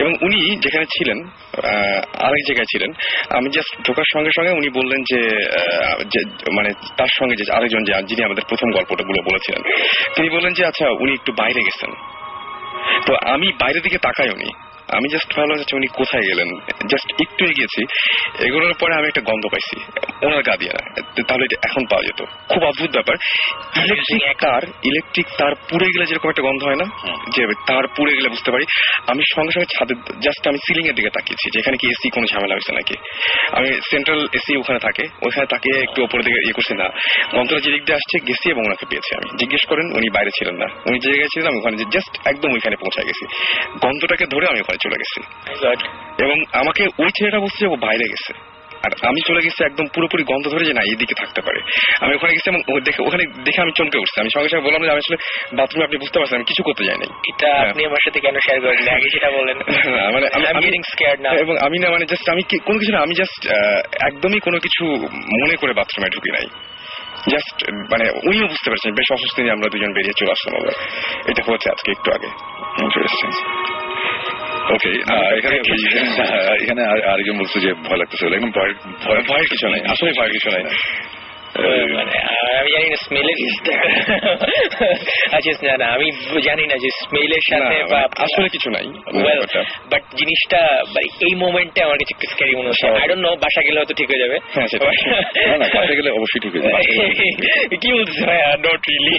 এবং উনি যেখানে ছিলেন আরেক জায়গায় ছিলেন, আমি জাস্ট ঢোকার সঙ্গে সঙ্গে উনি বললেন যে মানে তার সঙ্গে যে আরেকজন যিনি আমাদের প্রথম গল্পটা বলেছিলেন, তিনি বললেন যে আচ্ছা উনি একটু বাইরে গেছেন। তো আমি বাইরের দিকে তাকাই, আমি জাস্ট ভাবলাম যে উনি কোথায় গেলেন। জাস্ট একটু এগিয়েছি, এগুলোর পরে আমি একটা গন্ধ পাইছি ওনার গা দিয়ে না, তাহলে এটা এখন পাওয়া যেত। খুব অদ্ভুত ব্যাপার। ইলেকট্রিক তার পুড়ে গেলে যেরকম একটা গন্ধ হয় না, যে তার পুড়ে গেলে বুঝতে পারি। আমি সঙ্গে সঙ্গে ছাদে জাস্ট আমি সিলিং এর দিকে তাকিয়েছি, যেখানে কি এসি কোনো ঝামেলা হয়েছে নাকি। আমি সেন্ট্রাল এসি ওখানে থাকে, ওইখানে তাকিয়ে একটু ওপরের দিকে ইয়ে করছি, না গন্ধটা যে দিক দিয়ে আসছে, গেছি এবং ওনাকে পেয়েছি। আমি জিজ্ঞেস করেন, উনি বাইরে ছিলেন না, উনি যে জায়গায় ছিলেন ওখানে জাস্ট একদম ওইখানে পৌঁছে গেছি, গন্ধটাকে ধরে আমি ওখানে চলে গেছি। এবং আমাকে ওই ছেলেটা বলছে যে ও বাইরে গেছে, আর আমি চলে গেছি একদম পুরোপুরি গন্ধ ধরে যে না এদিকে থাকতে পারে। আমি ওখানে গেছি এবং ওখানে দেখে আমি চমকে উঠছি। আমি সঙ্গে সঙ্গে বললাম যে আমি আসলে বাথরুমে, আপনি বুঝতে পারছেন আমি কিছু করতে যাই নাই। এটা আপনি আমার সাথে কেন শেয়ার করেন আগে সেটা বলেন। মানে আমি গেটিং স্কেয়ার্ড না, এবং আমি না মানে জাস্ট আমি কোনো কিছু না, আমি জাস্ট একদমই কোনো কিছু মনে করে বাথরুমে ঢুকি নাই। জাস্ট মানে উনিও বুঝতে পারছেন বেশ অসুস্থ নিয়ে আমরা দুজন বেরিয়ে চলে আসলাম। আবার এটা হচ্ছে আজকে একটু আগে। ইন্টারেস্টিং। ওকে, এখানে আরেকজন বলছে যে ভয় লাগতেছে, একদম ভয়ের কিছু নাই, আসলে ভয়ের কিছু নাই। মানে আমি জানি না স্মেলের আচ্ছা না আমি জানি না যে স্মেলের সাথে আসলে কিছু নাই, বাট জিনিসটা এই মোমেন্টে আমার কাছে একটু স্ক্যারি মনে হচ্ছে। আই ডোন্ট নো, বাসা গেলে হয়তো ঠিক হয়ে যাবে। বাসা গেলে অবশ্যই ঠিক হয়ে যাবে। কি বলছে ভাই? নট রিয়েলি,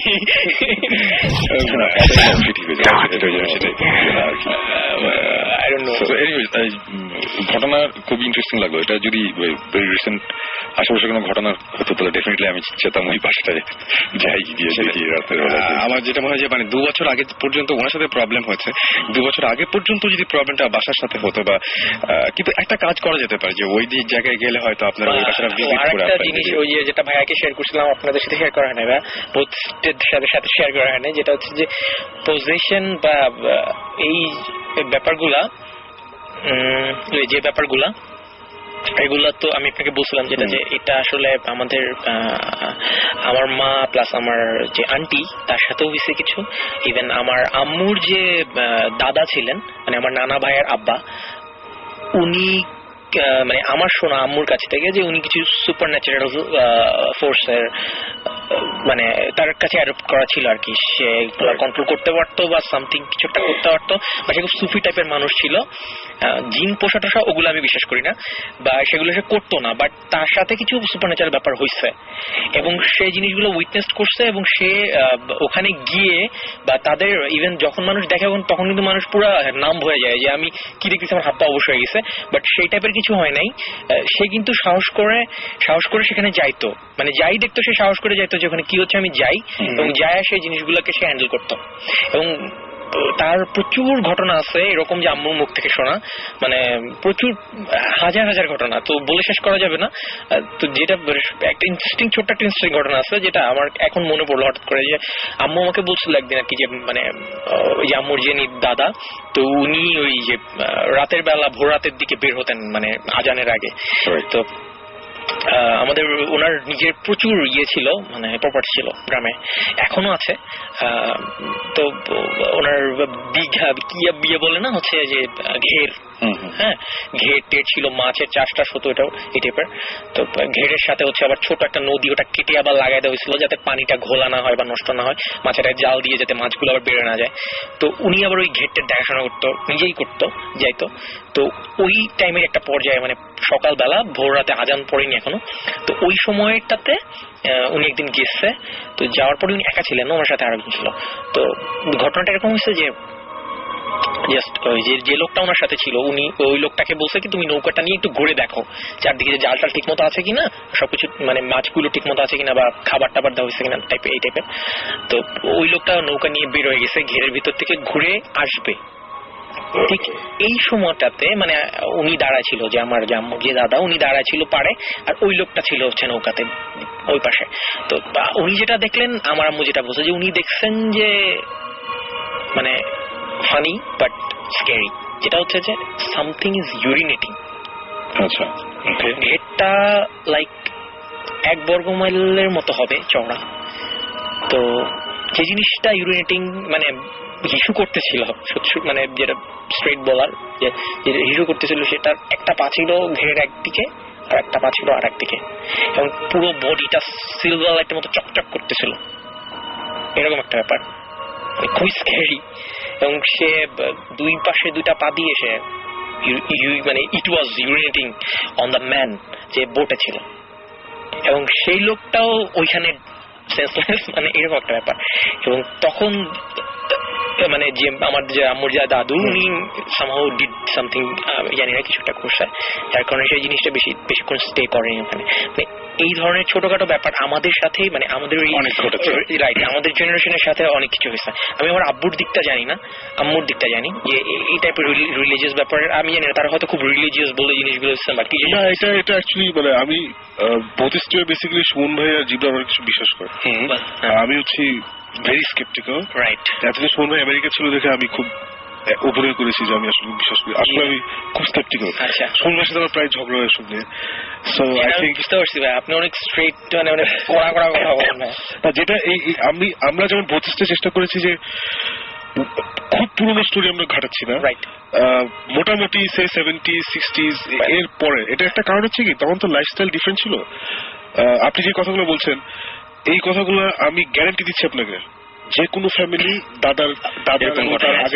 অবশ্যই ঠিক হয়ে যাবে, সেটাই। I don't know. ঘটনা খুবই ইন্টারেস্টিং লাগলো। এটা যদি রিসেন্ট আশেপাশে কোনো ঘটনা হতো তাহলে ডেফিনেটলি আমি চেতাম ওই বাসাটায় যাই গিয়ে দেখি রাতের বেলা। আমার যেটা মনে হয় যে মানে 2 বছর আগে পর্যন্ত ওনার সাথে প্রবলেম হয়েছে, 2 বছর আগে পর্যন্ত যদি প্রবলেমটা বাসার সাথে হতো, বা কিন্তু একটা কাজ করা যেতে পারে যে ওই জায়গায় গেলে হয়তো আপনারা ওই বাসাটা ভিজিট করে একটা জিনিস, ওই যেটা ভাইয়াকে শেয়ার করছিলাম আপনাদের সাথে শেয়ার করা হয় না, সাথে শেয়ার করা হয় না, যেটা হচ্ছে যে পজিশন বা এই ব্যাপারগুলা, যে ব্যাপারগুলা এগুলা তো আমি আপনাকে বলছিলাম যেটা, যে এটা আসলে আমার মা প্লাস আমার যে আন্টি তার সাথেও হয়েছে কিছু। ইভেন আমার আম্মুর যে দাদা ছিলেন, মানে আমার নানা ভাইয়ের আব্বা, উনি মানে আমার শোনা আম্মুর কাছ থেকে যে উনি কিছু সুপার ন্যাচারাল ফোর্সের মানে তার কাছে অ্যাডপ্ট করা ছিল আর কি, সে কন্ট্রোল করতে পারতো বা সামথিং কিছু একটা করতে পারতো, বা সে খুব সুফি টাইপের মানুষ ছিল। জিন পোষা টোষা ওগুলো আমি বিশ্বাস করি না, বা সেগুলো সে করতো না, বাট তার সাথে কিছু সুপারন্যাচারাল ব্যাপার হয়েছে এবং সে জিনিসগুলো উইটনেস করছে, এবং সে ওখানে গিয়ে বা তাদের ইভেন যখন মানুষ দেখে তখন কিন্তু মানুষ পুরো নাম হয়ে যায় যে আমি কি দেখতেছি, আমার হাত পা অবশ্যই হয়ে গেছে, বাট সেই টাইপের কিছু হয় নাই। সে কিন্তু সাহস করে সেখানে যাইতো, মানে যাই দেখতো সে সাহস করে যাইতো যে ওখানে কি হচ্ছে আমি যাই, এবং যায় সেই জিনিসগুলোকে সে হ্যান্ডেল করতো। এবং তার প্রচুর ঘটনা আছে এরকম যে আম্মুর মুখ থেকে শোনা, মানে প্রচুর হাজার হাজার ঘটনা, তো বলে শেষ করা যাবে না। তো যেটা একটা ছোট্ট একটা ইন্টারেস্টিং ঘটনা আছে যেটা আমার এখন মনে পড়লো হঠাৎ করে, যে আম্মু আমাকে বলছিল একদিন আর কি, যে মানে ওই যে আম্মুর যিনি দাদা, তো উনি ওই যে রাতের বেলা ভোর রাতের দিকে বের হতেন মানে আজানের আগে। তো আমাদের ওনার নিজের প্রচুর ছিল, মানে প্রপার্টি ছিল গ্রামে, এখনো আছে। তো ওনার বিয়ে বলে না, হচ্ছে যে ঘের, হ্যাঁ ঘের টের ছিল, মাছের চাষটা হতো, এটাও এই টাইপের। তো ঘেরের সাথে হচ্ছে আবার ছোট একটা নদী, ওটা কেটে আবার লাগাই দেওয়া হয়েছিল যাতে পানিটা ঘোলা না হয় বা নষ্ট না হয়, মাছের জাল দিয়ে যাতে মাছগুলো আবার বেড়ে না যায়। তো উনি আবার ওই ঘেরটার দেখাশোনা করতো, নিজেই করতো, যাইতো। তো ওই টাইমের একটা পর্যায়ে মানে সকালবেলা ভোর রাতে আজান পড়েনি এখনো, তো ওই সময়টাতে উনি একদিন গেছে। তো যাওয়ার পরে উনি একা ছিলেন, ওনার সাথে আরেকজন ছিল। তো ঘটনাটা এরকম হয়েছে যে জাস্ট ওই যে লোকটা ওনার সাথে ছিল, উনি ওই লোকটাকে বলছে কি তুমি নৌকাটা নিয়ে একটু ঘুরে দেখো চারদিকে যে জালটাল ঠিক মতো আছে কিনা, সবকিছু মানে মাছগুলো ঠিক মতো আছে কিনা, বা খাবার টাবার দেওয়া হয়েছে কিনা এই টাইপের। তো ওই লোকটা নৌকা নিয়ে বের হয়ে গেছে, ঘেরের ভিতর থেকে ঘুরে আসবে। ঠিক এই সময়টাতে মানে উনি দাঁড়ায় ছিল, যে আমার যে দাদা উনি দাঁড়ায় ছিল পাড়ে, আর ওই লোকটা ছিল হচ্ছে নৌকাতে ওই পাশে। তো উনি যেটা দেখলেন, আমার আম্মু যেটা বলছে যে উনি দেখছেন যে মানে ফানি বাট স্ক্যারি, যেটা হচ্ছে যে সামথিং ইজ ইউরিনেটিং। আচ্ছা, ঘেরটা লাইক 1 বর্গ মাইলের মতো হবে চওড়া। তো যে জিনিসটা ইউরিনেটিং মানে হিসু করতেছিল, মানে যেটা স্ট্রেট বলার যে হিসু করতেছিল, সেটার একটা পা ছিল ঘেরের একদিকে আর একটা পা ছিল আর একদিকে, এবং পুরো বডিটা সিলভার লাইটের মতো চকচক করতেছিল, এরকম একটা ব্যাপার, খুবই স্ক্যারি। এবং সে দুই পাশে দুইটা পা দিয়ে সে মানে ইট ওয়াজ ইউরিনেটিং অন দ্য ম্যান যে বোটে ছিল, এবং সেই লোকটাও ওইখানে সেন্সলেস, মানে এরকম একটা ব্যাপার। এবং তখন মানে যে আমার যে আম্মুর যা দাদু, উনি সামহাউ ডিড সামথিং, জানি না কিছু একটা করছে, যার কারণে সেই জিনিসটা বেশিক্ষণ স্টে করেনি ওখানে। মানে এই ধরনের ছোটখাটো ব্যাপার আমাদের সাথেই, মানে আমাদের রাইট আমাদের জেনারেশনের সাথে অনেক কিছু হয়েছে। আমি আমার আব্বুর দিকটা জানি না, আম্মুর দিকটা জানি, যে এই টাইপের রিলিজিয়াস ব্যাপারে আমি জানি না, তারা হয়তো খুব রিলিজিয়াস বলে জিনিসগুলো হচ্ছে, বাকি না এটা অ্যাকচুয়ালি মানে আমি বৌদ্ধিস্ট বেসিক্যালি সুমন ভাই আর জিবরা আমার কিছু বিশ্বাস করে, আমি হচ্ছি ভেরি স্কেপটিক্যাল। রাইট, এতদিন সুমন ভাই আমেরিকা ছিল দেখে আমি খুব অভিনয় করেছি যে আমি আসলে বিশ্বাস করি, আসলে আমি খুব স্কেপটিক্যাল। সুমন ভাইয়ের সাথে আমার প্রায় ঝগড়া হয় শুনে। সো আই থিংক বুঝতে পারছি ভাই, আপনি অনেক স্ট্রেট, মানে অনেক কড়া কথা বলেন না, যেটা আমরা যেমন বৌদ্ধিস্টের চেষ্টা করেছি যে খুব পুরনো স্টোরি আমরা ঘাটাচ্ছি না, মোটামুটি সে 70s 60s এর পরে। এটা একটা কারণ হচ্ছে কি, তখন তো লাইফস্টাইল ডিফারেন্ট ছিল। আপনি যে কথাগুলো বলছেন, এই কথাগুলো আমি গ্যারান্টি দিচ্ছি আপনাকে, যে কোনো ফ্যামিলি দাদার আগের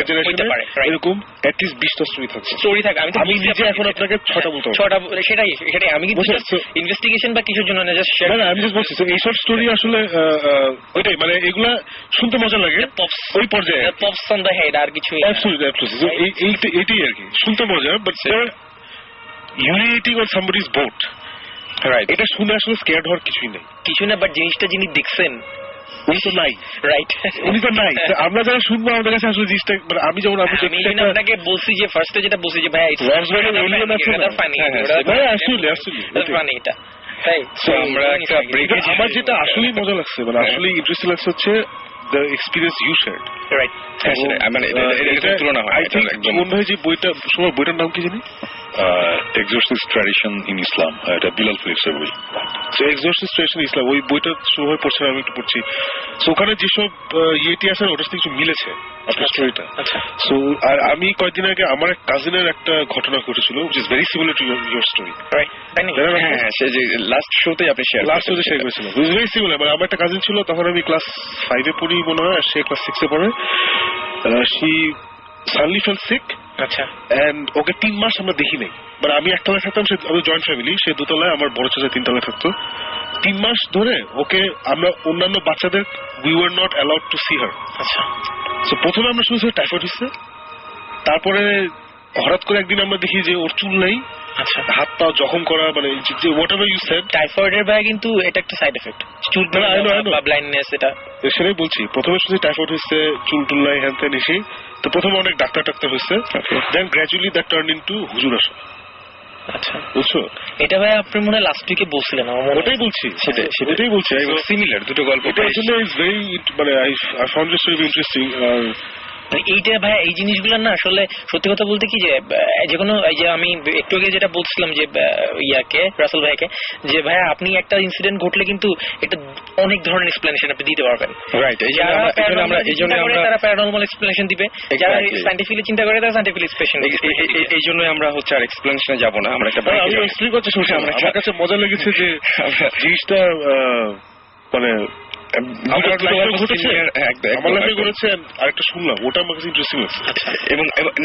জেনারেশনে এরকম অ্যাটলিস্ট 20টা স্টোরি থাকে। আমি নিজে এখন আপনাকে 6টা বলতে পারবো। সেটাই আমি কিন্তু ইনভেস্টিগেশন বা কিছুর জন্য না, আমি জাস্ট বলছি এইসব স্টোরি আসলে ওইটাই, মানে এগুলা শুনতে মজা লাগে ওই পর্যায়ে, পপস অন দ্য হেড আর কিছু। এইটাই আর কি, শুনতে মজা, but urinating on somebody's boat, right, এটা শুনে আসলে স্কেয়ার্ড হওয়ার কিছুই নেই, কিছু না। বাট জিনিসটা যিনি দেখছেন উনি তো নাই, রাইট, উনি তো নাই। আমরা যারা শুনবো আমাদের কাছে আসলে জিনিসটা, আমি যেমন আপনাকে বলছি যে ফার্স্টে যেটা বলছি যে ভাই আমার যেটা আসলেই মজা লাগছে, মানে আসলেই ইন্টারেস্টিং লাগছে হচ্ছে the experience you shared, right? মানে এটা তুলনা হয়। I think মনে হয় যে বইটার নাম কি জানি, এক্সোরসিস্ট ট্র্যাডিশন ইন ইসলাম, এটা বিলাল ফিলিপসের বই। সো এক্সোরসিস্ট ট্র্যাডিশন ইসলাম, ওই বইটা সময় পড়ছে, আমি একটু পড়ছি। সো ওখানে যেসব ইয়েটি আছে ওটার সাথে কিছু মিলেছে। আপনার স্টোরিটা। আচ্ছা। সো আর আমি কয়েকদিন আগে আমার এক কাজিনের একটা ঘটনা ঘটেছিল which is very similar to your story. Right তাই নাকি? হ্যাঁ, সে যে লাস্ট শোতেই আপনি শেয়ার লাস্ট ওদের শেয়ার করেছিলাম which is very similar. মানে আমার একটা কাজিন ছিল, তখন আমি ক্লাস 5 এ পড়ি মনে হয়, আর সে ক্লাস 6 এ পড়ে। she suddenly fell sick আচ্ছা and ওকে 3 মাস আমরা দেখি নাই। মানে আমি একতলায় থাকতাম, সে আমি জয়েন্ট ফ্যামিলি, সে দোতলায়, আমার বড় চাচা 3 তলায় থাকতো। 3 মাস ধরে ওকে আমরা অন্যান্য বাচ্চাদের we were not allowed to see her. আচ্ছা So প্রথমে আমরা শুনছি টাইফয়েড হচ্ছে, তারপরে হঠাৎ করে একদিন আমরা দেখি যে ওর চুল নেই, আচ্ছা। হাত পা জখম করা, মানে যে হোয়াট এভার ইউ সেড। টাইফয়েডের ভাই কিন্তু এটা একটা সাইড এফেক্ট, চুল বা ব্লাইন্ডনেস, এটা সেটাই বলছি, প্রথমে শুনছি টাইফয়েড হচ্ছে, চুল টুল নাই, হ্যান ত্যান এসে। তো প্রথমে অনেক ডাক্তার হচ্ছে, দেন গ্র্যাজুয়ালি দ্যাট টার্ন ইনটু হুজুর আসা। আচ্ছা বুঝছো? এটা ভাই আপনি মনে হয় লাস্ট উইকে বলছিলেন আমার মনে হয়। ওটাই বলছি, সেটাই বলছি, সিমিলার দুটো গল্প। এটার জন্য ইজ ভেরি, মানে I found it very interesting. মানে এইটা ভাই এই জিনিসগুলো না আসলে সত্যি কথা বলতে কি যে যেকোনো এই যে আমি একটু আগে যেটা বলছিলাম যে ইয়াকে রাসেল ভাইকে, যে ভাই আপনি একটা ইনসিডেন্ট ঘটলে কিন্তু এটা অনেক ধরনের এক্সপ্লেনেশন আপনি দিতে পারবেন। রাইট, এই জন্য আমরা তারা প্যারানর্মাল এক্সপ্লেনেশন দিবে, যারা সায়েন্টিফিক্যালি চিন্তা করে তারা সায়েন্টিফিক এক্সপ্লেনেশন। এই জন্য আমরা হচ্ছে আর এক্সপ্লেনেশনে যাব না, আমরা একটা আমি এক্সপ্লেন করতে শুনছি। আমার কাছে মজা লেগেছে যে জিনিসটা মানে আমার লাইফে ঘটেছে, আরেকটা শুনলাম, ওটা আমার কাছে ইন্টারেস্টিং লাগছে।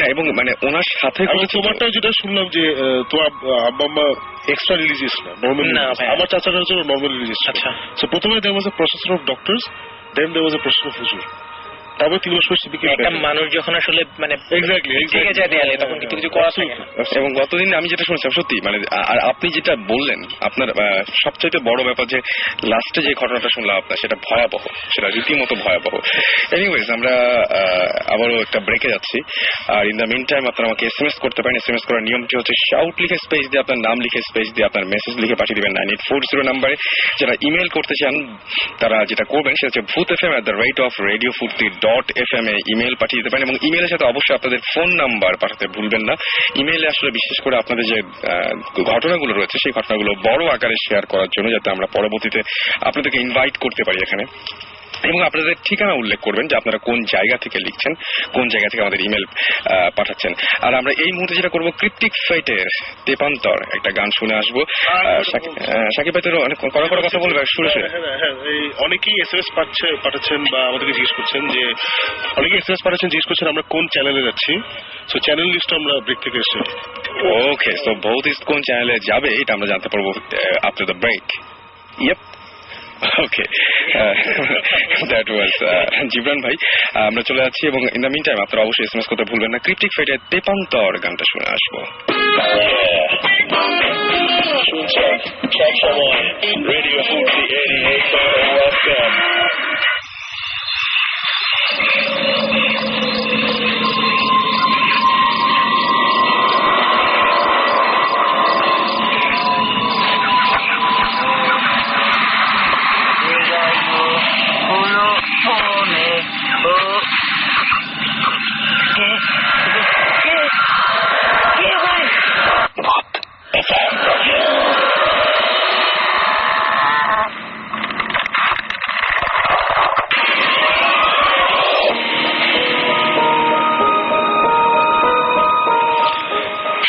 এবং মানে ওনার সাথে তোমারটাও যেটা শুনলাম যে তোমার আব্বা আম্মা এক্সট্রা রিলিজিয়াস না, নর্মাল। আমার চাচাটা হচ্ছে নর্মাল রিলিজিয়াস। আচ্ছা। সো প্রথমে there was a processor of doctors, then there was a processor of হুজুর। তারপর 3 মাস পরে একটা মানুষ যখন আসলে মানে এক্স্যাক্টলি ঠিক আছে দেয়ালে, তখন কিন্তু কিছু করা থাকে না। এবং গতদিন আমি যেটা শুনছিলাম সত্যি মানে, আর আপনি যেটা বললেন আপনার সবচাইতে বড় ব্যাপার যে লাস্টে যে ঘটনাটা শুনলাম আপনার, সেটা ভয়াবহ, সেটা রীতিমতো ভয়াবহ। এনিওয়েজ, আমরা আবারও একটা ব্রেকে যাচ্ছি, আর ইন দ্য মিন টাইম আপনারা আমাকে SMS করতে পারেন। SMS করার নিয়মটি হচ্ছে শাউট লিখে স্পেস দিয়ে আপনার নাম লিখে স্পেস দিয়ে আপনার মেসেজ লিখে পাঠিয়ে দিবেন 9840 নাম্বারে। যারা ইমেল করতে চান তারা যেটা করবেন সেটা হচ্ছে bhootfm@radiofurti.fm এ ইমেল পাঠিয়ে দিতে পারেন, এবং ইমেলের সাথে অবশ্যই আপনাদের ফোন নাম্বার পাঠাতে ভুলবেন না। ইমেইলে আসলে বিশেষ করে আপনাদের যে ঘটনাগুলো রয়েছে সেই ঘটনাগুলো বড় আকারে শেয়ার করার জন্য, যাতে আমরা পরবর্তীতে আপনাদেরকে ইনভাইট করতে পারি এখানে। এবং আপনাদের ঠিকানা উল্লেখ করবেন যে আপনারা কোন জায়গা থেকে লিখছেন, কোন জায়গা থেকে আমাদের ইমেল পাঠাচ্ছেন। আর আমরা এই মুহূর্তে যেটা করবো, ক্রিপ্টিক ফাইটের তেপান্তর একটা গান শুনে আসবো। সাকিব ভাই তো অনেক কড়া কথা বলবে শুরু। অনেকেই SMS পাঠাচ্ছেন বা আমাদেরকে জিজ্ঞেস করছেন যে, অনেকে SMS পাঠাচ্ছেন জিজ্ঞেস করছেন আমরা কোন চ্যানেলে যাচ্ছি। সো চ্যানেল লিস্ট আমরা ব্রেক থেকে এসেছি। ওকে, সো ভৌত ইস্ট কোন চ্যানেলে যাবে এটা আমরা জানতে পারবো after the break. Yep, okay, that was Jibran ভাই। আমরা চলে যাচ্ছি, এবং ইন দ্য মিন টাইম আপনারা অবশ্যই SMS করতে ভুলবেন না। ক্রিপ্টিক ফাইটের তেপান্তর গানটা শুনে আসবো। Radio Fuji 88. Welcome.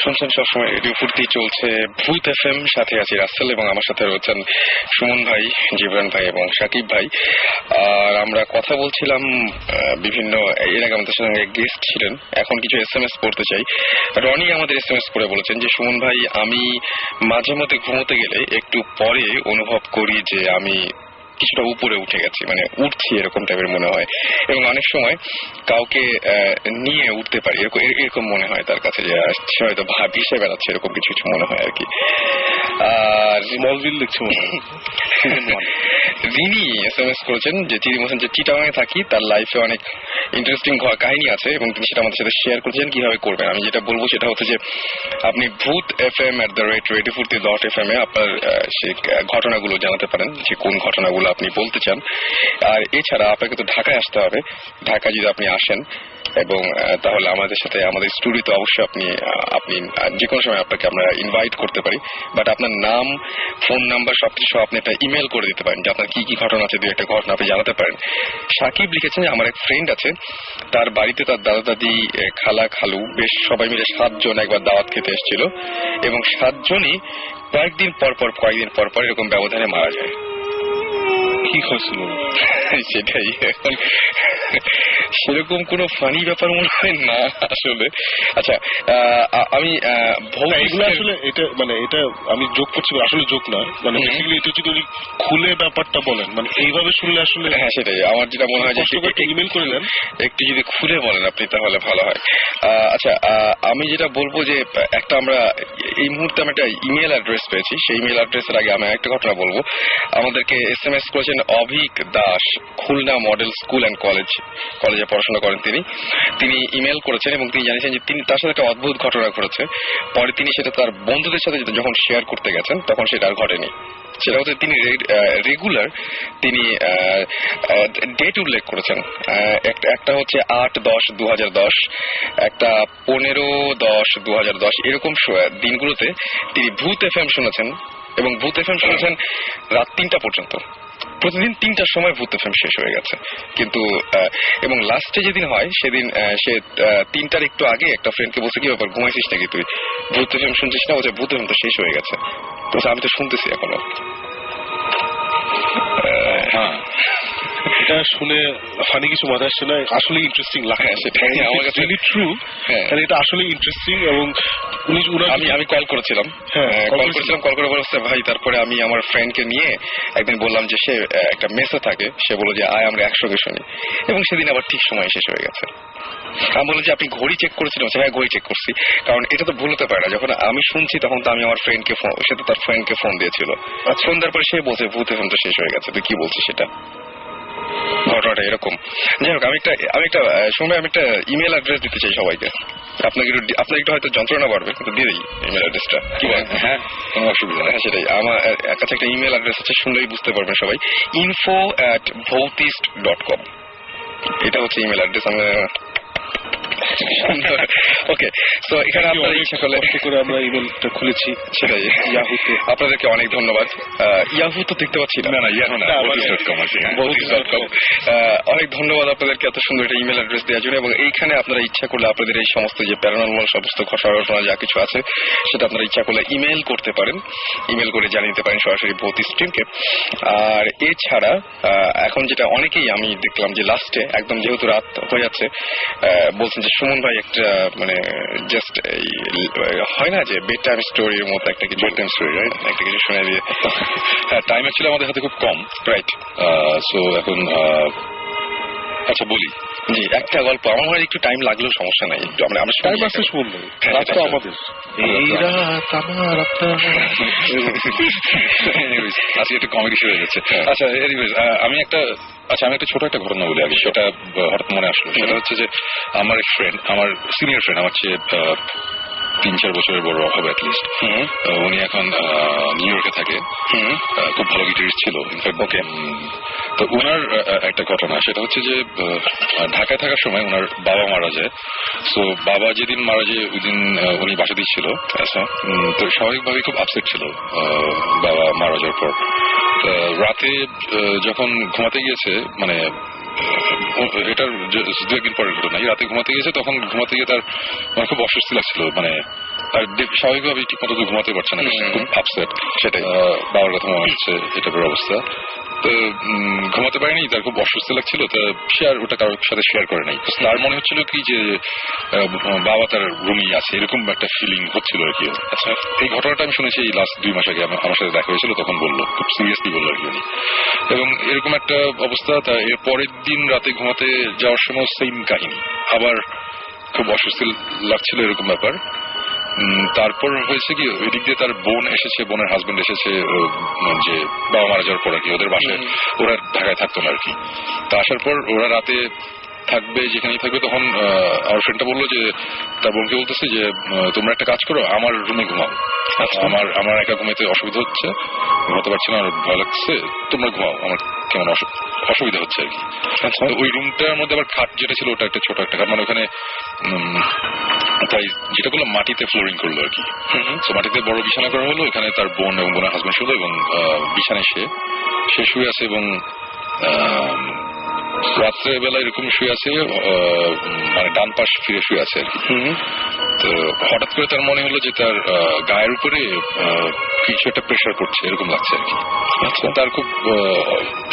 শুনছেন সবসময় রেডিও ফুর্তি, চলছে ভূত FM, সাথে আছি রাসেল, এবং আমার সাথে রয়েছেন সুমন ভাই, জিবরান ভাই এবং সাকিব ভাই। আর আমরা কথা বলছিলাম বিভিন্ন, এর আগে আমাদের সঙ্গে গেস্ট ছিলেন। এখন কিছু SMS পড়তে চাই। রনি আমাদের SMS করে বলেছেন যে, সুমন ভাই, আমি মাঝে মধ্যে ঘুমোতে গেলে একটু পরে অনুভব করি যে আমি কিছুটা উপরে উঠে গেছি, মানে উঠছি এরকম টাইপের মনে হয়, এবং অনেক সময় কাউকে নিয়ে উঠতে পারি এরকম মনে হয় তার কাছে, যে সে হয়তো ভেসে বেড়াচ্ছে, এরকম কিছু কিছু মনে হয় আর কি। আর স্মলভিল লিখছে মনে হয়। রিনি SMS করেছেন যে, তিনি বলছেন যে চিটাগাংয়ে থাকি, তার লাইফে অনেক ইন্টারেস্টিং কাহিনী আছে এবং তিনি সেটা আমাদের সাথে শেয়ার করেছেন কিভাবে করবেন। আমি যেটা বলবো সেটা হচ্ছে যে, আপনি bhootfm@radiofurti.fm এ আপনার সেই ঘটনাগুলো জানাতে পারেন, যে কোন ঘটনাগুলো আপনি বলতে চান। আর এছাড়া আপনাকে তো ঢাকায় আসতে হবে। ঢাকা যদি আপনি আসেন, এবং তাহলে আমাদের সাথে আমাদের স্টুডিওতে অবশ্যই আপনি যে কোনো সময় আপনাকে আমরা ইনভাইট করতে পারি, বাট আপনার নাম, ফোন নাম্বার সবকিছু আপনি একটা ইমেল করে দিতে পারেন যে আপনার কি কি ঘটনা আছে, 2-1টা ঘটনা আপনি জানাতে পারেন। সাকিব লিখেছেন যে আমার এক ফ্রেন্ড আছে, তার বাড়িতে তার দাদা দাদি, খালা খালু বেশ সবাই মিলে 7 জন একবার দাওয়াত খেতে এসেছিল এবং 7 জনই কয়েকদিন পর পর এরকম ব্যবধানে মারা যায়। কি হয়েছিল সেটাই, এখন সেরকম কোনো ফানি ব্যাপার মনে হয় না আসলে। আচ্ছা, আমি এগুলো আসলে এটা মানে এটা আমি যোগ করছি, আসলে যোগ না, মানে বেসিক্যালি এটা যদি খুলে ব্যাপারটা বলেন, মানে এইভাবে শুনলে আসলে হ্যাঁ সেটাই আমার যেটা মনে হয় যে ইমেল করে দেন, একটু যদি খুলে বলেন আপনি তাহলে ভালো হয়। আচ্ছা, আমি যেটা বলবো যে একটা আমরা এই মুহূর্তে আমি একটা ইমেল অ্যাড্রেস পেয়েছি, সেই ইমেল অ্যাড্রেসের আগে আমি একটা ঘটনা বলবো। আমাদেরকে SMS করেছেন Abhik Das, Khulna model school and কলেজে পড়াশোনা করেন তিনি ইমেল করেছেন এবং তিনি জানিয়েছেন যে তিনি তার সাথে একটা অদ্ভুত ঘটনা ঘটেছে। পরে তিনি সেটা তার বন্ধুদের সাথে যখন শেয়ার করতে গেছেন তখন সেটা আর ঘটেনি। সেটা হচ্ছে তিনি রেগুলার তিনি ডেট উল্লেখ করেছেন, একটা হচ্ছে 8-10-2010, একটা 15-10-2010, এরকম দিনগুলোতে তিনি ভূত FM শুনেছেন এবং ভূত FM শুনেছেন রাত 3টা পর্যন্ত। প্রতিদিন 3টার সময় ভূত FM শেষ হয়ে গেছে, কিন্তু এবং লাস্টে যেদিন হয় সেদিন সে 3টার একটু আগে একটা ফ্রেন্ডকে বলছে কি ব্যাপার, ঘুমাইছিস নাকি তুই, ভূত FM শুনছিস না? বলছে ভূত FM তো শেষ হয়ে গেছে। তো আমি তো শুনতেছি এখনো। হ্যাঁ, এটা শুনে ফানি কিছু মাথায় আসছে না, আসলে ইন্টারেস্টিং লাগে। সেটাই আমার কাছে ট্রু, এটা আসলে ইন্টারেস্টিং। এবং আমি কল করেছিলাম, কল করে বলছে ভাই, তারপরে আমি আমার ফ্রেন্ডকে নিয়ে একদিন বললাম যে সে একটা মেসে থাকে, সে বলল যে আয় আমরা একসঙ্গে শুনি, এবং সেদিন আবার ঠিক সময় শেষ হয়ে গেছে। আমি বললাম যে আপনি ঘড়ি চেক করেছিলেন? হ্যাঁ ঘড়ি চেক করছি, কারণ এটা তো ভুল হতে পারে না, যখন আমি শুনছি তখন তো আমি আমার ফ্রেন্ডকে সে তো তার ফ্রেন্ডকে ফোন দিয়েছিল, ফোন দেওয়ার পরে সে বলছে ভূত FM তো শেষ হয়ে গেছে, তুই কি বলছিস সেটা। ঘটনাটা এরকম। যাই হোক, আমি একটা ইমেল অ্যাড্রেস দিতে চাই সবাইকে। আপনার একটু হয়তো যন্ত্রণা বাড়বে, কিন্তু দিয়ে দিই ইমেল অ্যাড্রেসটা, কি বলেন? হ্যাঁ, কোনো অসুবিধা নেই। সেটাই, আমার কাছে একটা ইমেল অ্যাড্রেস আছে, শুনলেই বুঝতে পারবেন সবাই, info@bhautist.com, এটা হচ্ছে ইমেল অ্যাড্রেস। ওকে, তো এখানে আপনার ইচ্ছা করলে আমরা ইমেলটা খুলেছি, সেটাই ইয়াহুতে। আপনাদেরকে অনেক ধন্যবাদ। ইয়াহু তো দেখতে পাচ্ছি না, ইয়াহু না, Bhautist.com। অনেক ধন্যবাদ আপনাদেরকে এত সুন্দর একটা ইমেল অ্যাড্রেস দেওয়ার জন্য, এবং এইখানে আপনারা ইচ্ছা করলে আপনাদের এই সমস্ত যে প্যারানর্মাল সমস্ত ঘটনা যা কিছু আছে সেটা আপনারা ইচ্ছা করলে ইমেল করতে পারেন, ইমেল করে জানিয়ে দিতে পারেন সরাসরি Bhautist টিমকে। আর এছাড়া এখন যেটা অনেকেই আমি দেখলাম যে লাস্টে একদম যেহেতু রাত হয়ে যাচ্ছে, বলছেন যে সুমন ভাই একটা মানে জাস্ট হয় না যে বেড টাইম স্টোরির মতো একটা কিছু, বেড টাইম স্টোরি রাইট, একটা কিছু শুনে দিয়ে। হ্যাঁ, টাইম অ্যাকচুয়ালি আমাদের হাতে খুব কম, রাইট। সো এখন আচ্ছা বলি, জি একটা গল্প, আমার মনে হয় একটু টাইম লাগলেও সমস্যা নাই, একটু আমরা টাইম আসতে শুনবো, রাত তো আমাদের, এই রাত আমার আপনার। আজকে একটা কমেডি শুরু হয়ে যাচ্ছে। আচ্ছা এনিওয়েজ, আমি একটা ছোট একটা ঘটনা বলি আগে, সেটা হঠাৎ মনে আসলো। সেটা হচ্ছে যে আমার এক ফ্রেন্ড, আমার সিনিয়র ফ্রেন্ড, আমার চেয়ে 3-4 বছরের বড় হবে অ্যাটলিস্ট, উনি এখন নিউ ইয়র্কে থাকে, খুব ভালো গিটারিস্ট ছিল ইনফ্যাক্ট। ওকে, তো ওনার একটা ঘটনা, সেটা হচ্ছে যে ঢাকায় থাকার সময় ওনার বাবা মারা যায়। সো বাবা যেদিন মারা যায় ওই দিন উনি বাসা দিচ্ছিল। আচ্ছা, তো স্বাভাবিকভাবে খুব আপসেট ছিল বাবা মারা যাওয়ার পর। রাতে যখন ঘুমাতে গিয়েছে, মানে এটার 2-1 দিন পরের ঘটনা, রাতে ঘুমাতে গিয়েছে, তখন ঘুমাতে গিয়ে তার মানে খুব অস্বস্তি লাগছিল, মানে আর স্বাভাবিকভাবে ঠিক মতো ঘুমাতে পারছে না, খুব আপসেট। সেটাই বাবার কথা মনে হচ্ছে, এটা অবস্থা। তো ঘুমাতে পারেনি, তার খুব অস্বস্তি লাগছিল, তো সে আর ওটা কারোর সাথে শেয়ার করে নাই। তার মনে হচ্ছিল কি যে বাবা তার রুমই আছে, এরকম একটা ফিলিং হচ্ছিল আর কি। আচ্ছা, এই ঘটনাটা আমি শুনেছি লাস্ট 2 মাস আগে, আমার সাথে দেখা হয়েছিল, তখন বললো, খুব সিরিয়াসলি বললো আর কি উনি। এবং এরকম একটা অবস্থা, তা এর পরের দিন রাতে ঘুমাতে যাওয়ার সময় সেম কাহিনী, আবার খুব অস্বস্তি লাগছিল, এরকম ব্যাপার। তারপর হয়েছে কি, ওই দিক দিয়ে তার বোন এসেছে, বোনের হাজবেন্ড এসেছে, যে বাবা মারা যাওয়ার পর আর কি, ওদের বাসায়, ওরা ঢাকায় থাকতো না আর কি। তা আসার পর ওরা রাতে থাকবে, যেখানেই থাকবে, তখন আমার ফ্রেন্ডটা বললো যে তার বোনকে বলতেছে যে তোমরা একটা কাজ করো, আমার রুমে ঘুমাও, আমার একা ঘুমাইতে অসুবিধা হচ্ছে, ঘুমাতে পারছি না, আর ভয় লাগছে, তোমরা ঘুমাও, আমার কেমন অসুবিধা হচ্ছে আর কি। তো ওই রুমটার মধ্যে আবার খাট যেটা ছিল ওটা একটা ছোট একটা খাট, মানে ওখানে তাই যেটা বললাম মাটিতে ফ্লোরিং করলো আর কি। তো মাটিতে বড় বিছানা করা হলো, ওখানে তার বোন এবং বোনের হাজবেন্ড শুলো এবং বিছানায় সে শুয়ে আছে এবং রাত্রে বেলা এরকম শুয়ে আছে, মানে ডান পাশ ফিরে শুয়ে আছে আর কি। তো হঠাৎ করে তার মনে হলো যে তার গায়ের উপরে কিছু একটা প্রেশার করছে এরকম লাগছে আর কি। তার খুব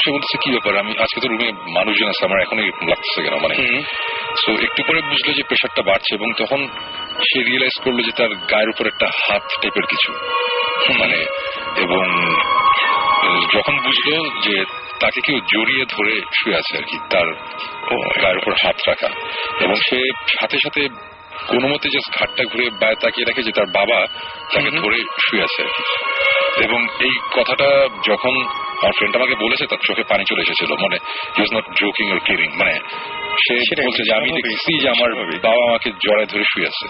সে বলছে কি ব্যাপার, আমি আজকে তো রুমে মানুষজন আছে, আমার এখন এরকম লাগতেছে কেন, মানে সো একটু পরে বুঝলো যে প্রেশারটা বাড়ছে এবং তখন সে রিয়েলাইজ করলো যে তার গায়ের উপর একটা হাত টাইপের কিছু, মানে এবং যখন বুঝলো যে তাকে কেউ জড়িয়ে ধরে শুয়ে আছে আর কি, তার গায়ের উপর হাত রাখা, এবং সে সাথে সাথে কোনো মতে জাস্ট ঘাটটা ঘুরে বাইরে তাকিয়ে দেখে যে তার বাবা তাকে ধরে শুয়ে আছে আর কি। এবং এই কথাটা যখন আমার ফ্রেন্ড আমাকে বলেছে তার চোখে পানি চলে এসেছিল, মানে he was not joking or kidding, মানে সে বলছে যে আমি দেখছি যে আমার বাবা আমাকে জড়ায় ধরে শুয়ে আছে।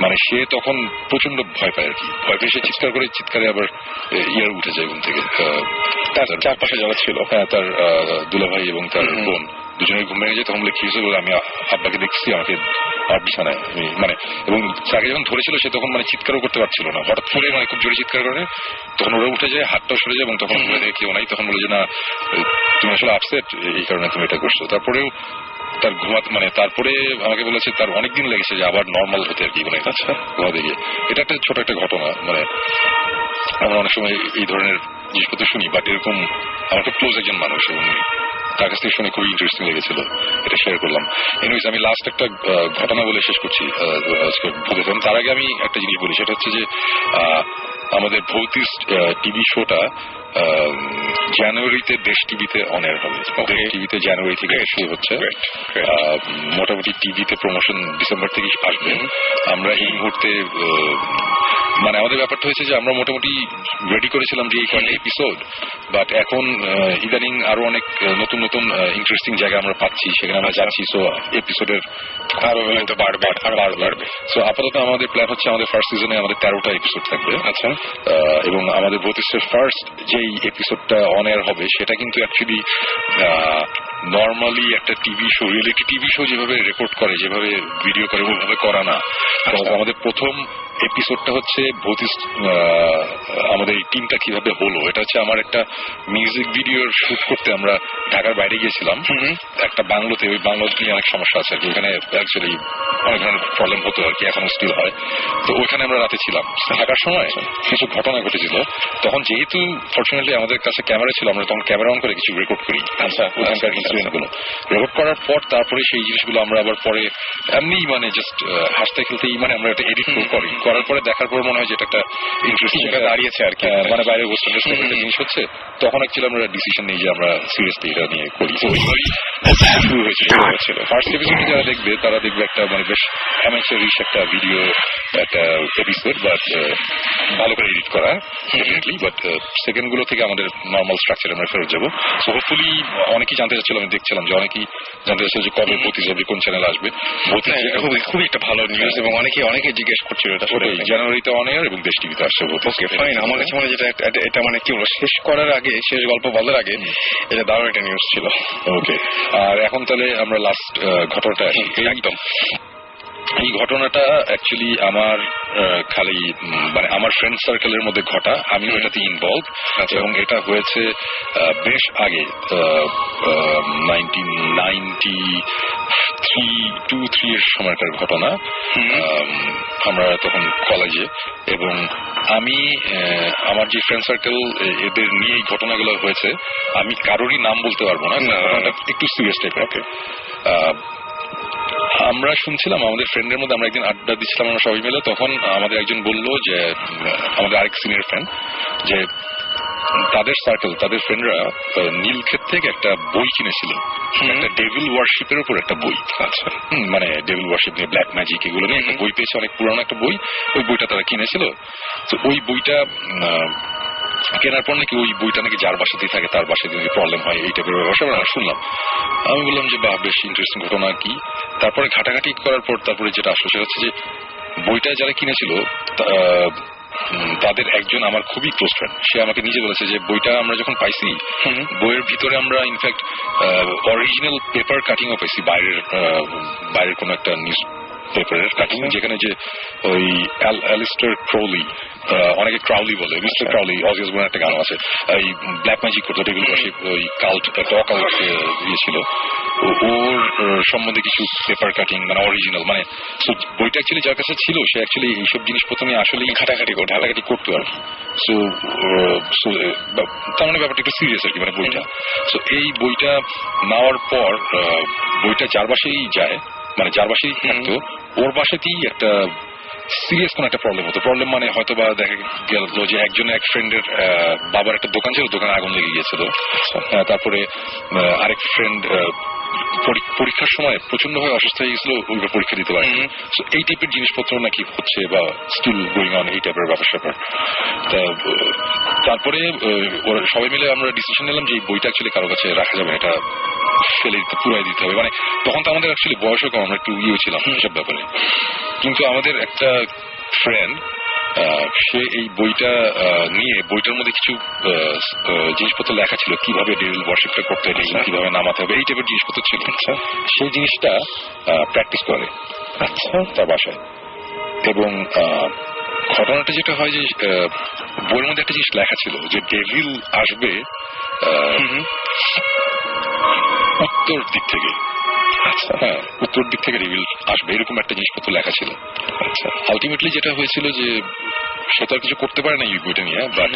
মানে সে তখন প্রচন্ড ভয় পায় আর কি, ভয় পেয়ে সে চিৎকার করে, চিৎকারে আবার ইয়ার উঠে যায় ঘুম থেকে। তার চারপাশে যাওয়া ছিল, হ্যাঁ, তার দুলাভাই এবং তার বোন দুজনে ঘুম ভেঙে যায়। তখন বলে কি হয়েছে বলে আমি আব্বাকে দেখছি আমাকে আর বিছানায়, মানে এবং তাকে যখন ধরেছিল সে তখন মানে চিৎকারও করতে পারছিল না, হঠাৎ করে মানে খুব জোরে চিৎকার করে, তখন ওরা উঠে যায়, হাতটাও সরে যায় এবং তখন কেউ নাই, তখন বলে যে না তুমি আসলে আপসেট এই কারণে তুমি এটা করছো। তারপরেও তার ঘুমাতে, মানে তারপরে আমাকে বলেছে তার অনেকদিন লেগেছে যে আবার নর্মাল হতে আর কি, মানে ঘুমাতে গিয়ে। এটা একটা ছোট একটা ঘটনা, মানে আমরা অনেক সময় এই ধরনের জিনিসপত্র শুনি, বাট এরকম আমার খুব ক্লোজ একজন মানুষ এবং তার কাছ থেকে শুনে খুবই ইন্টারেস্টিং লেগেছিল, এটা শেয়ার করলাম। এনিওয়েজ আমি লাস্ট একটা ঘটনা বলে শেষ করছি আজকে ভূতের। তার আগে আমি একটা জিনিস বলি, সেটা হচ্ছে যে আমাদের ভৌতিক টিভি শোটা জানুয়ারিতে দেশ টিভিতে অন এয়ার হবে। টিভিতে জানুয়ারি থেকে শুরু হচ্ছে, মোটামুটি টিভিতে প্রমোশন ডিসেম্বর থেকে আসবে। আমরা এই মুহূর্তে মানে আমাদের ব্যাপারটা হয়েছে যে আমরা মোটামুটি রেডি করেছিলাম যে এই কয়েকটা এপিসোড, বাট এখন ইদানিং আরো অনেক নতুন নতুন ইন্টারেস্টিং জায়গা আমরা পাচ্ছি, সেখানে আমরা যাচ্ছি। সো এপিসোডের আরো বাড়বে। সো আপাতত আমাদের প্ল্যান হচ্ছে আমাদের ফার্স্ট সিজনে আমাদের 13টা এপিসোড থাকবে। আচ্ছা, এবং আমাদের ভৌতিকের ফার্স্ট যেই এপিসোডটা অন এয়ার হবে সেটা কিন্তু অ্যাকচুয়ালি নর্মালি একটা TV show, reality TV show যেভাবে রেকর্ড করে, যেভাবে ভিডিও করে, ওইভাবে করা না। আমাদের প্রথম এপিসোডটা হচ্ছে ভৌতিক, আমাদের এই টিমটা কিভাবে হলো, এটা হচ্ছে আমার একটা মিউজিক ভিডিওর শুট করতে আমরা ঢাকার বাইরে গিয়েছিলাম একটা বাংলোতে। ওই বাংলোতে নিয়ে অনেক সমস্যা আছে আর কি, ওখানে অ্যাকচুয়ালি অনেক ধরনের প্রবলেম হতো আর কি, এখনো স্টিল হয়। তো ওইখানে আমরা রাতে ছিলাম, থাকার সময় কিছু ঘটনা ঘটেছিল। তখন যেহেতু ফরচুনেটলি আমাদের কাছে ক্যামেরা ছিল, আমরা তখন ক্যামেরা অন করে কিছু রেকর্ড করি। আচ্ছা, ওখানকার ইনসিডেন্টগুলো রেকর্ড করার পর তারপরে সেই জিনিসগুলো আমরা আবার পরে এমনি মানে জাস্ট হাসতে খেলতেই মানে আমরা একটা এডিট করি, করার পরে দেখার পর মনে হয় যে এটা একটা ইন্টারেস্টিং দাঁড়িয়েছে আর কি, মানে বাইরে ওয়েস্ট আন্ডারস্ট্যান্ডিং একটা জিনিস হচ্ছে। তখন অ্যাকচুয়ালি আমরা ডিসিশন নিই যে আমরা সিরিয়াসলি এটা নিয়ে করি। শুরু হয়েছিল ফার্স্ট এপিসোডে যারা দেখবে তারা দেখবে একটা মানে বেশ অ্যামেচারিশ একটা ভিডিও, একটা এপিসোড, বাট ভালো করে এডিট করা ডেফিনেটলি। বাট সেকেন্ড গুলো থেকে আমাদের নর্মাল স্ট্রাকচারে আমরা ফেরত যাবো। সো হোপফুলি অনেকেই জানতে চাচ্ছিল, আমি দেখছিলাম যে অনেকেই জানতে চাচ্ছিল যে কবে ভৌতিক যাবে, কোন চ্যানেল আসবে। খুবই একটা ভালো নিউজ এবং অনেকে জিজ্ঞেস করছিল এটা। জানুয়ারিতে অন এয়ার এবং দেশ টিভিতে আসছে। Okay fine. আমার কাছে মনে হয় যেটা এটা মানে কি বলবো, শেষ করার আগে, শেষ গল্প বলার আগে এটা দারুণ একটা নিউজ ছিল। ওকে, আর এখন তাহলে আমরা লাস্ট ঘটনাটা একদম, এই ঘটনাটা অ্যাকচুয়ালি আমার খালি মানে আমার ফ্রেন্ড সার্কেলের মধ্যে ঘটা, আমিও এটাতে ইনভলভ, এবং এটা হয়েছে বেশ আগে 1993 এর সময়কার ঘটনা। আমরা তখন কলেজে, এবং আমি আমার যে ফ্রেন্ড সার্কেল এদের নিয়ে এই ঘটনাগুলো হয়েছে, আমি কারোরই নাম বলতে পারবো না, একটু সিরিয়াস টাইপের। ওকে, আমরা শুনছিলাম আমাদের ফ্রেন্ডের মধ্যে, আমরা একদিন আড্ডা দিচ্ছিলাম আমরা সবাই মিলে, তখন আমাদের একজন বলল যে আমাদের আরেক সিনিয়র ফ্রেন্ড, যে তাদের সার্কেল, তাদের ফ্রেন্ডরা নীলক্ষেত থেকে একটা বই কিনেছিল, একটা ডেভিল ওয়ার্শিপের উপর একটা বই। আচ্ছা, মানে ডেভিল ওয়ার্শিপ নিয়ে, ব্ল্যাক ম্যাজিক, এগুলো নিয়ে একটা বই পেয়েছে, অনেক পুরানো একটা বই। ওই বইটা তারা কিনেছিল। তো ওই বইটা কেনার পর নাকি ওই বইটা নাকি যার বাসাতেই থাকে তার বাসাতে প্রবলেম হয়, এই টাইপের ব্যবসা আমরা শুনলাম। আমি বললাম যে বাহ, বেশ ইন্টারেস্টিং ঘটনা কি। তারপরে ঘাটাঘাটি করার পর তারপরে যেটা আসলে সেটা হচ্ছে যে বইটা যারা কিনেছিল তাদের একজন আমার খুবই ক্লোজ ফ্রেন্ড, সে আমাকে নিজে বলেছে যে বইটা আমরা যখন পাইছি বইয়ের ভিতরে আমরা ইনফ্যাক্ট অরিজিনাল পেপার কাটিংও পাইছি, বাইরের কোন একটা নিউজ পেপারের কাটিং, যেখানে যে ওই অ্যালিস্টার ক্রাউলি, অনেকে ক্রাউলি বলে, মিস্টার ক্রাউলি, অজি অসবর্নের একটা গান আছে, এই ব্ল্যাক ম্যাজিক করতো, টেবিল ওয়ার্শিপ, ওই কাল্ট একটা অকাল্ট দিয়েছিল, ওর সম্বন্ধে কিছু পেপার কাটিং মানে অরিজিনাল, মানে বইটা অ্যাকচুয়ালি যার কাছে ছিল সে অ্যাকচুয়ালি এইসব জিনিসপত্র নিয়ে আসলেই ঘাটাঘাটি করতো আর কি। সো তার মানে ব্যাপারটা একটু সিরিয়াস আর কি, মানে বইটা। সো এই বইটা নেওয়ার পর বইটা যার বাসায় যায়, মানে যার বাসায় থাকতো ওর বাসাতেই একটা সিরিয়াস কোন একটা প্রবলেম হতো। প্রবলেম মানে হয়তো বা দেখা গেল যে একজনের এক ফ্রেন্ডের বাবার একটা দোকান ছিল, দোকানে আগুন লেগে গিয়েছিল। তারপরে আরেক ফ্রেন্ড পরীক্ষার সময় প্রচন্ড ভাবে অসুস্থ হয়ে গেছিল, ওইভাবে পরীক্ষা দিতে পারে। এই টাইপের জিনিসপত্র নাকি হচ্ছে বা স্টিল গোয়িং অন, এই টাইপের ব্যাপার স্যাপার। তারপরে সবাই মিলে আমরা ডিসিশন নিলাম যে এই বইটা অ্যাকচুয়ালি কারো কাছে রাখা যাবে, এটা ফেলে দিতে, পুরাই দিতে হবে। মানে তখন তো আমাদের অ্যাকচুয়ালি বয়সও কম, আমরা একটু ছিলাম এসব ব্যাপারে। কিন্তু আমাদের একটা ফ্রেন্ড সে এই বইটা নিয়ে, বইটার মধ্যে কিছু জিনিসপত্র লেখা ছিল, কিভাবে ডেভিল ওয়ার্শিপটা করতে হবে, কিভাবে নামাতে হবে, এই টাইপের জিনিসপত্র ছিল। সেই জিনিসটা প্র্যাকটিস করে তার বাসায়। এবং ঘটনাটা যেটা হয় যে বইয়ের মধ্যে একটা জিনিস লেখা ছিল যে ডেভিল আসবে উত্তর দিক থেকে। হ্যাঁ, উত্তর দিক থেকে ডেভিল আসবে, এরকম একটা জিনিসপত্র লেখা ছিল। আলটিমেটলি যেটা হয়েছিল যে সে তো আর কিছু করতে পারে না এই বইটা নিয়ে, বাট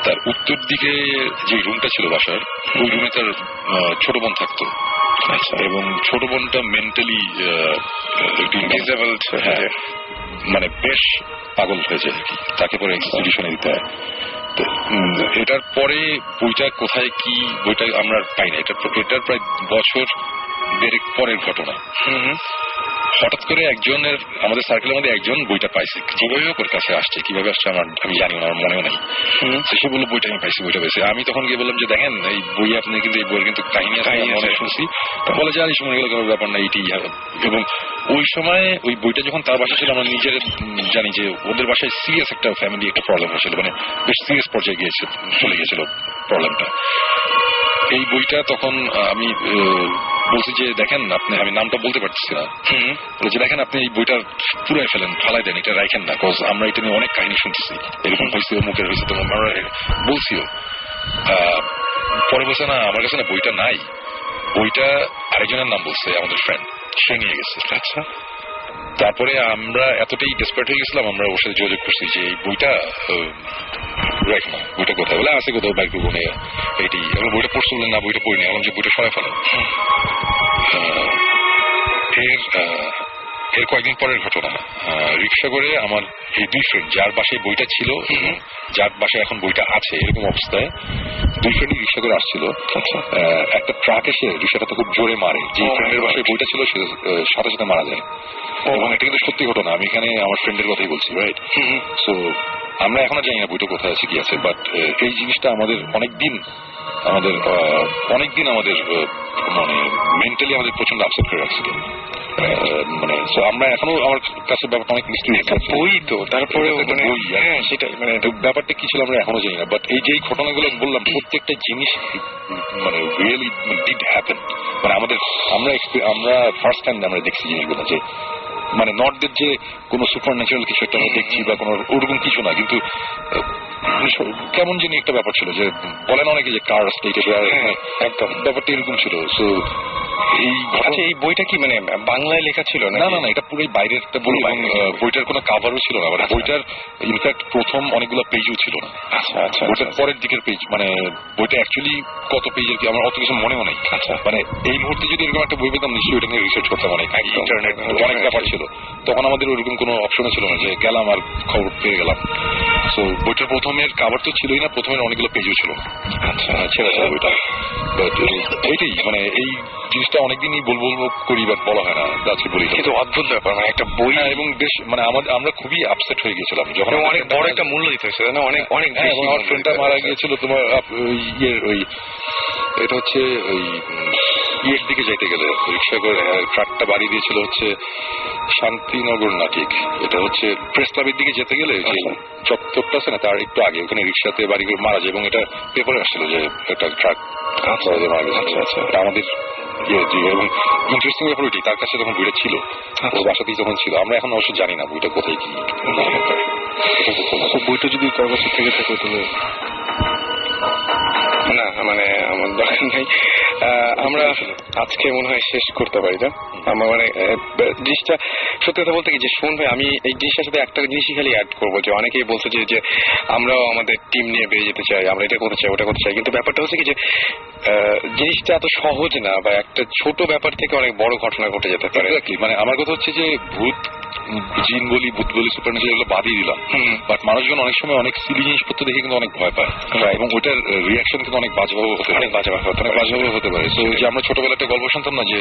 তার উত্তর দিকে যে রুমটা ছিল বাসার, ওই রুমে তার ছোট বোন থাকতো। এবং ছোট বোনটা মেন্টালি ডিসেবলড, মানে বেশ পাগল হয়ে যায়, তাকে পরে এক্সিকিউশনে দিতে হয়। তো এটার পরে বইটা কোথায় কি, বইটা আমরা পাই না। এটার প্রায় বছর দেড়েক পরের ঘটনা। হঠাৎ করে একজনের, আমাদের সার্কেলের মধ্যে একজন বইটা পাইছে, যেভাবে ওর কাছে আসছে, কিভাবে আসছে আমি জানি না, আমার মনেও নাই। সে বললো বইটা আমি পাইছি, বইটা পাইছি। আমি তখন গিয়ে বললাম যে দেখেন এই বই আপনি কিন্তু এই বইয়ের কিন্তু কাহিনী আছে, মনে শুনছি। বলে যে আরে মনে গেল কোনো ব্যাপার না, এইটি। এবং ওই সময় ওই বইটা যখন তার বাসায় ছিল, আমরা নিজের জানি যে ওদের বাসায় সিরিয়াস একটা ফ্যামিলি একটা প্রবলেম হয়েছিল, মানে বেশ সিরিয়াস পর্যায়ে চলে গিয়েছিল প্রবলেমটা। এই বইটা তখন আমি বলছি যে দেখেন আপনি, আমি নামটা বলতে পারতেছি না, যে দেখেন আপনি এই বইটা পুরাই ফেলেন, ফালাই দেন, এটা রাখেন না, কজ আমরা এটা নিয়ে অনেক কাহিনী শুনতেছি, এরকম হয়েছে, মুখের হয়েছে, তো আমরা বলছিও। পরে বলছে না, আমার কাছে না বইটা নাই, বইটা আরেকজনের নাম বলছে, আমাদের ফ্রেন্ড, সে নিয়ে গেছে। আচ্ছা, তারপরে আমরা এতটাই ডেসপারেট হয়ে গেছিলাম, আমরা ওর সাথে যোগাযোগ করছি যে এই বইটা রাখ না, বইটা কোথায়, বলে আছে কোথাও বাইক রুবনে এইটি। আমরা বইটা পড়তে বললেন না, বইটা পড়িনি, বললাম যে বইটা সরাই ফেলো। এর কয়েকদিন পরের ঘটনা, রিক্সা করে আমার এই দুই ফ্রেন্ড, যার বাসায় বইটা ছিল যার বাসায় এখন বইটা আছে, এরকম অবস্থায় দুই ফ্রেন্ডই রিক্সা করে আসছিল। একটা ট্রাক এসে রিক্সাটাতে খুব জোরে মারে, যে ফ্রেন্ডের বাসায় বইটা ছিল সে সাথে সাথে মারা যায়। এবং এটা কিন্তু সত্যি ঘটনা, আমি এখানে আমার ফ্রেন্ডের কথাই বলছি, রাইট? সো আমরা এখনো জানি না বইটা কোথায় আছে, কি আছে, বাট এই জিনিসটা আমাদের অনেকদিন আমাদের মানে মেন্টালি আমাদের প্রচন্ড আপসেট করে রাখছিল। মানে আমরা এখনো, আমার কাছে ব্যাপারটা অনেক মিস্ট্রি। বই তো তারপরে বই, হ্যাঁ সেটাই, মানে ব্যাপারটা কি ছিল আমরা এখনো জানি না। বাট এই যে ঘটনাগুলো বললাম, প্রত্যেকটা জিনিস মানে রিয়েলি ডিড হ্যাপেন। মানে আমরা ফার্স্ট টাইম আমরা দেখছি জিনিসগুলো, যে মানে নট দ্যাট যে কোনো সুপার ন্যাচারাল কিছু একটা আমরা দেখছি বা কোনো ওরকম কিছু না, কিন্তু কেমন জানি একটা ব্যাপার ছিল, যে বলেন অনেকে যে কার স্টেট, একদম ব্যাপারটা এরকম ছিল। সো এই বইটা কি মানে বাংলায় লেখা ছিল? না না না, এটা পুরোই বাইরের একটা বই, বইটার কোনো কাভারও ছিল না, বইটার ইনফ্যাক্ট প্রথম অনেকগুলো পেজও ছিল না। আচ্ছা, বইটার পরের দিকের পেজ, মানে বইটা অ্যাকচুয়ালি কত পেজের কি আমার অত কিছু মনেও নেই। আচ্ছা, মানে এই মুহূর্তে যদি এরকম একটা বই পেতাম নিশ্চয়ই ওইটা নিয়ে রিসার্চ করতাম, অনেক ইন্টারনেট অনেক ব্যাপার ছিল, তখন আমাদের ওইরকম কোনো অপশনও ছিল না যে গেলাম আর খবর পেয়ে গেলাম। সো বইটার প্রথমের কাভার তো ছিলই না, প্রথমের অনেকগুলো পেজও ছিল না। আচ্ছা, ছেড়ে বইটা এইটাই, মানে এই জিনিসটা অনেকদিনই বলবো করি, বাট বলা হয় না, আজকে বলি। কিন্তু অদ্ভুত ব্যাপার, মানে একটা বই, এবং বেশ মানে আমরা খুবই আপসেট হয়ে গেছিলাম যখন অনেক বড় একটা মূল্য দিতে হয়েছে, অনেক অনেক। আমার ফ্রেন্ডটা মারা গিয়েছিল তোমার ইয়ের ওই, এটা হচ্ছে ওই ইয়ের দিকে যাইতে গেলে রিক্সা করে ট্রাকটা বাড়ি দিয়েছিল হচ্ছে শান্তিনগর না ঠিক, এটা হচ্ছে প্রেস ক্লাবের দিকে যেতে গেলে যে চত্বরটা আছে না তার একটু আগে ওখানে রিক্সাতে বাড়ি করে মারা যায় এবং এটা পেপারে আসছিল যে একটা ট্রাক মারা গেছে। এটা আমাদের এবং ইন্টারেস্টিং ব্যাপার ওইটি তার কাছে তখন বইটা ছিল, ওর বাসাতেই যখন ছিল। আমরা এখন অবশ্য জানি না বইটা কোথায় কি। বইটা যদি কার কাছে থেকে থাকে তাহলে না মানে আমার দরকার নেই, আমরা আজকে মনে হয় শেষ করতে পারি না। আমার মানে জিনিসটা সত্যি কথা বলতে কি যে শোন ভাই, আমি এই জিনিসটার সাথে একটা জিনিসই খালি অ্যাড করবো যে অনেকেই বলছে যে আমরাও আমাদের টিম নিয়ে বেরিয়ে যেতে চাই, আমরা এটা করতে চাই ওটা করতে চাই, কিন্তু ব্যাপারটা হচ্ছে কি যে জিনিসটা এত সহজ না, বা একটা ছোট ব্যাপার থেকে অনেক বড় ঘটনা ঘটে যেতে পারে। মানে আমার কথা হচ্ছে যে ভূত জিন বলি ভূত বলি সুপারন্যাচুরাল এগুলো বাদই দিলাম, বাট মানুষজন অনেক সময় অনেক সিলি জিনিসপত্র দেখে কিন্তু অনেক ভয় পায় এবং ওইটার রিয়াকশন কিন্তু অনেক বাজেভাবে হতে পারে। তো যে আমরা ছোটবেলা একটা গল্প শুনতাম না যে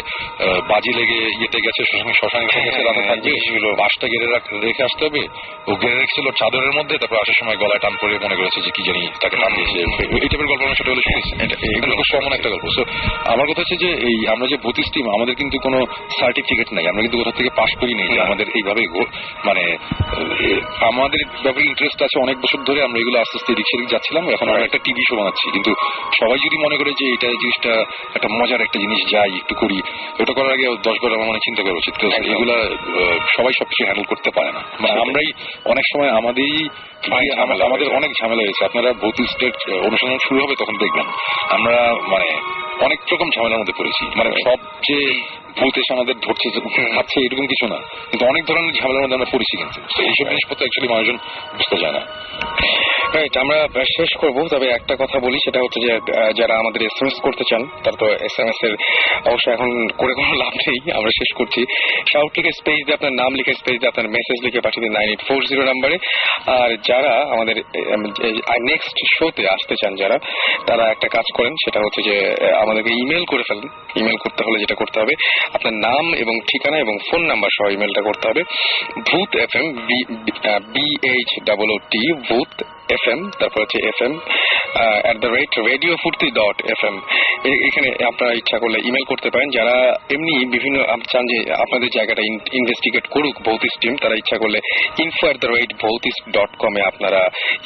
বাজি লেগে ইয়েতে গেছে শ্মশানে গেছে রাতে থাকবে, সেগুলো বাসটা গেড়ে রেখে আসতে হবে, ও গেড়ে রেখেছিল চাদরের মধ্যে, তারপর আসার সময় গলায় টান পরে মনে করেছে যে কি জানি তাকে টান দিয়েছে। এই টাইপের গল্প আমরা ছোটবেলা শুনেছি, এগুলো খুব কমন একটা গল্প। সো আমার কথা হচ্ছে যে এই আমরা যে ভূতিস টিম আমাদের কিন্তু কোনো সার্টিফিকেট নাই, আমরা কিন্তু কোথা থেকে পাশ করিনি যে আমাদের এইভাবে মানে আমাদের ব্যাপারে ইন্টারেস্ট আছে অনেক বছর ধরে, আমরা এগুলো আস্তে আস্তে এদিক সেদিক যাচ্ছিলাম। এখন আমরা একটা টিভি শো বানাচ্ছি, কিন্তু সবাই যদি মনে করে যে এটা জিনিসটা একটা মজার একটা জিনিস যাই একটু করি, ওটা করার আগে 10 বার আমার মনে চিন্তা করা উচিত। এগুলা সবাই সবকিছু হ্যান্ডেল করতে পারে না, মানে আমরাই অনেক সময় আমাদের অনেক ঝামেলা হয়েছে। আপনারা ভৌতিস্টের অনুসন্ধান শুরু হবে তখন দেখবেন আমরা মানে অনেক রকম ঝামেলার মধ্যে পড়েছি। মানে সব যে ভূত এসে আমাদের ধরছে খাচ্ছে এরকম কিছু না, কিন্তু অনেক ধরনের ঝামেলার মধ্যে আমরা পড়েছি। কিন্তু এইসব জিনিসপত্র অ্যাকচুয়ালি মানুষজন বুঝতে যায় না। রাইট, আমরা শেষ করব, তবে একটা কথা বলি, সেটা হচ্ছে যে যারা আমাদের SMS করতে চান তারা তো SMS এর অবশ্য এখন করে কোনো লাভ নেই, আমরা শেষ করছি। শাউট লিখে স্পেস দিয়ে আপনার নাম লিখে স্পেস দিয়ে আপনার মেসেজ লিখে পাঠিয়ে দিন 9840 নাম্বারে। আর যারা আমাদের নেক্সট শোতে আসতে চান যারা, তারা একটা কাজ করেন, সেটা হচ্ছে যে আমাদেরকে ইমেল করে ফেলেন। ইমেল করতে হলে যেটা করতে হবে, আপনার নাম এবং ঠিকানা এবং ফোন নাম্বার সহ ইমেলটা করতে হবে ভূত FM BHOOT ভূত FM, তারপর হচ্ছে FM@radiofurti.fm। এখানে আপনারা ইচ্ছা করলে ইমেল করতে পারেন। যারা এমনি বিভিন্ন চান যে আপনাদের জায়গাটা ইনভেস্টিগেট করুক ভৌতিস টিম, তারা ইচ্ছা করলে info@bhautis.com আপনারা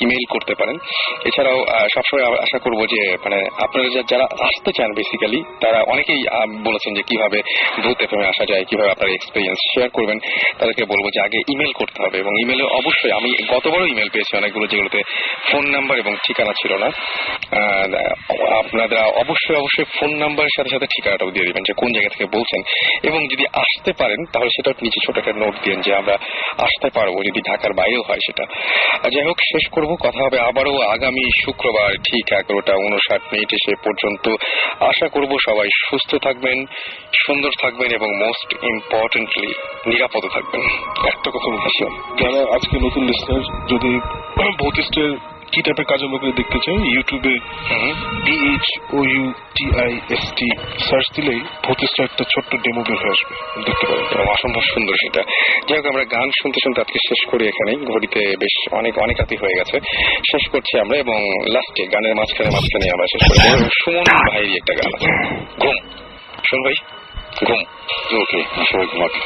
ইমেল করতে পারেন। এছাড়াও সবসময় আশা করব যে মানে আপনারা যারা আসতে চান বেসিক্যালি, তারা অনেকেই বলেছেন যে কিভাবে ভূত FM আসা যায়, কিভাবে আপনার এক্সপিরিয়েন্স শেয়ার করবেন, তাদেরকে বলবো যে আগে ইমেল করতে হবে। এবং ইমেলে অবশ্যই আমি গতবারও ইমেল পেয়েছি অনেকগুলো, যেগুলোতে ফোন নাম্বার এবং ঠিকানা ছিল না। আপনারা অবশ্যই ফোন নাম্বারের সাথে সাথে ঠিকানাটাও দিয়ে দিবেন যে কোন জায়গা থেকে বলছেন, এবং যদি আসতে পারেন তাহলে সেটাও নিচে ছোট একটা নোট দিন যে আমরা আসতে পারবো, যদি ঢাকার বাইরেও হয় সেটা। যাই হোক, শেষ করব, কথা হবে আবারও আগামী শুক্রবার ঠিক 11:59 সে পর্যন্ত। আশা করব সবাই সুস্থ থাকবেন, সুন্দর থাকবেন এবং মোস্ট ইম্পর্টেন্টলি নিরাপদ থাকবেন। একটা কথা বলতেছিলাম, যারা আজকে নতুন লিসনার যদি ভৌতিস্টের কি টাইপের কাজ আমরা করে দেখতে চাই, ইউটিউবে BHOUTIST সার্চ দিলেই ভৌতিস্টের একটা ছোট্ট ডেমো বের হয়ে আসবে, দেখতে পারেন। অসম্ভব সুন্দর সেটা। যাই হোক, আমরা গান শুনতে শুনতে আজকে শেষ করি এখানে, ঘড়িতে বেশ অনেক রাতি হয়ে গেছে, শেষ করছি আমরা। এবং লাস্টে গানের মাঝখানে আমরা শেষ করি সুমন ভাইয়ের একটা গান আছে, ঘুম। শোন ভাই, ঘুম। ওকে, সবাই ঘুমাতে।